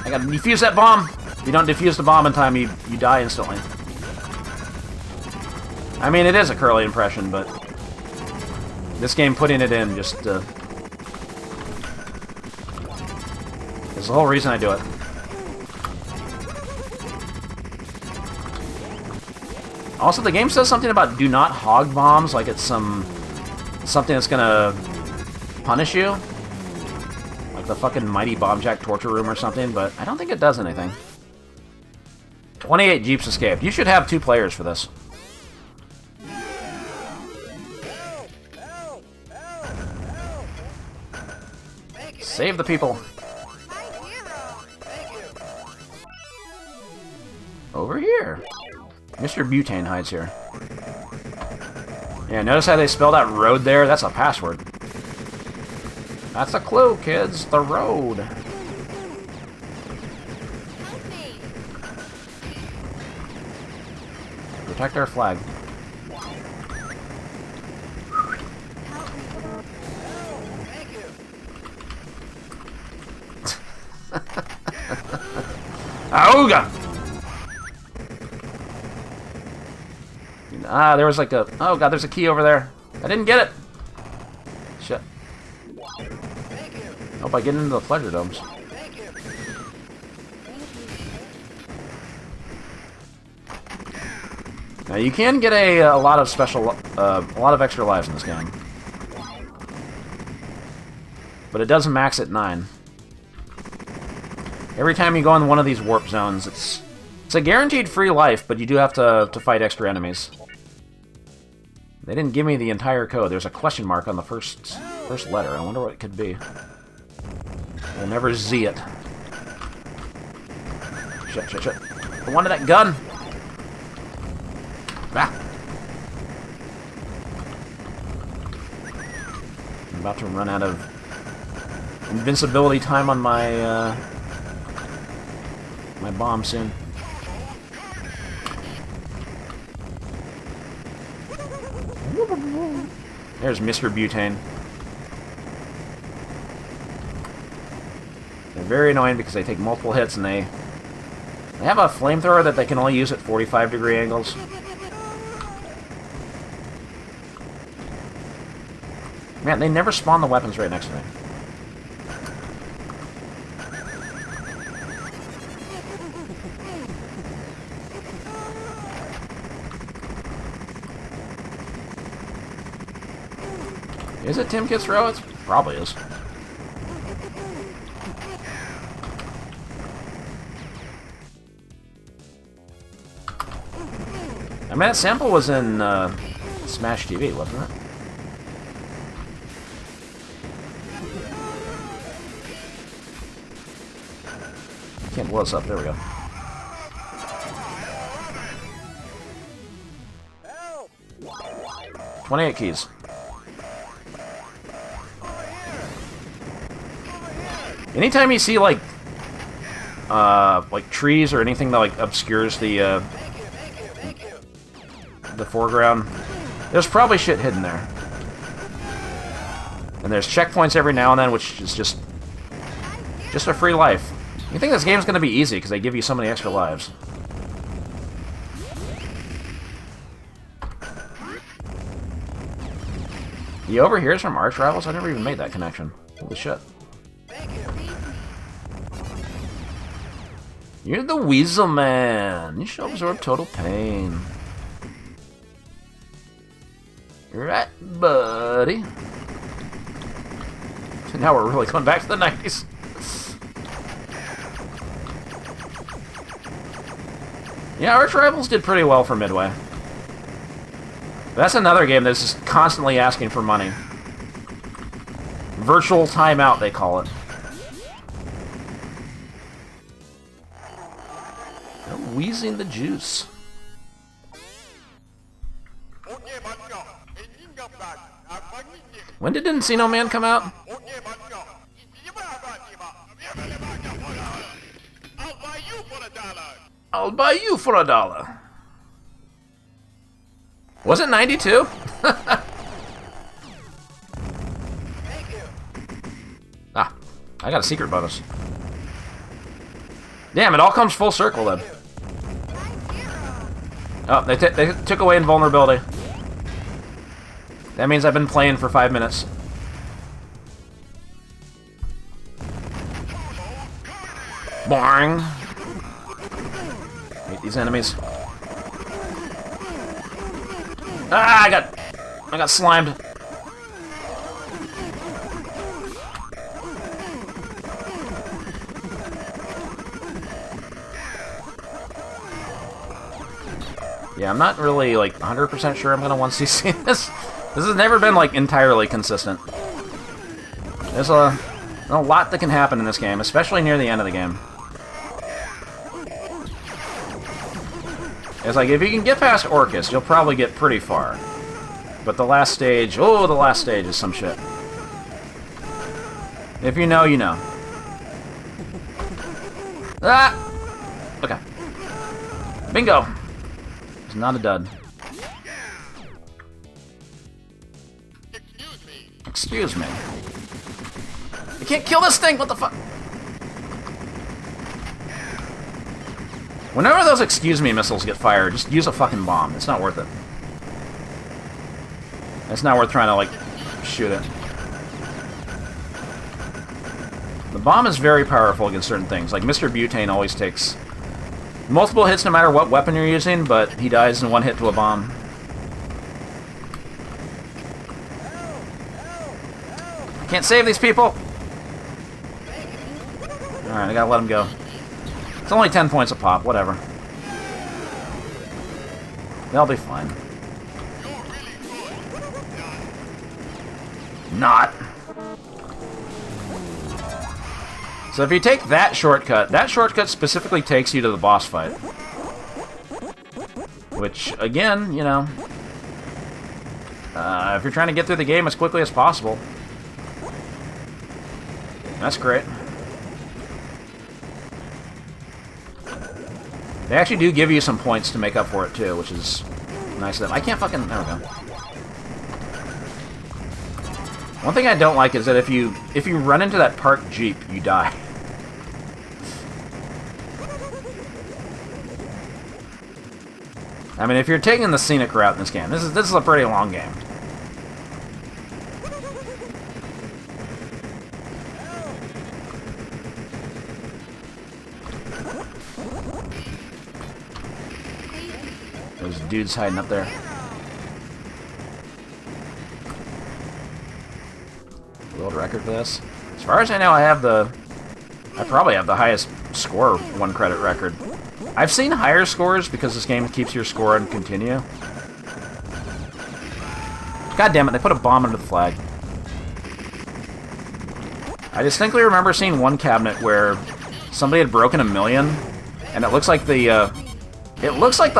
I gotta defuse that bomb. If you don't defuse the bomb in time, you die instantly. I mean, it is a curly impression, but this game putting it in just is the whole reason I do it. Also, the game says something about do not hog bombs, like it's something that's gonna punish you. Like the fucking Mighty Bomb Jack torture room or something, but I don't think it does anything. 28 Jeeps escaped. You should have 2 players for this. Save the people. Over here. Mr. Butane hides here. Yeah, notice how they spelled out road there? That's a password. That's a clue, kids. The road. Protect our flag. Auga! Ah, there was like a... Oh god, there's a key over there. I didn't get it! Shit. Hope I get into the pleasure domes. Now you can get a lot of special... a lot of extra lives in this game. But it does max at 9. Every time you go in one of these warp zones, it's It's a guaranteed free life, but you do have to fight extra enemies. They didn't give me the entire code. There's a question mark on the first letter. I wonder what it could be. We'll never Z it. Shit, shit, shit. I wanted that gun! Ah! I'm about to run out of invincibility time on my, my bomb soon. There's Mr. Butane. They're very annoying because they take multiple hits and they have a flamethrower that they can only use at 45-degree angles. Man, they never spawn the weapons right next to me. Is it Tim Kids Row? It probably is. I mean, that sample was in Smash TV, wasn't it? Can't blow us up. There we go. Help! 28 keys. Anytime you see like trees or anything that like obscures the foreground, there's probably shit hidden there. And there's checkpoints every now and then, which is just a free life. You think this game's gonna be easy because they give you so many extra lives. The overhears from Arch Rivals? I never even made that connection. Holy shit. You're the Weasel Man. You shall absorb total pain. Right, buddy. Now we're really going back to the 90s. Yeah, Arch Rivals did pretty well for Midway. That's another game that's just constantly asking for money. Virtual timeout, they call it. I'm wheezing the juice. When did Encino Man come out? I'll buy you for $1. Was it 92? Ah, I got a secret bonus. Damn, it all comes full circle then. Oh, they took away invulnerability. That means I've been playing for 5 minutes. Boing. Hate these enemies. Ah, I got slimed. Yeah, I'm not really like 100% sure I'm gonna want to see this. This has never been like entirely consistent. There's a lot that can happen in this game, especially near the end of the game. It's like, if you can get past Orcus, you'll probably get pretty far. But the last stage, oh, the last stage is some shit. If you know, you know. Ah! Okay. Bingo! It's not a dud. Excuse me. You can't kill this thing, what the fuck? Whenever those excuse me missiles get fired, just use a fucking bomb. It's not worth it. It's not worth trying to, like, shoot it. The bomb is very powerful against certain things. Like, Mr. Butane always takes multiple hits no matter what weapon you're using, but he dies in one hit to a bomb. Can't save these people! Alright, I gotta let him go. It's only 10 points a pop, whatever. They'll be fine. Not. So if you take that shortcut specifically takes you to the boss fight. Which, again, you know, if you're trying to get through the game as quickly as possible, that's great. They actually do give you some points to make up for it, too, which is nice of them. I can't fucking... There we go. One thing I don't like is that if you run into that parked Jeep, you die. I mean, if you're taking the scenic route in this game, this is a pretty long game. There's dudes hiding up there. World record for this. As far as I know, I probably have the highest score 1 credit record. I've seen higher scores because this game keeps your score on continue. God damn it, they put a bomb under the flag. I distinctly remember seeing one cabinet where somebody had broken 1,000,000, and it looks like the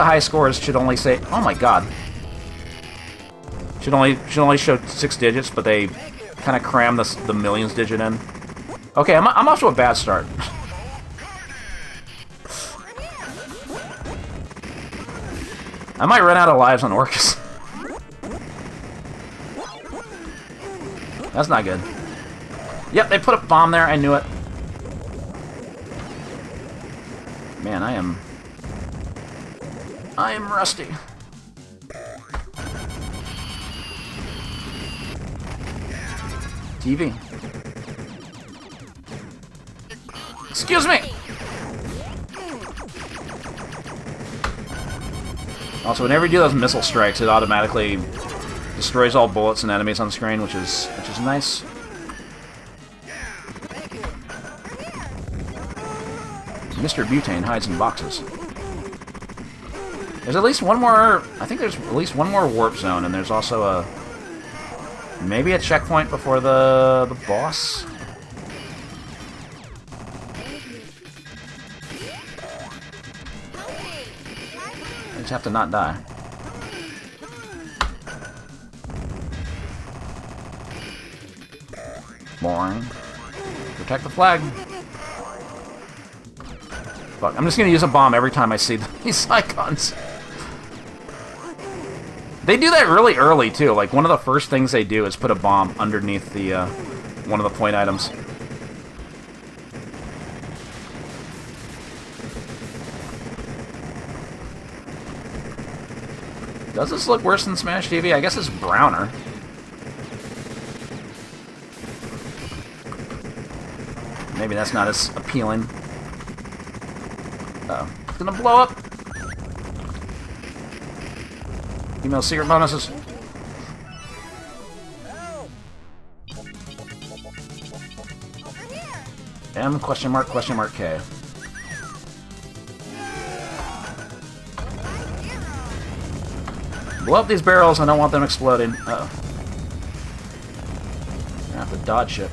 high scores should only say, oh my god. Should only show 6 digits, but they kind of cram the millions digit in. Okay, I'm off to a bad start. I might run out of lives on Orcus. That's not good. Yep, they put a bomb there. I knew it. Man, I am rusty. TV. Excuse me! Also, whenever you do those missile strikes, it automatically destroys all bullets and enemies on the screen, which is nice. Mr. Butane hides in boxes. There's at least one more... I think there's at least one more warp zone, and there's also a... maybe a checkpoint before the boss? I just have to not die. Boring. Protect the flag. Fuck, I'm just gonna use a bomb every time I see these icons. They do that really early, too. Like, one of the first things they do is put a bomb underneath the, one of the point items. Does this look worse than Smash TV? I guess it's browner. Maybe that's not as appealing. Uh-oh. It's gonna blow up! Email secret bonuses. M question mark K. Blow up these barrels, I don't want them exploding. Uh-oh. I have to dodge shit.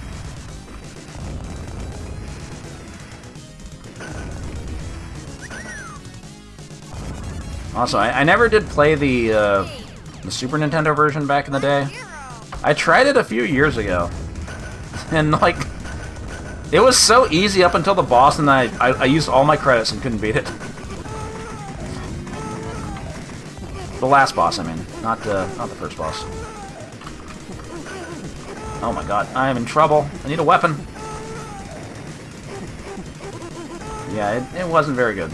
Also, I never did play the Super Nintendo version back in the day. I tried it a few years ago. And, like, it was so easy up until the boss, and I used all my credits and couldn't beat it. The last boss, I mean. Not the first boss. Oh my god, I am in trouble. I need a weapon. Yeah, it wasn't very good.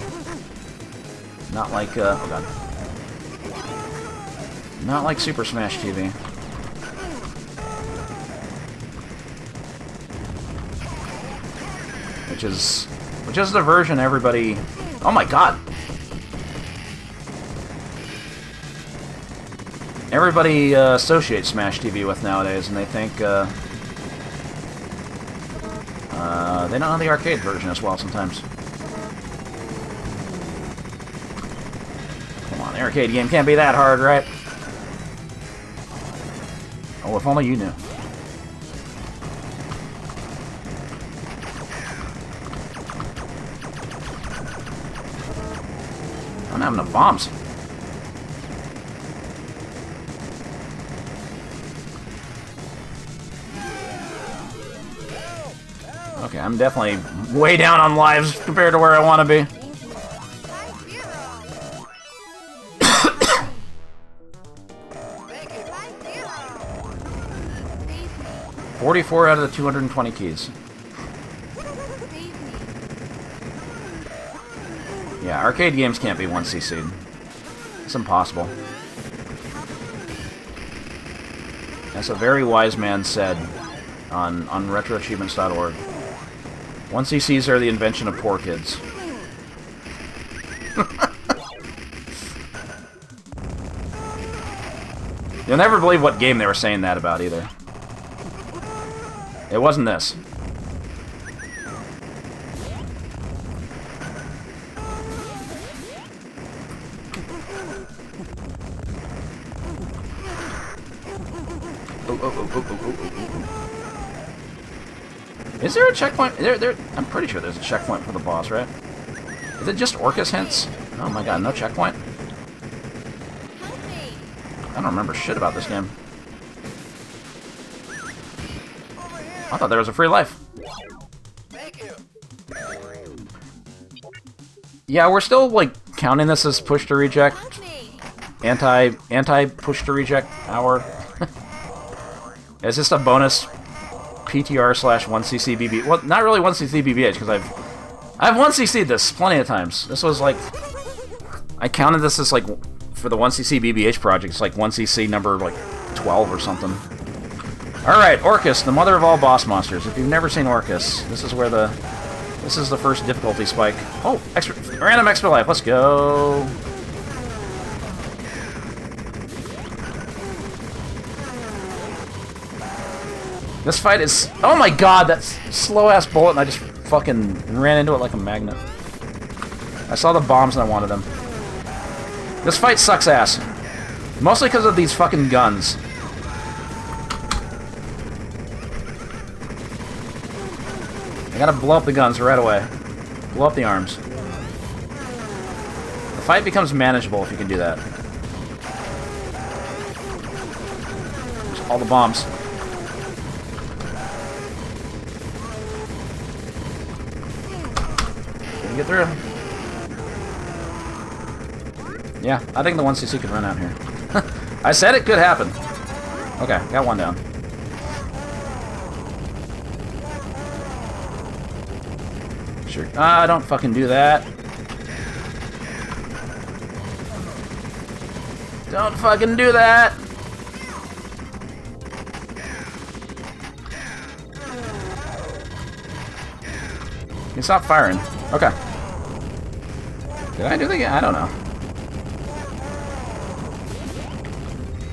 Not like, oh god. Not like Super Smash TV. Which is the version everybody... Oh my god! Everybody associates Smash TV with nowadays, and they think, they don't know the arcade version as well sometimes. Come on, The arcade game can't be that hard, right? Oh, if only you knew. I don't have enough bombs. Okay, I'm definitely way down on lives compared to where I want to be. 44 out of the 220 keys. Yeah, arcade games can't be 1cc'd. It's impossible. As a very wise man said on retroachievements.org, 1cc's are the invention of poor kids. You'll never believe what game they were saying that about either. It wasn't this. Is there a checkpoint? I'm pretty sure there's a checkpoint for the boss, right? Is it just Orcus hints? Oh my god, no checkpoint? I don't remember shit about this game. I thought there was a free life. Yeah, we're still, like, counting this as push to reject. Anti-push to reject hour. Is this a bonus PTR/1cc BB? Well, not really 1cc BBH, because I've 1cc'd this plenty of times. This was, like... I counted this as, like, for the 1cc BBH project, it's like 1cc number, like, 12 or something. Alright, Orcus, the mother of all boss monsters. If you've never seen Orcus, this is where the... This is the first difficulty spike. Oh, random extra life, let's go! This fight is... Oh my god, that slow-ass bullet, and I just fucking ran into it like a magnet. I saw the bombs and I wanted them. This fight sucks ass. Mostly because of these fucking guns. I gotta blow up the guns right away. Blow up the arms. The fight becomes manageable if you can do that. There's all the bombs. Can you get through? Yeah, I think the 1cc could run out here. I said it could happen. Okay, got one down. Sure. Don't fucking do that. Don't fucking do that! You stop firing. Okay. Did I do the game? I don't know.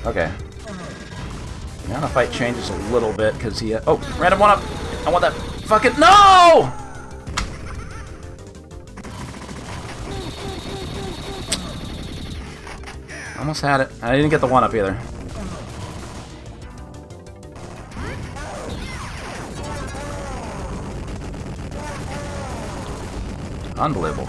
Okay. Now the fight changes a little bit because he... Oh, random one up! I want that fucking... No! Almost had it. I didn't get the one up either. Unbelievable.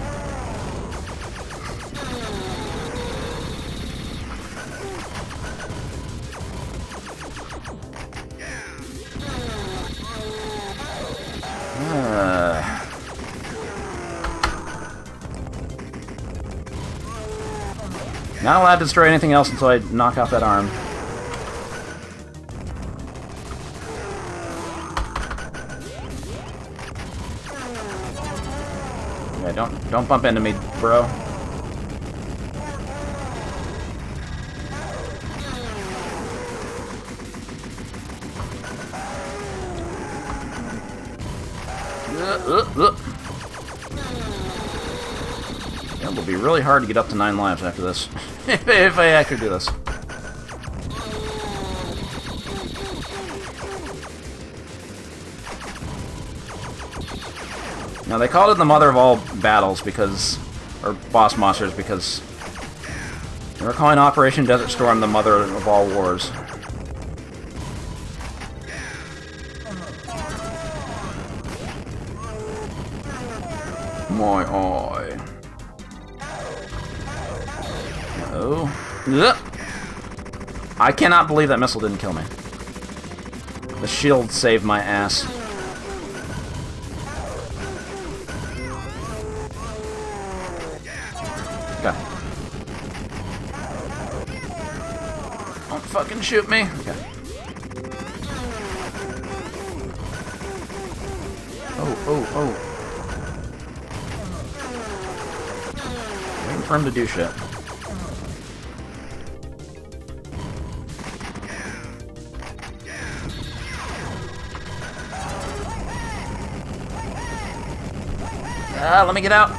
Not allowed to destroy anything else until I knock off that arm. Yeah, don't bump into me, bro. It will be really hard to get up to 9 lives after this. If I actually do this. Now, they called it the mother of all battles because... Or boss monsters because... We're calling Operation Desert Storm the mother of all wars. My eye. Oh. Ugh. I cannot believe that missile didn't kill me. The shield saved my ass. Okay. Don't fucking shoot me. Okay. Oh. Waiting for him to do shit. Let me get out.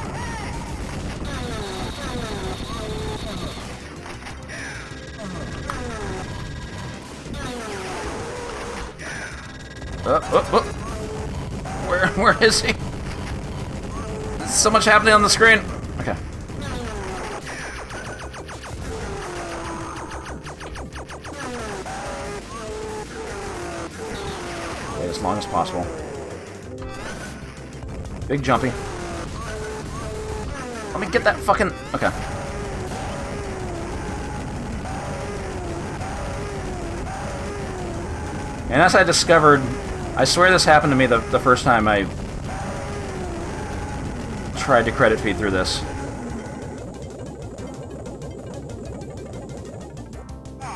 Where is he? There's so much happening on the screen. Okay. Wait as long as possible. Big jumpy. Let me get that fucking... Okay. And as I discovered... I swear this happened to me the first time I tried to credit feed through this.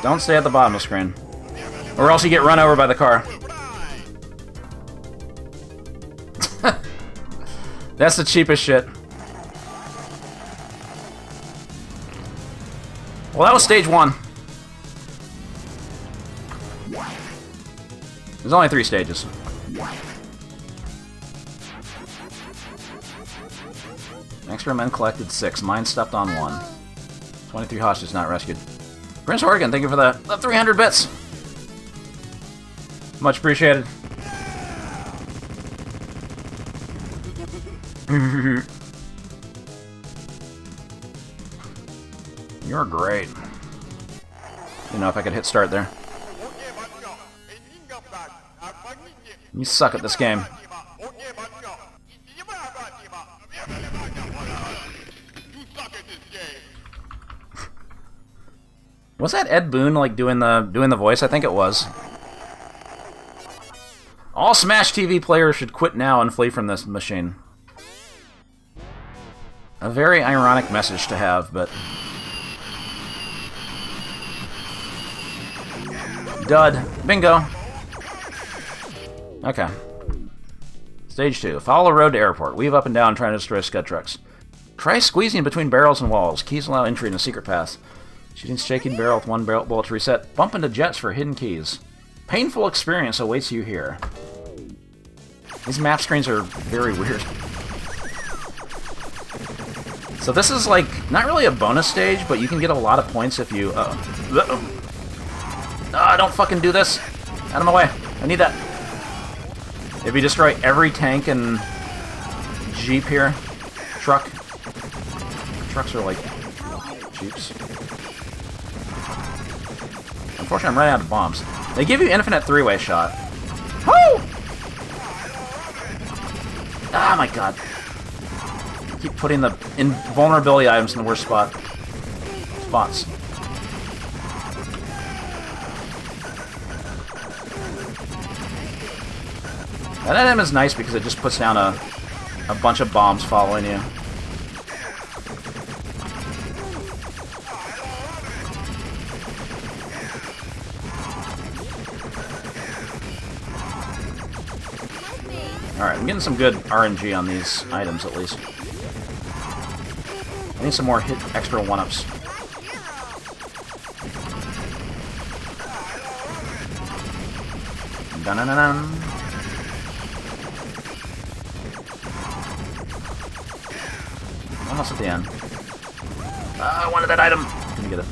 Don't stay at the bottom of the screen. Or else you get run over by the car. That's the cheapest shit. Well, that was stage 1. There's only 3 stages. Extra men collected 6. Mine stepped on 1. 23 hostages not rescued. Prince Horgan, thank you for the 300 bits. Much appreciated. You're great. You know, if I could hit start there. You suck at this game. Was that Ed Boon like doing the voice? I think it was. All Smash TV players should quit now and flee from this machine. A very ironic message to have, but dud. Bingo. Okay. Stage 2. Follow the road to airport. Weave up and down trying to destroy scud trucks. Try squeezing between barrels and walls. Keys allow entry in a secret path. Shooting shaking barrel with one barrel bullet to reset. Bump into jets for hidden keys. Painful experience awaits you here. These map screens are very weird. So this is like, not really a bonus stage, but you can get a lot of points if you... don't fucking do this! Out of my way! I need that! If you destroy every tank and Jeep here... Truck. Trucks are like... Jeeps. Unfortunately, I'm running out of bombs. They give you infinite 3-way shot. Woo! Ah, my god. Keep putting the invulnerability items in the worst spots. That item is nice because it just puts down a bunch of bombs following you. Alright, I'm getting some good RNG on these items at least. I need some more extra 1-ups. Dun-dun-dun-dun. Almost at the end. I wanted that item. Couldn't get it.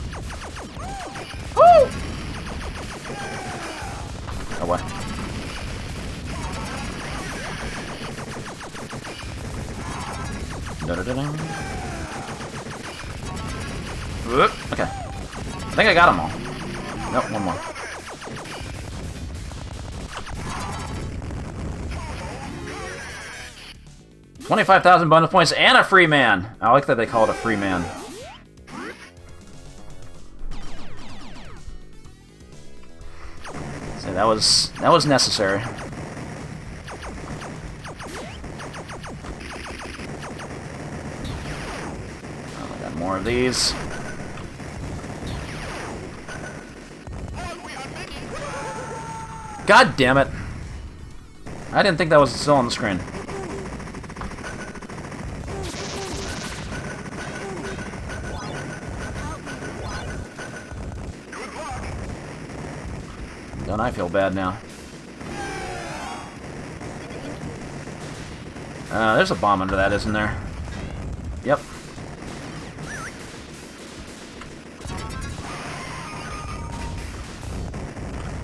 Woo! Oh, what? Da-da-da-da. Okay. I think I got them all. Nope, one more. $25,000 bonus points and a free man. I like that they call it a free man. So that was necessary. Oh, I got more of these. God damn it! I didn't think that was still on the screen. Don't I feel bad now? There's a bomb under that, isn't there? Yep.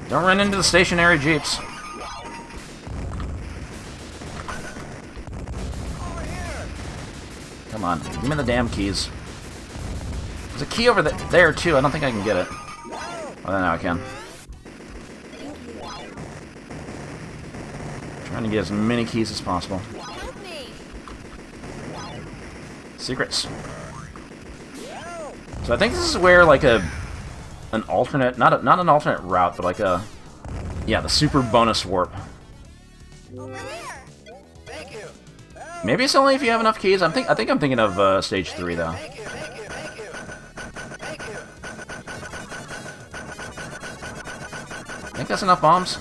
Don't run into the stationary jeeps. Come on, give me the damn keys. There's a key over there too. I don't think I can get it. Well, now I can. Trying to get as many keys as possible. Secrets. So I think this is where like an alternate, not an alternate route, but like a, yeah, the super bonus warp. Maybe it's only if you have enough keys. I think I'm thinking of stage 3 though. I think that's enough bombs.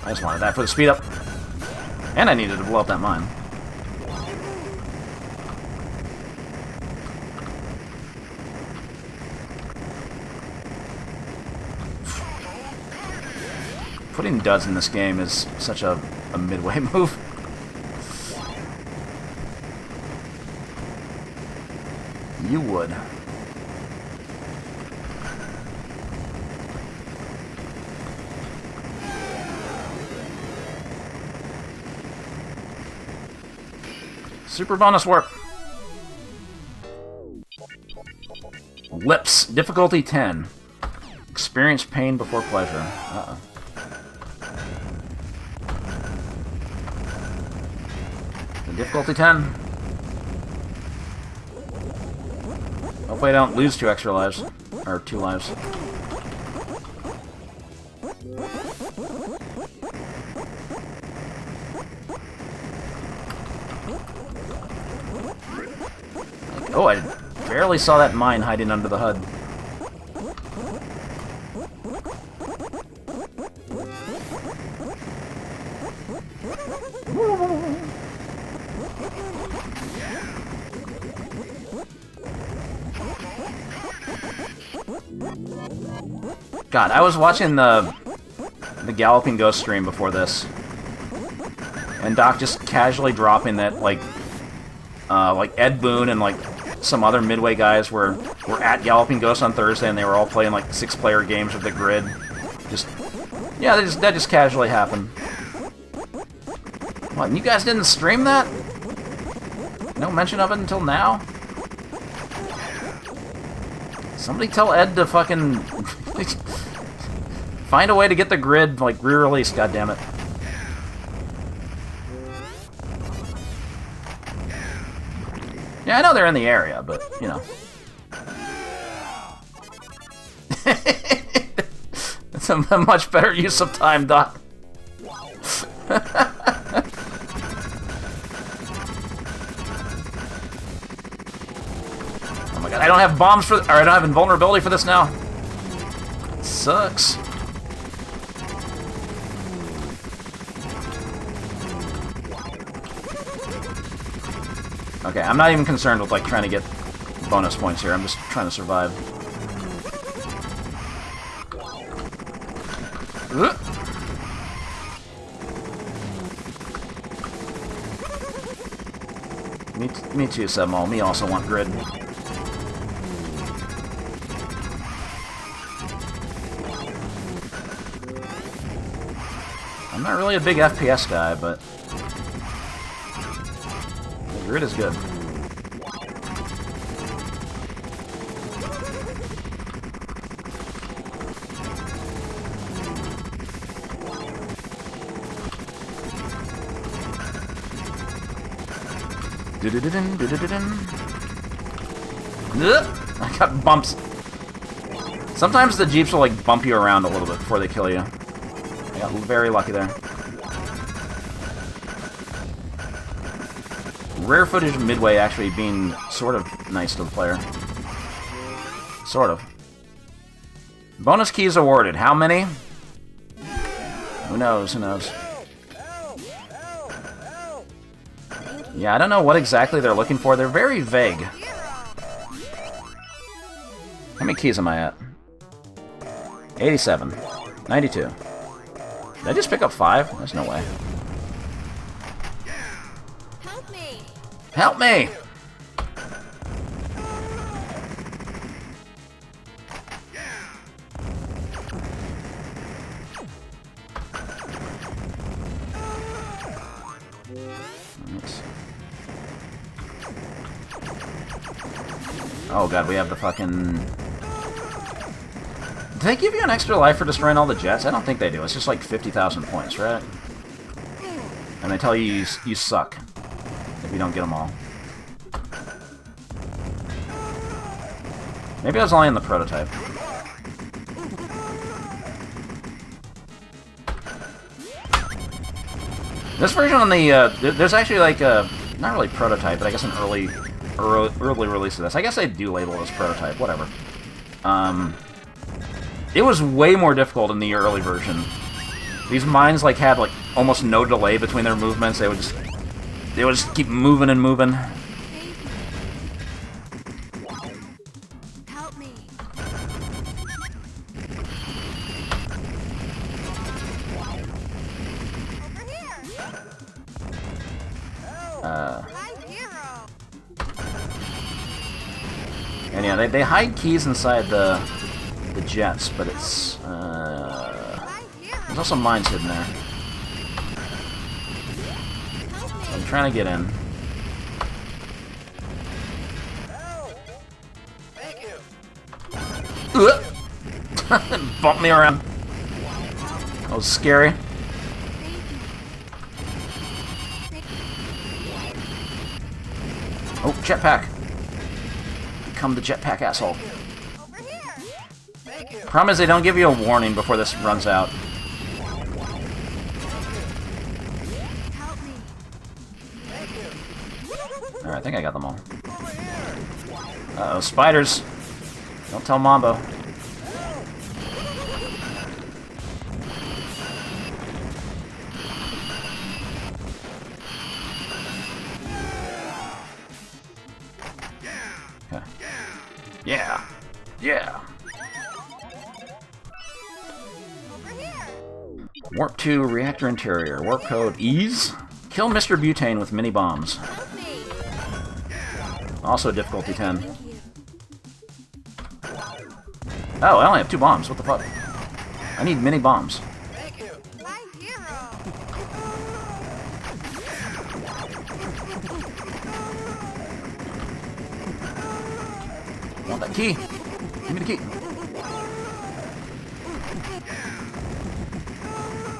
I just wanted that for the speed up. And I needed to blow up that mine. Putting duds in this game is such a midway move. You would. Super bonus warp. Lips. Difficulty 10. Experience pain before pleasure. Uh-oh. The difficulty 10. Hopefully I don't lose 2 extra lives. Or 2 lives. Oh, I barely saw that mine hiding under the HUD. God, I was watching the Galloping Ghost stream before this, and Doc just casually dropping that like Ed Boon and like some other Midway guys were at Galloping Ghost on Thursday, and they were all playing like 6-player games with the grid. Just, yeah, that just casually happened. What, and you guys didn't stream that? No mention of it until now? Somebody tell Ed to fucking find a way to get the grid like re-released, goddammit. Yeah, I know they're in the area, but, you know. It's a much better use of time, Doc. Oh my god, I don't have bombs for... Or I don't have invulnerability for this now. It sucks. Okay, I'm not even concerned with, like, trying to get bonus points here. I'm just trying to survive. Me too, Submo. Me also want grid. not really a big FPS guy, but the grid is good. I got bumps. Sometimes the Jeeps will like bump you around a little bit before they kill you. I got very lucky there. Rare footage of Midway actually being sort of nice to the player. Sort of. Bonus keys awarded. How many? Who knows? Who knows? Yeah, I don't know what exactly they're looking for. They're very vague. How many keys am I at? 87. 92. Did I just pick up 5? There's no way. Help me! Help me! Oh god, we have the fucking... Do they give you an extra life for destroying all the jets? I don't think they do. It's just like 50,000 points, right? And they tell you you suck if you don't get them all. Maybe I was only in the prototype. This version on the... there's actually like a... Not really prototype, but I guess an early release of this. I guess I do label it as prototype, whatever. It was way more difficult in the early version. These mines like had like almost no delay between their movements. They would just keep moving and moving. Help me! Over here! My hero! And yeah, they hide keys inside the jets, but it's there's also mines hidden there. I'm trying to get in. Bumped me around. That was scary. Oh, jetpack. Become the jetpack asshole. Problem is they don't give you a warning before this runs out. Alright, I think I got them all. Uh-oh, spiders. Don't tell Mambo. Okay. Yeah. Yeah. Warp 2 reactor interior. Warp code EASE. Kill Mr. Butane with mini bombs. Also difficulty 10. Oh, I only have 2 bombs. What the fuck? I need mini bombs. My hero! I want that key. Give me the key.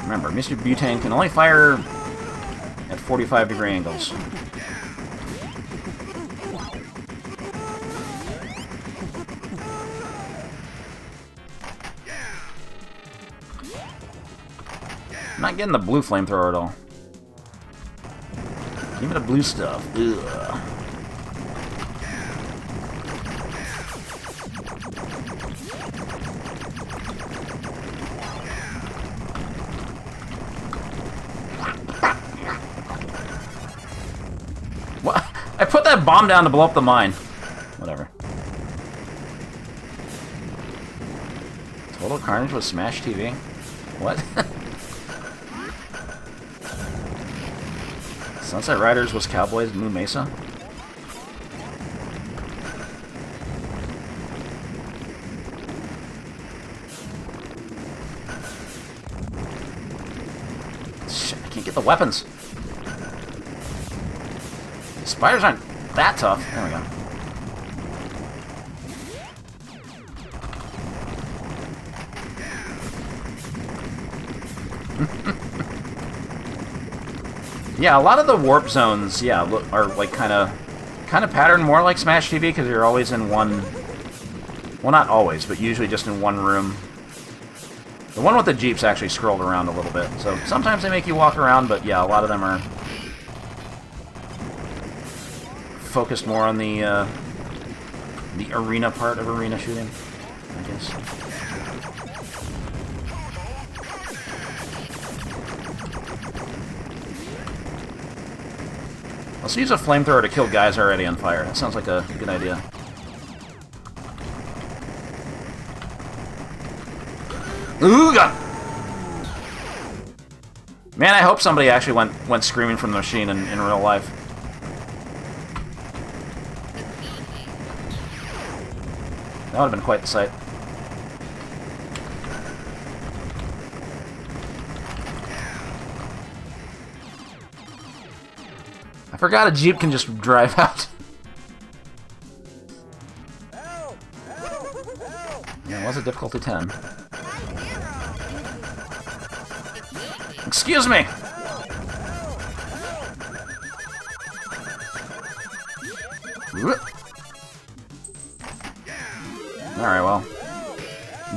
Remember, Mr. Butane can only fire at 45-degree angles. I'm not getting the blue flamethrower at all. Give me the blue stuff. Ugh. What? I put that bomb down to blow up the mine. Whatever. Total Carnage with Smash TV? What? Sunset Riders was Cowboys Moon Mesa? Get the weapons. Spiders aren't that tough. There we go. Yeah, a lot of the warp zones, yeah, are like kind of patterned more like Smash TV because you're always in one. Well, not always, but usually just in one room. The one with the Jeeps actually scrolled around a little bit, so sometimes they make you walk around, but yeah, a lot of them are focused more on the arena part of arena shooting, I guess. Let's use a flamethrower to kill guys already on fire. That sounds like a good idea. Ooh, God! Man, I hope somebody actually went screaming from the machine in real life. That would have been quite the sight. I forgot a Jeep can just drive out. Yeah, it was a difficulty 10. Excuse me! Alright, well.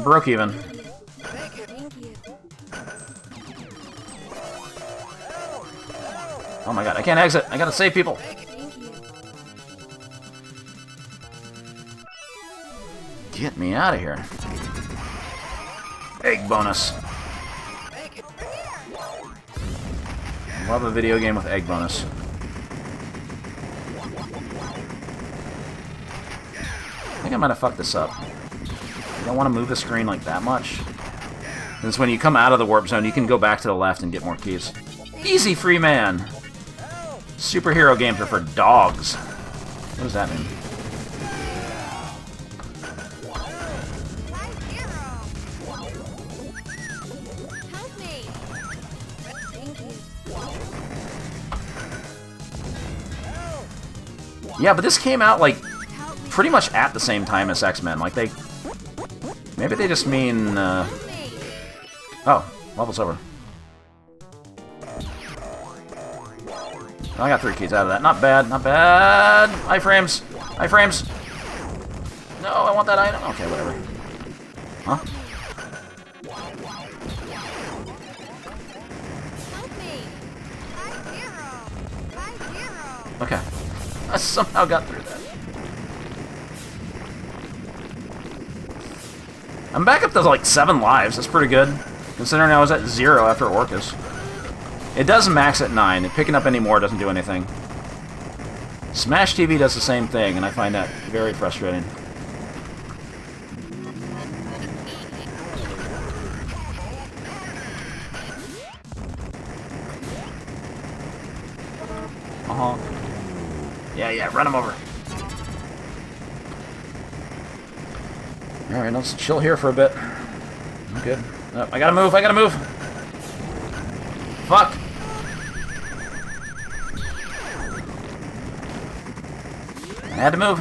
Broke even. Oh my god, I can't exit! I gotta save people! Get me out of here. Egg bonus. Love a video game with egg bonus. I think I might have fucked this up. You don't want to move the screen like that much. Since when you come out of the warp zone, you can go back to the left and get more keys. Easy, free man! Superhero games are for dogs. What does that mean? Yeah, but this came out, like, pretty much at the same time as X-Men. Like, they... Maybe they just mean, Oh, level's over. I got 3 keys out of that. Not bad, not bad! Iframes! Iframes! No, I want that item. Okay, whatever. Huh? Okay. I somehow got through that. I'm back up to like 7 lives. That's pretty good, considering I was at 0 after Orcus. It does max at 9. Picking up any more doesn't do anything. Smash TV does the same thing, and I find that very frustrating. Yeah, run him over. Alright, let's chill here for a bit. I'm good. Oh, I gotta move, I gotta move! Fuck! I had to move.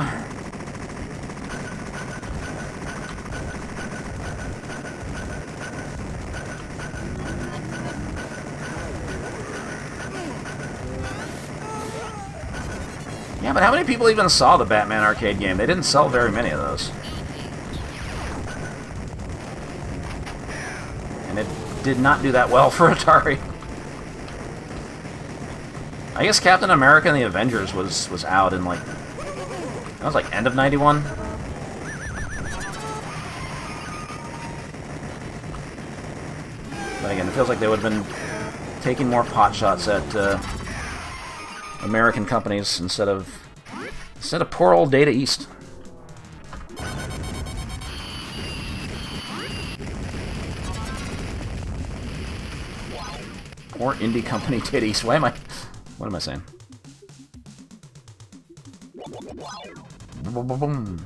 Yeah, but how many people even saw the Batman arcade game? They didn't sell very many of those. And it did not do that well for Atari. I guess Captain America and the Avengers was out in, like... That was, like, end of 91? But again, it feels like they would have been taking more pot shots at, American companies instead of poor old Data East. Poor indie company Data East. What am I saying? Boom.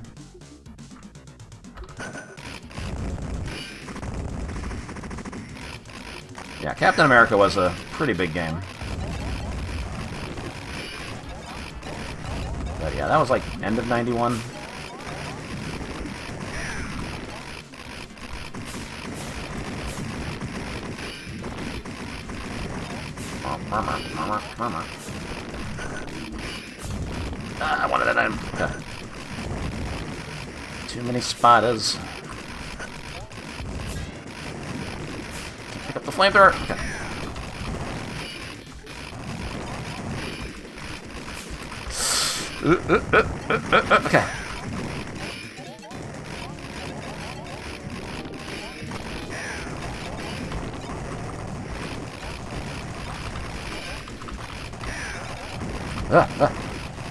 Yeah, Captain America was a pretty big game. But yeah, that was like end of 91. I wanted that item. Okay. Too many spiders. Pick up the flamethrower. Okay. Okay.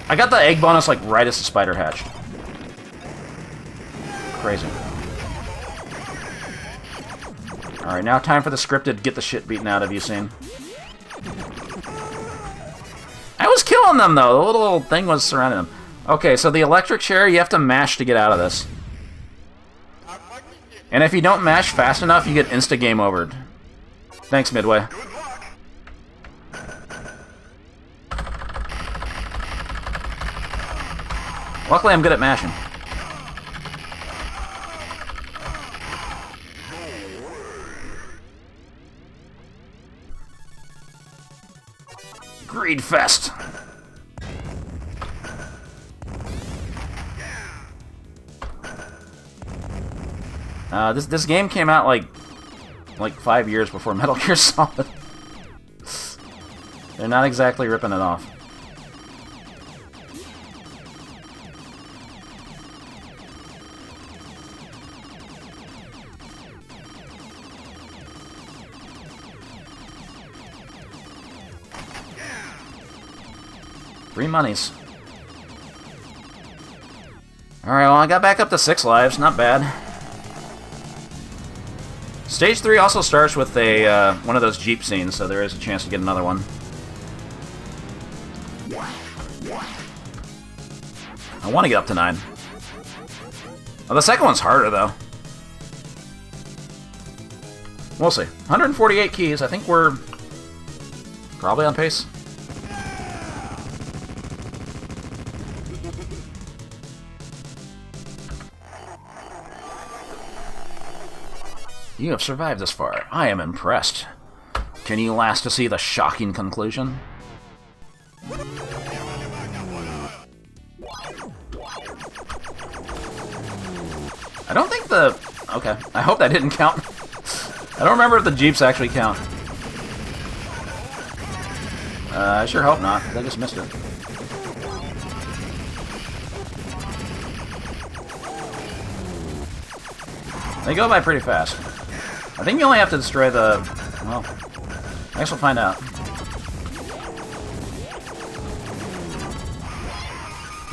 I got the egg bonus like right as the spider hatched. Crazy. Alright, now time for the scripted get the shit beaten out of you scene. I was killing them though, the little thing was surrounding them. Okay, so the electric chair, you have to mash to get out of this. And if you don't mash fast enough, you get insta-game overed. Thanks, Midway. Luckily, I'm good at mashing. Greed Fest. This game came out like 5 years before Metal Gear Solid. They're not exactly ripping it off. Free monies. Alright, well, I got back up to 6 lives. Not bad. Stage 3 also starts with a one of those Jeep scenes, so there is a chance to get another one. I want to get up to 9. Oh, the second one's harder, though. We'll see. 148 keys. I think we're probably on pace. You have survived this far. I am impressed. Can you last to see the shocking conclusion? I don't think the... Okay. I hope that didn't count. I don't remember if the Jeeps actually count. I sure hope not, because I just missed it. They go by pretty fast. I think you only have to destroy the... Well, I guess we'll find out.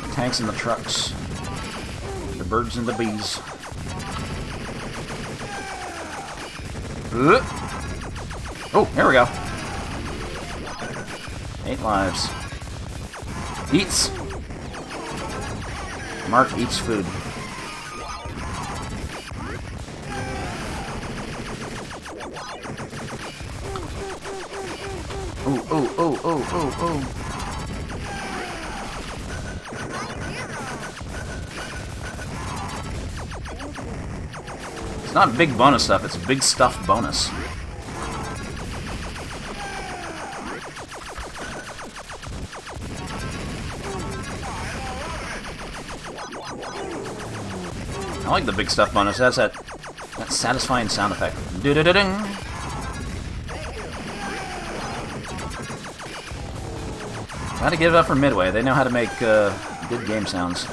The tanks and the trucks. The birds and the bees. Oh, here we go. 8 lives. Eats. Mark eats food. Oh. It's not big bonus stuff, it's big stuff bonus. I like the big stuff bonus. It has that satisfying sound effect. Do-do-do-ding. Gotta give it up for Midway. They know how to make good game sounds.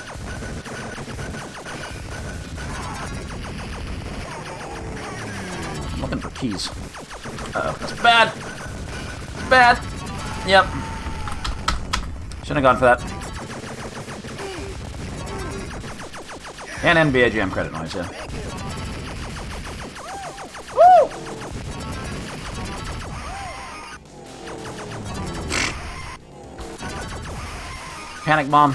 I'm looking for keys. Uh-oh, that's bad. It's bad. Yep. Shouldn't have gone for that. And NBA Jam credit noise, yeah. Woo! Panic bomb.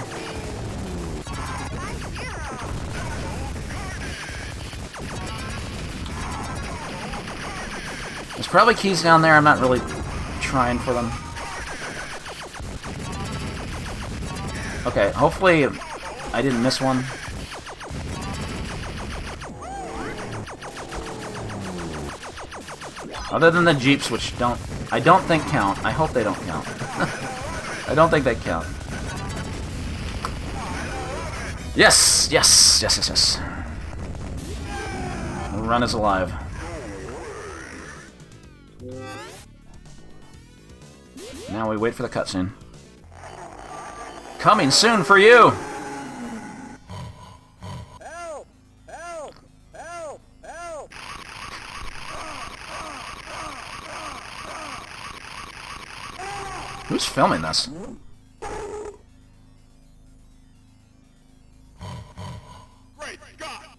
probably keys down there. I'm not really trying for them. Okay, hopefully I didn't miss one. Other than the Jeeps, which I don't think count. I hope they don't count. I don't think they count. Yes! Yes! Yes, yes, yes. The run is alive. Now we wait for the cutscene. Coming soon for you! Help! Help! Help! Help! Who's filming this? Great Scott!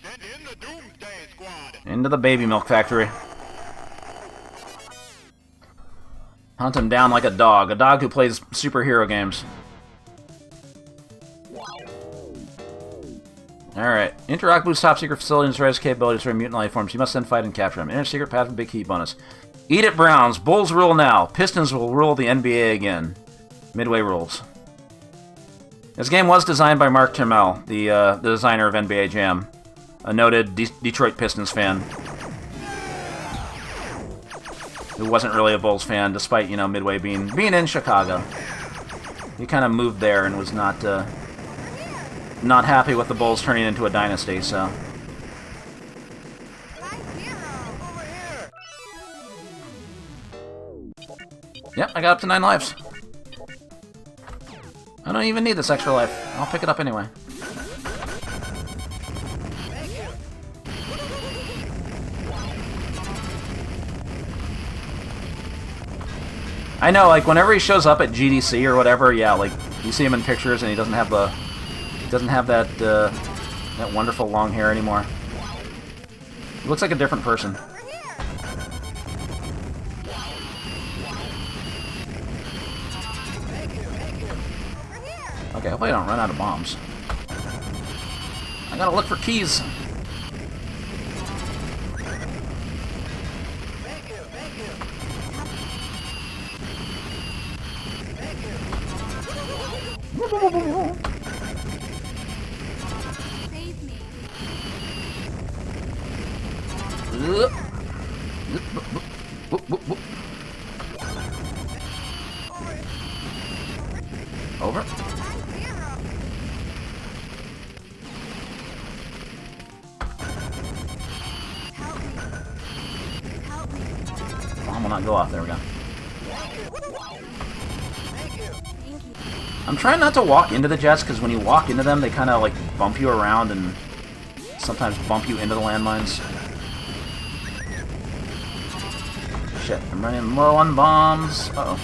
Send in the Doomsday Squad! Into the baby milk factory. Hunt him down like a dog who plays superhero games. Alright. Interact boosts top secret facility and destroys capabilities for mutant life forms. You must then fight and capture them. Enter secret path with big heat bonus. Eat it, Browns. Bulls rule now. Pistons will rule the NBA again. Midway rules. This game was designed by Mark Turmel, the designer of NBA Jam, a noted Detroit Pistons fan, who wasn't really a Bulls fan, despite, you know, Midway being in Chicago. He kind of moved there and was not happy with the Bulls turning into a dynasty, so... Yep, I got up to 9 lives. I don't even need this extra life. I'll pick it up anyway. I know, like, whenever he shows up at GDC or whatever, yeah, like, you see him in pictures and he doesn't have that, that wonderful long hair anymore. He looks like a different person. Okay, hopefully I don't run out of bombs. I gotta look for keys. Save me. Over. Bomb will not go off. There we go. I'm trying not to walk into the jets, because when you walk into them, they kind of, like, bump you around and sometimes bump you into the landmines. Shit, I'm running low on bombs. Uh-oh.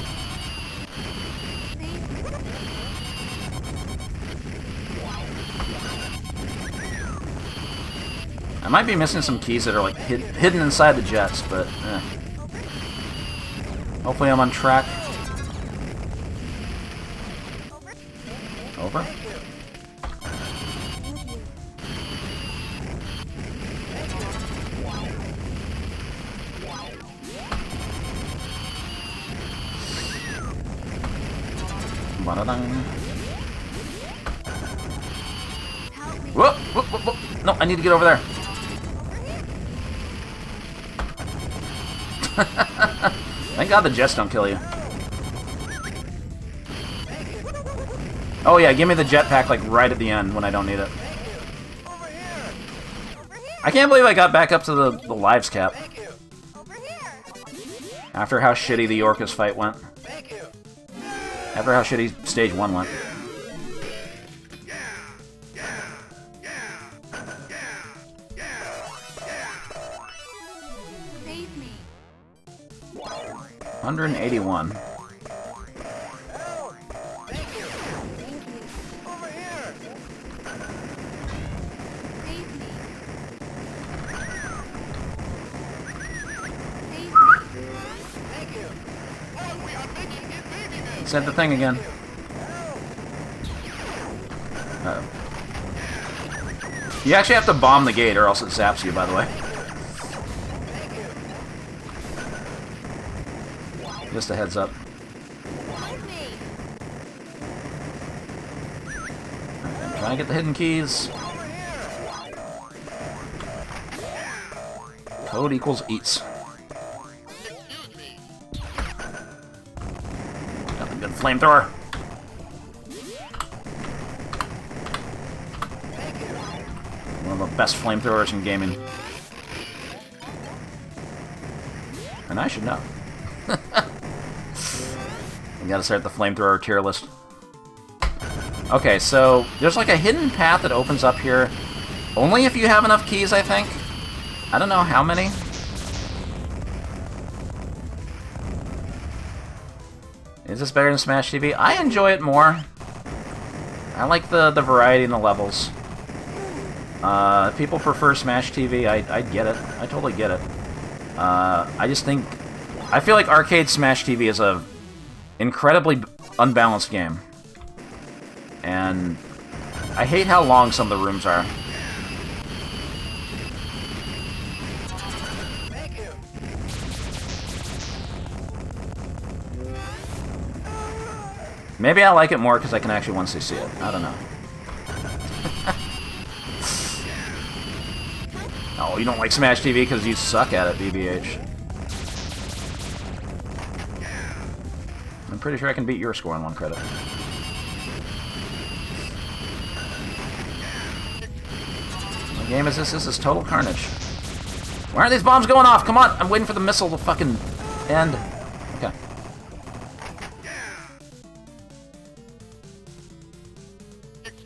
I might be missing some keys that are, like, hidden inside the jets, but, eh. Hopefully I'm on track. Over. Ba-da-dang. Whoop, whoop, whoop, whoop. No, I need to get over there. Thank God the jets don't kill you. Oh yeah, give me the jetpack like right at the end when I don't need it. I can't believe I got back up to the lives cap. After how shitty the Orcus fight went. After how shitty stage 1 went. Save me. 181. Said the thing again. Uh-oh. You actually have to bomb the gate or else it zaps you, by the way. Just a heads up. Help me. I'm trying to get the hidden keys. Code equals eats. Got the good flamethrower. One of the best flamethrowers in gaming. And I should know. We gotta start the flamethrower tier list. Okay, so there's like a hidden path that opens up here. Only if you have enough keys, I think. I don't know how many. Is this better than Smash TV? I enjoy it more. I like the variety in the levels. If people prefer Smash TV, I get it. I totally get it. I just think... I feel like arcade Smash TV is a incredibly unbalanced game. And I hate how long some of the rooms are. Maybe I like it more because I can actually 1cc it. I don't know. Oh, you don't like Smash TV because you suck at it, BBH. I'm pretty sure I can beat your score on 1 credit. What game is this? This is Total Carnage. Why aren't these bombs going off? Come on! I'm waiting for the missile to fucking end. Okay.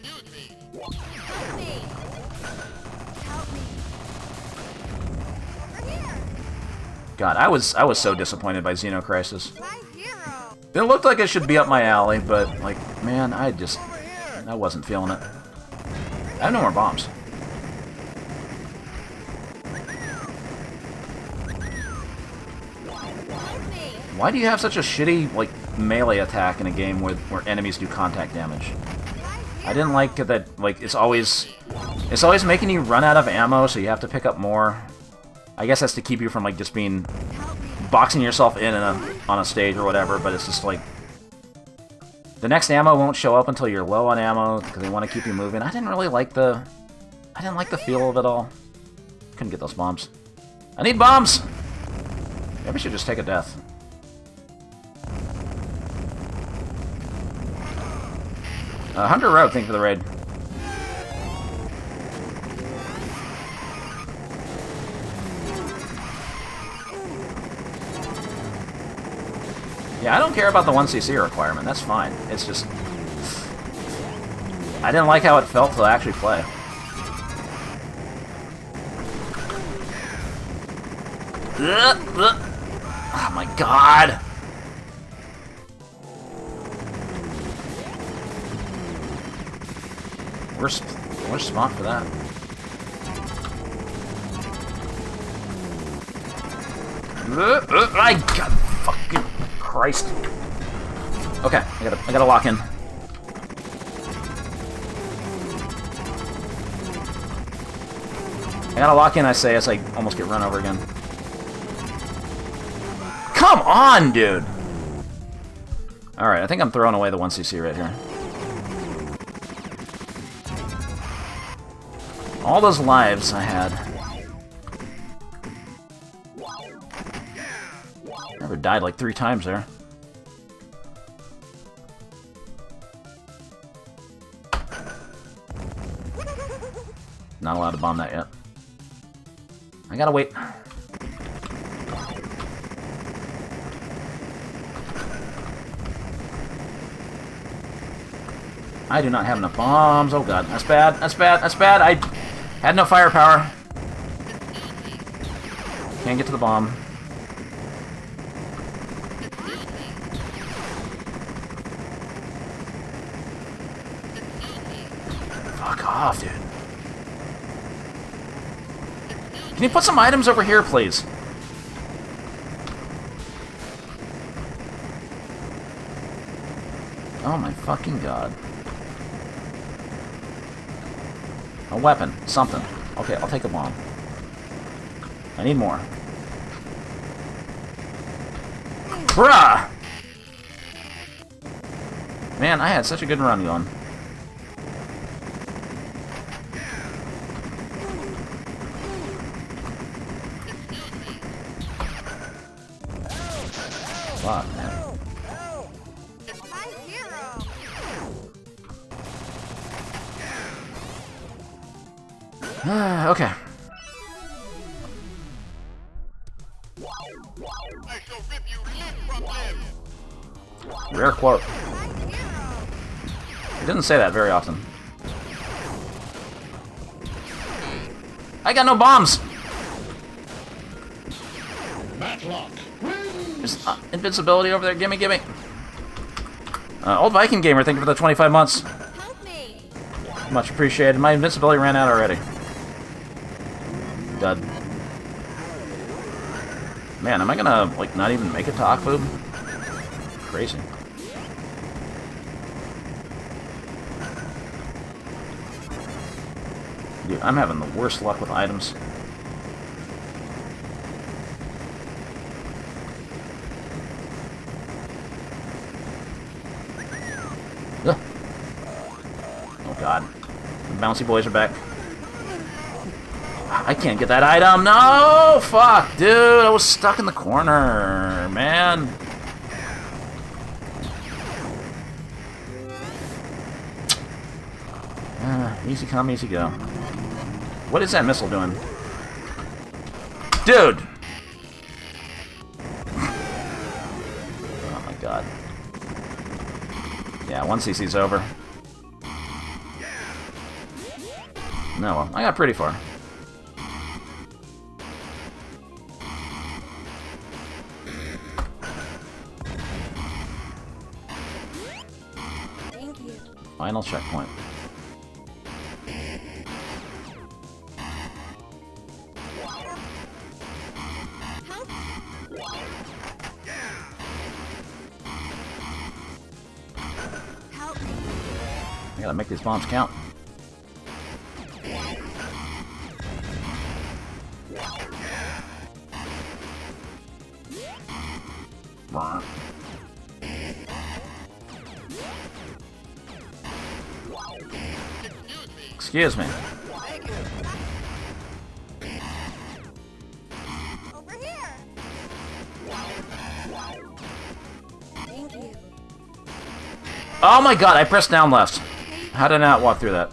Help me. Help me. Over here. God, I was so disappointed by Xeno Crisis. My hero. It looked like it should be up my alley, but, like, man, I wasn't feeling it. I have no more bombs. Help me. Why do you have such a shitty, like, melee attack in a game where enemies do contact damage? I didn't like that, like, it's always making you run out of ammo, so you have to pick up more. I guess that's to keep you from, like, just being... Help me. boxing yourself in on a stage or whatever, but it's just like... The next ammo won't show up until you're low on ammo, because they want to keep you moving. I didn't really like the... I didn't like the feel of it all. Couldn't get those bombs. I need bombs! Maybe we should just take a death. Hunter Rogue, thank you for the raid. Yeah, I don't care about the 1cc requirement, that's fine. It's just... I didn't like how it felt to actually play. Oh my god! Worst spot for that. I got fucking Christ. Okay, I gotta lock in. I gotta lock in, I say, as I almost get run over again. Come on, dude! Alright, I think I'm throwing away the 1cc right here. All those lives I had. Never died like 3 times there. Not allowed to bomb that yet. I gotta wait. I do not have enough bombs. Oh god, that's bad, that's bad, that's bad. I had no firepower. Can't get to the bomb. Fuck off, dude. Can you put some items over here, please? Oh my fucking god. A weapon. Something. Okay, I'll take a bomb. I need more. Bruh! Man, I had such a good run going. Fuck, man. My hero. Okay. I shall rip you limb from limb. Rare quote. My hero. He doesn't say that very often. I got no bombs! Matlock. There's invincibility over there. Gimme, gimme. Old Viking Gamer, thank you for the 25 months. Help me. Much appreciated. My invincibility ran out already. Dud. Man, am I gonna, like, not even make it to Akboob? Crazy. Dude, I'm having the worst luck with items. Ugh. Oh god. The bouncy boys are back. I can't get that item. No! Fuck, dude. I was stuck in the corner, man. Easy come, easy go. What is that missile doing? Dude! Oh my god. Yeah, 1cc's over. No, well, I got pretty far. Thank you. Final checkpoint. Help. Help me. I gotta make these bombs count. Brr. Excuse me. Over here. Thank you. Oh my god, I pressed down left. How did I not walk through that?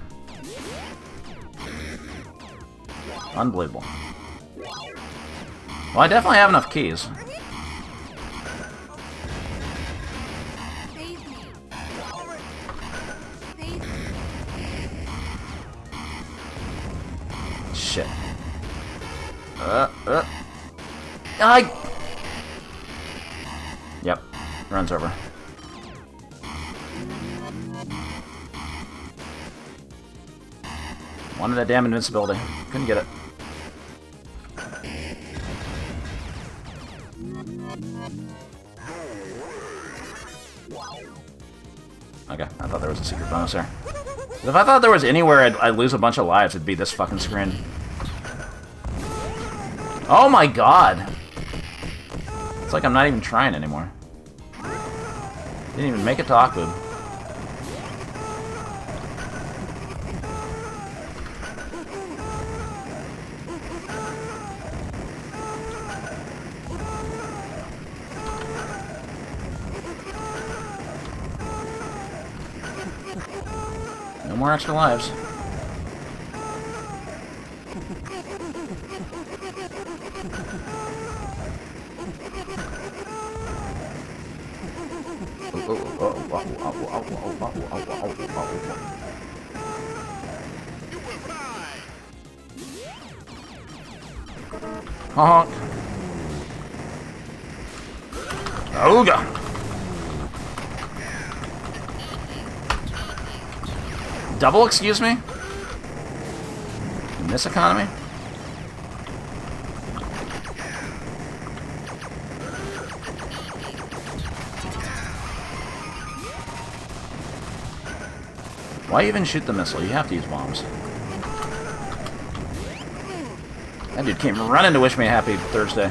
Unbelievable. Well, I definitely have enough keys. Save me. Over. Save me. Shit. Yep. Run's over. Wanted that damn invincibility. Couldn't get it. Okay, I thought there was a secret bonus there. If I thought there was anywhere I'd lose a bunch of lives, it'd be this fucking screen. Oh my god! It's like I'm not even trying anymore. Didn't even make it to Akboob. No more extra lives. You will fly. Honk. Ooga. Double, excuse me? In this economy? Why even shoot the missile? You have to use bombs. That dude came running to wish me a happy Thursday.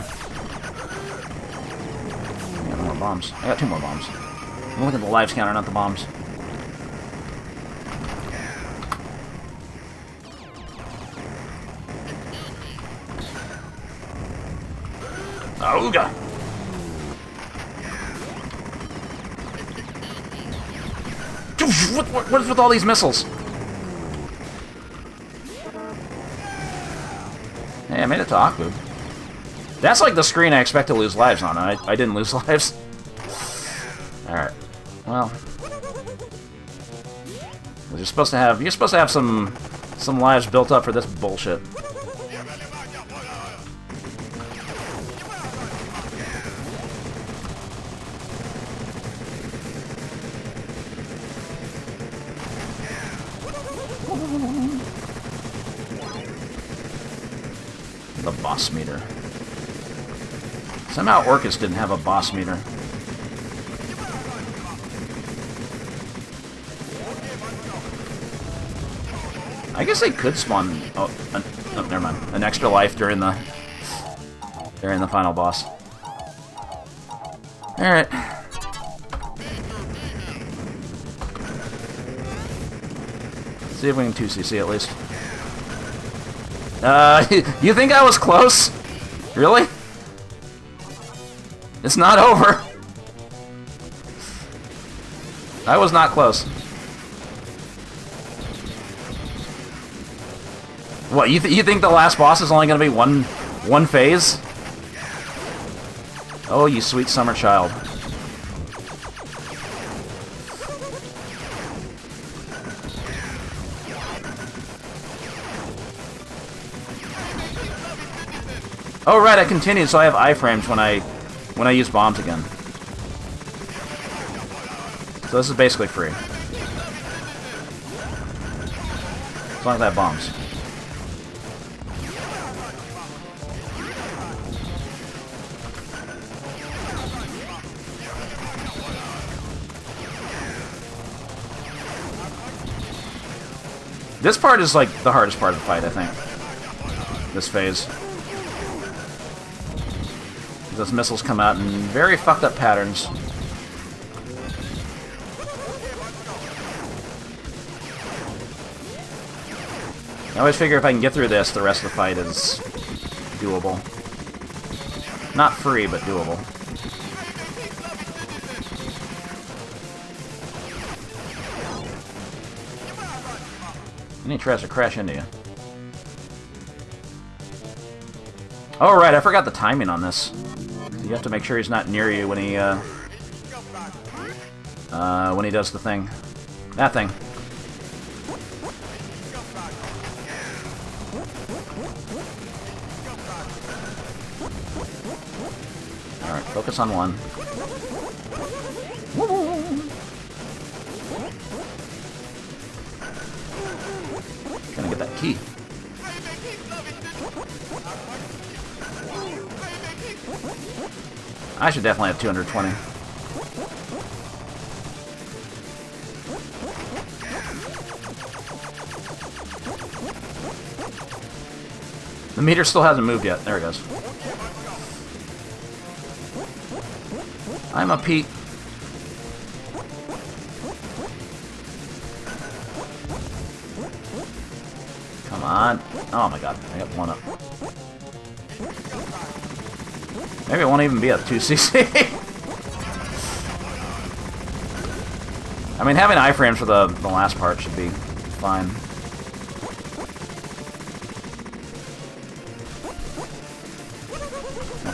Yeah, more bombs? I got 2 more bombs. I'm looking at the lives counter, not the bombs. Auga! What is with all these missiles? Hey, I made it to Akbu. That's like the screen I expect to lose lives on. I didn't lose lives. Alright. Well. You're supposed to have some lives built up for this bullshit. The boss meter. Somehow Orcus didn't have a boss meter. I guess they could spawn. Oh, never mind. An extra life during the final boss. All right. See if we can 2cc at least. You think I was close? Really? It's not over. I was not close. What, you think the last boss is only going to be one phase? Oh, you sweet summer child. Oh right, I continued, so I have iframes when I use bombs again. So this is basically free. As long as I have bombs. This part is like the hardest part of the fight, I think. This phase. Those missiles come out in very fucked up patterns. I always figure if I can get through this, the rest of the fight is doable. Not free, but doable. And he tries to crash into you. Oh right, I forgot the timing on this. You have to make sure he's not near you when he does the thing. That thing. Alright, focus on one. Gonna get that key. I should definitely have 220. The meter still hasn't moved yet. There it goes. I'm a Pete. Come on. Oh my god, I got one up. Maybe it won't even be a 2cc. I mean, having iframes for the last part should be fine.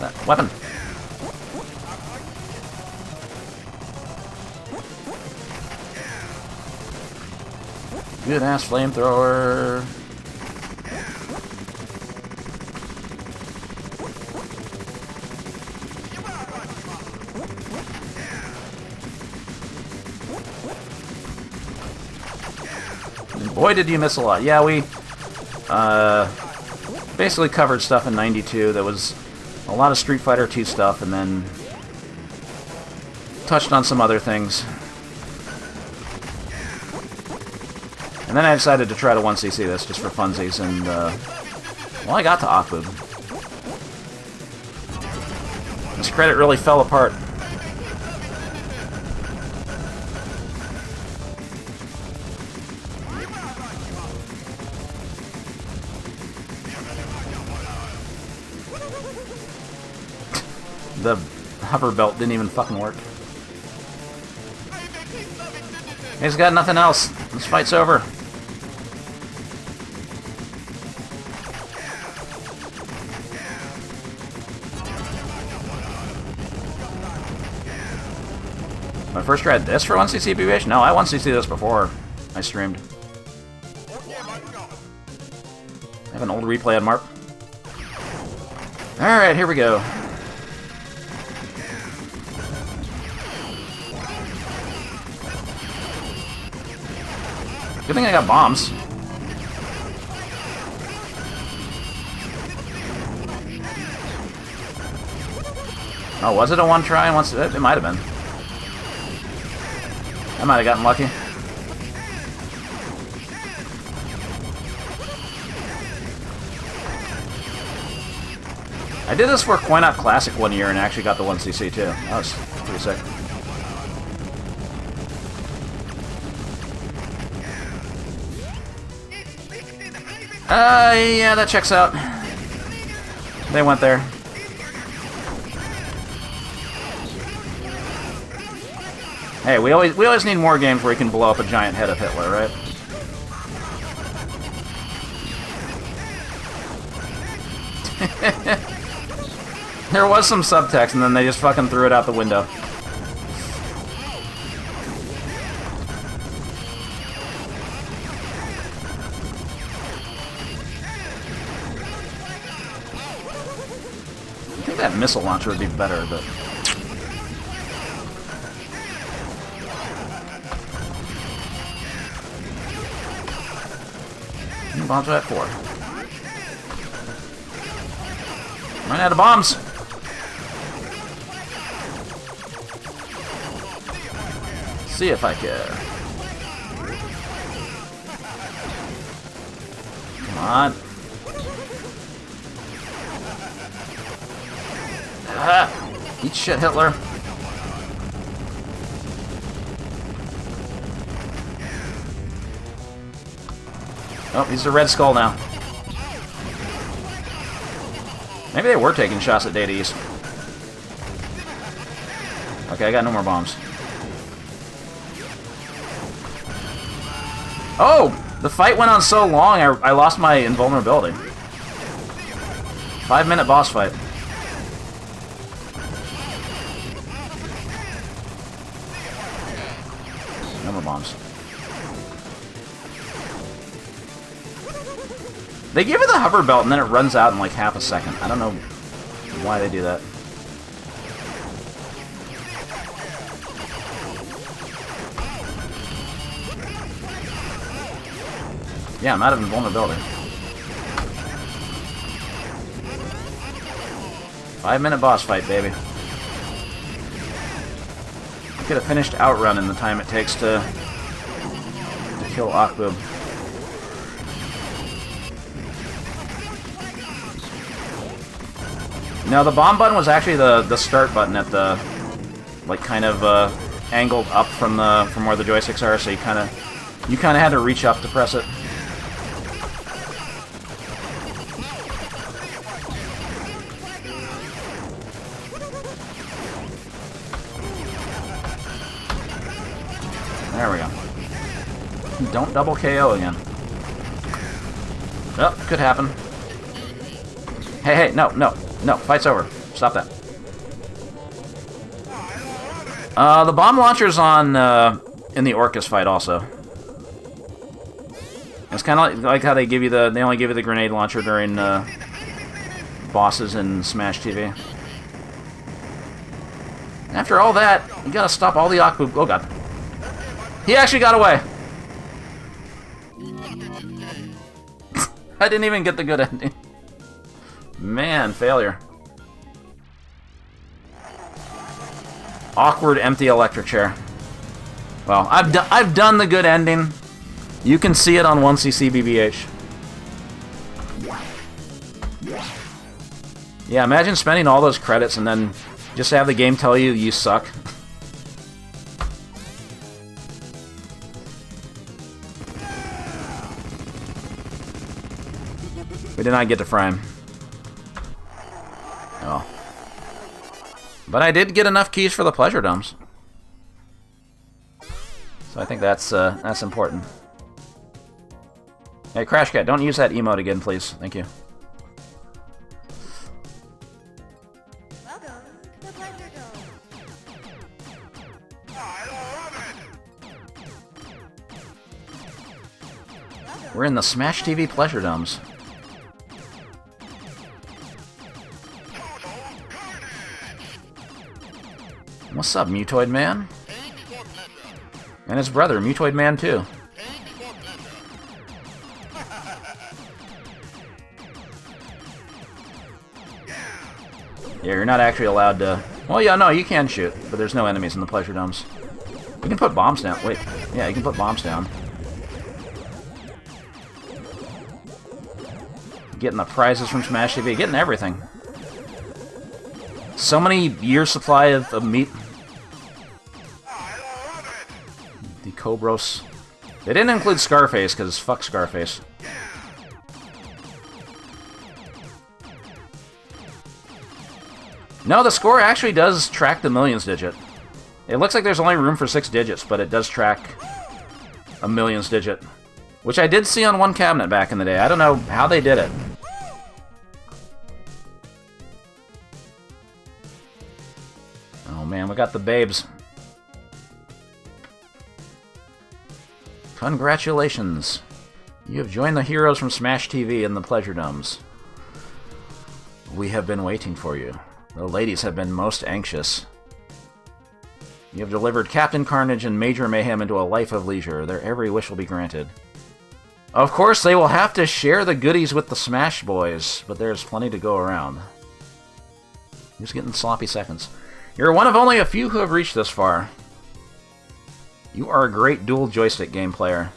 That weapon. Good ass flamethrower. Boy, did you miss a lot. Yeah, we basically covered stuff in 92. There was a lot of Street Fighter 2 stuff, and then touched on some other things. And then I decided to try to 1cc this, just for funsies, and, well, I got to Akbu. This credit really fell apart. The hover belt didn't even fucking work. He's got nothing else. This fight's over. My first tried this for 1cc BBH? No, I 1cc this before I streamed. I have an old replay on Marp. Alright, here we go. Good thing I got bombs. Oh, was it a one try? It might have been. I might have gotten lucky. I did this for Coin Op Classic one year and actually got the 1cc too. That was pretty sick. Yeah, that checks out. They went there. Hey, we always need more games where we can blow up a giant head of Hitler, right? There was some subtext, and then they just fucking threw it out the window. I think that missile launcher would be better, but... Bombs are at 4. Run out of bombs! See if I care. Come on. Ah! Eat shit, Hitler. Oh, he's a Red Skull now. Maybe they were taking shots at Data East. Okay, I got no more bombs. Oh! The fight went on so long, I lost my invulnerability. 5-minute boss fight. No more bombs. They give it the hover belt and then it runs out in like half a second. I don't know why they do that. Yeah, I'm out of invulnerability. 5-minute boss fight, baby. I could have finished Outrun in the time it takes to kill Akbub. No, the bomb button was actually the start button at the, like, kind of angled up from where the joysticks are, so you kind of had to reach up to press it. There we go. Don't double KO again. Oh, could happen. Hey, no. No, fight's over. Stop that. The bomb launcher's on in the Orcus fight also. It's kind of like how they only give you the grenade launcher during bosses in Smash TV. After all that, you gotta stop all the Akbub. Oh god, he actually got away. I didn't even get the good ending. Man, failure. Awkward, empty electric chair. Well, I've done the good ending. You can see it on 1cc BBH. Yeah, imagine spending all those credits and then just have the game tell you you suck. We did not get to fry him. Oh. But I did get enough keys for the pleasure domes. So I think that's important. Hey, Crash Cat, don't use that emote again, please. Thank you. Welcome to the pleasure dome. We're in the Smash TV pleasure domes. What's up, Mutoid Man? And his brother, Mutoid Man 2. Yeah, you're not actually allowed to... Well, yeah, no, you can shoot, but there's no enemies in the pleasure domes. You can put bombs down. Wait, yeah, you can put bombs down. Getting the prizes from Smash TV, getting everything. So many years supply of meat. The Cobros. They didn't include Scarface, because fuck Scarface. No, the score actually does track the millions digit. It looks like there's only room for 6 digits, but it does track a millions digit. Which I did see on one cabinet back in the day. I don't know how they did it. Oh man, we got the babes. Congratulations. You have joined the heroes from Smash TV in the pleasure domes. We have been waiting for you. The ladies have been most anxious. You have delivered Captain Carnage and Major Mayhem into a life of leisure. Their every wish will be granted. Of course, they will have to share the goodies with the Smash Boys, but there's plenty to go around. Who's getting sloppy seconds? You're one of only a few who have reached this far. You are a great dual joystick game player.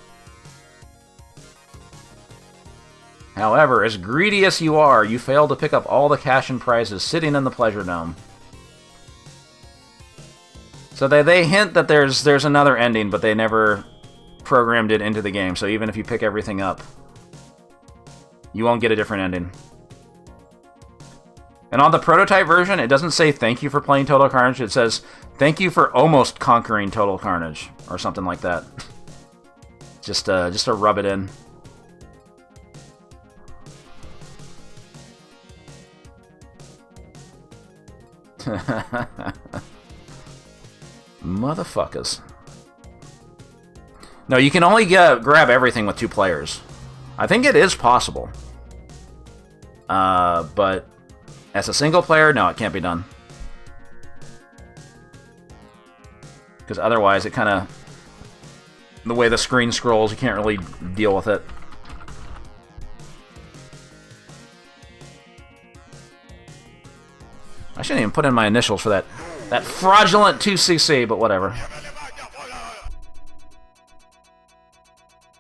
However, as greedy as you are, you failed to pick up all the cash and prizes sitting in the pleasure dome. So they hint that there's another ending, but they never programmed it into the game, so even if you pick everything up, you won't get a different ending. And on the prototype version, it doesn't say thank you for playing Total Carnage, it says thank you for almost conquering Total Carnage, or something like that. Just to rub it in. Motherfuckers. No, you can only grab everything with 2 players. I think it is possible. But as a single player, no, it can't be done. Because otherwise, it kind of... The way the screen scrolls, you can't really deal with it. I shouldn't even put in my initials for that fraudulent 2cc, but whatever.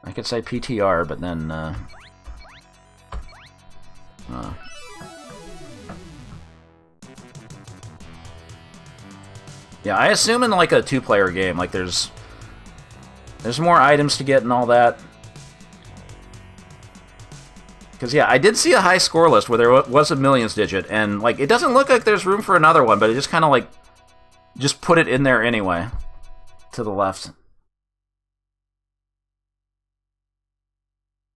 I could say PTR, but then, yeah, I assume in like a 2-player game, like there's more items to get and all that. Because, yeah, I did see a high score list where there was a millions digit, and, like, it doesn't look like there's room for another one, but it just kind of, like, just put it in there anyway. To the left.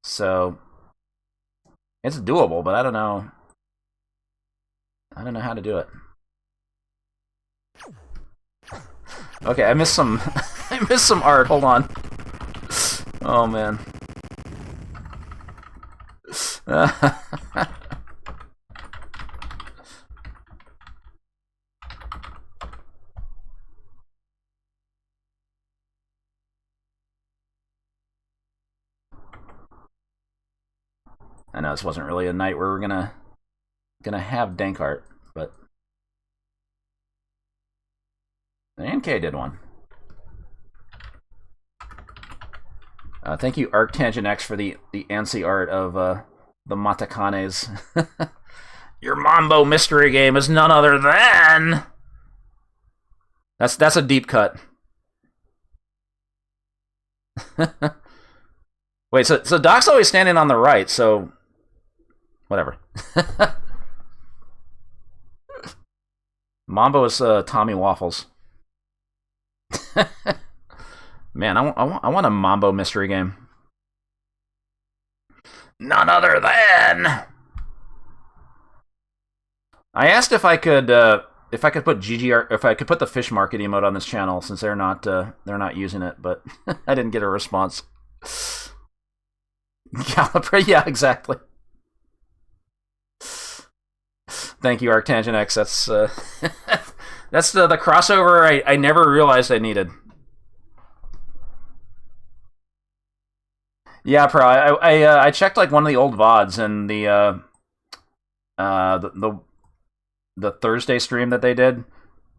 So, it's doable, but I don't know. I don't know how to do it. Okay, I missed some... I missed some art, hold on. Oh, man. I know this wasn't really a night where we're gonna have dank art, but the NK did one. Thank you, Arctangent X, for the ANSI art of the Matakanes. Your Mambo mystery game is none other than... That's a deep cut. Wait, so Doc's always standing on the right, so... Whatever. Mambo is Tommy Waffles. Man, I want a Mambo mystery game. None other than. I asked if I could put GGR, if I could put the fish market emote on this channel since they're not using it, but I didn't get a response. Caliper, yeah, exactly. Thank you, Arctangent X. That's that's the crossover I never realized I needed. Yeah, Pro. I checked like one of the old VODs and the Thursday stream that they did.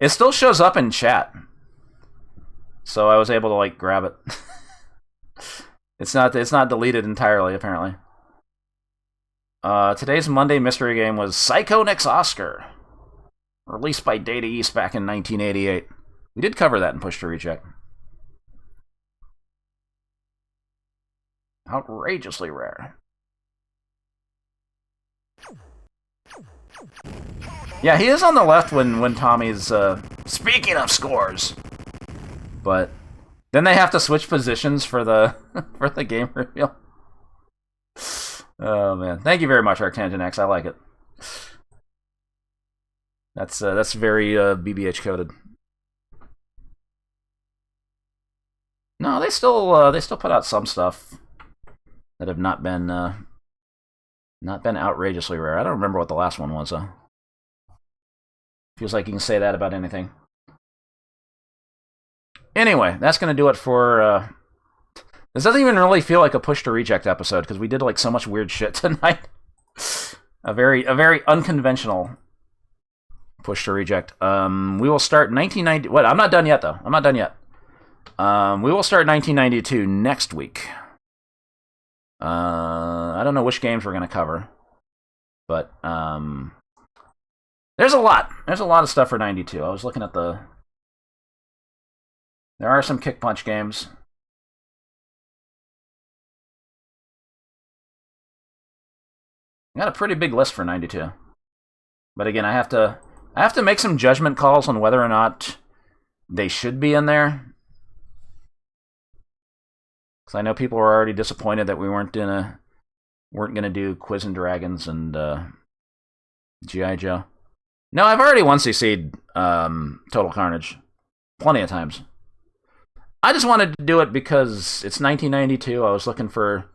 It still shows up in chat, so I was able to like grab it. It's not deleted entirely apparently. Today's Monday mystery game was Psycho Nick's Oscar, released by Data East back in 1988. We did cover that in Push to Recheck. Outrageously rare. Yeah, he is on the left when Tommy's speaking of scores. But then they have to switch positions for the for the game reveal. Oh man, thank you very much, Arctangent X. I like it. That's very BBH coded. No, they still put out some stuff that have not been outrageously rare. I don't remember what the last one was though. Feels like you can say that about anything. Anyway, that's gonna do it for. This doesn't even really feel like a Push to Reject episode because we did like so much weird shit tonight. a very unconventional Push to Reject. We will start 1990. What? I'm not done yet though. I'm not done yet. We will start 1992 next week. I don't know which games we're gonna cover, but there's a lot. There's a lot of stuff for 92. I was looking at the. There are some Kick Punch games. I got a pretty big list for 92. But again, I have to make some judgment calls on whether or not they should be in there. Because I know people were already disappointed that we weren't gonna do Quiz and Dragons and G.I. Joe. No, I've already 1cc'd Total Carnage plenty of times. I just wanted to do it because it's 1992. I was looking for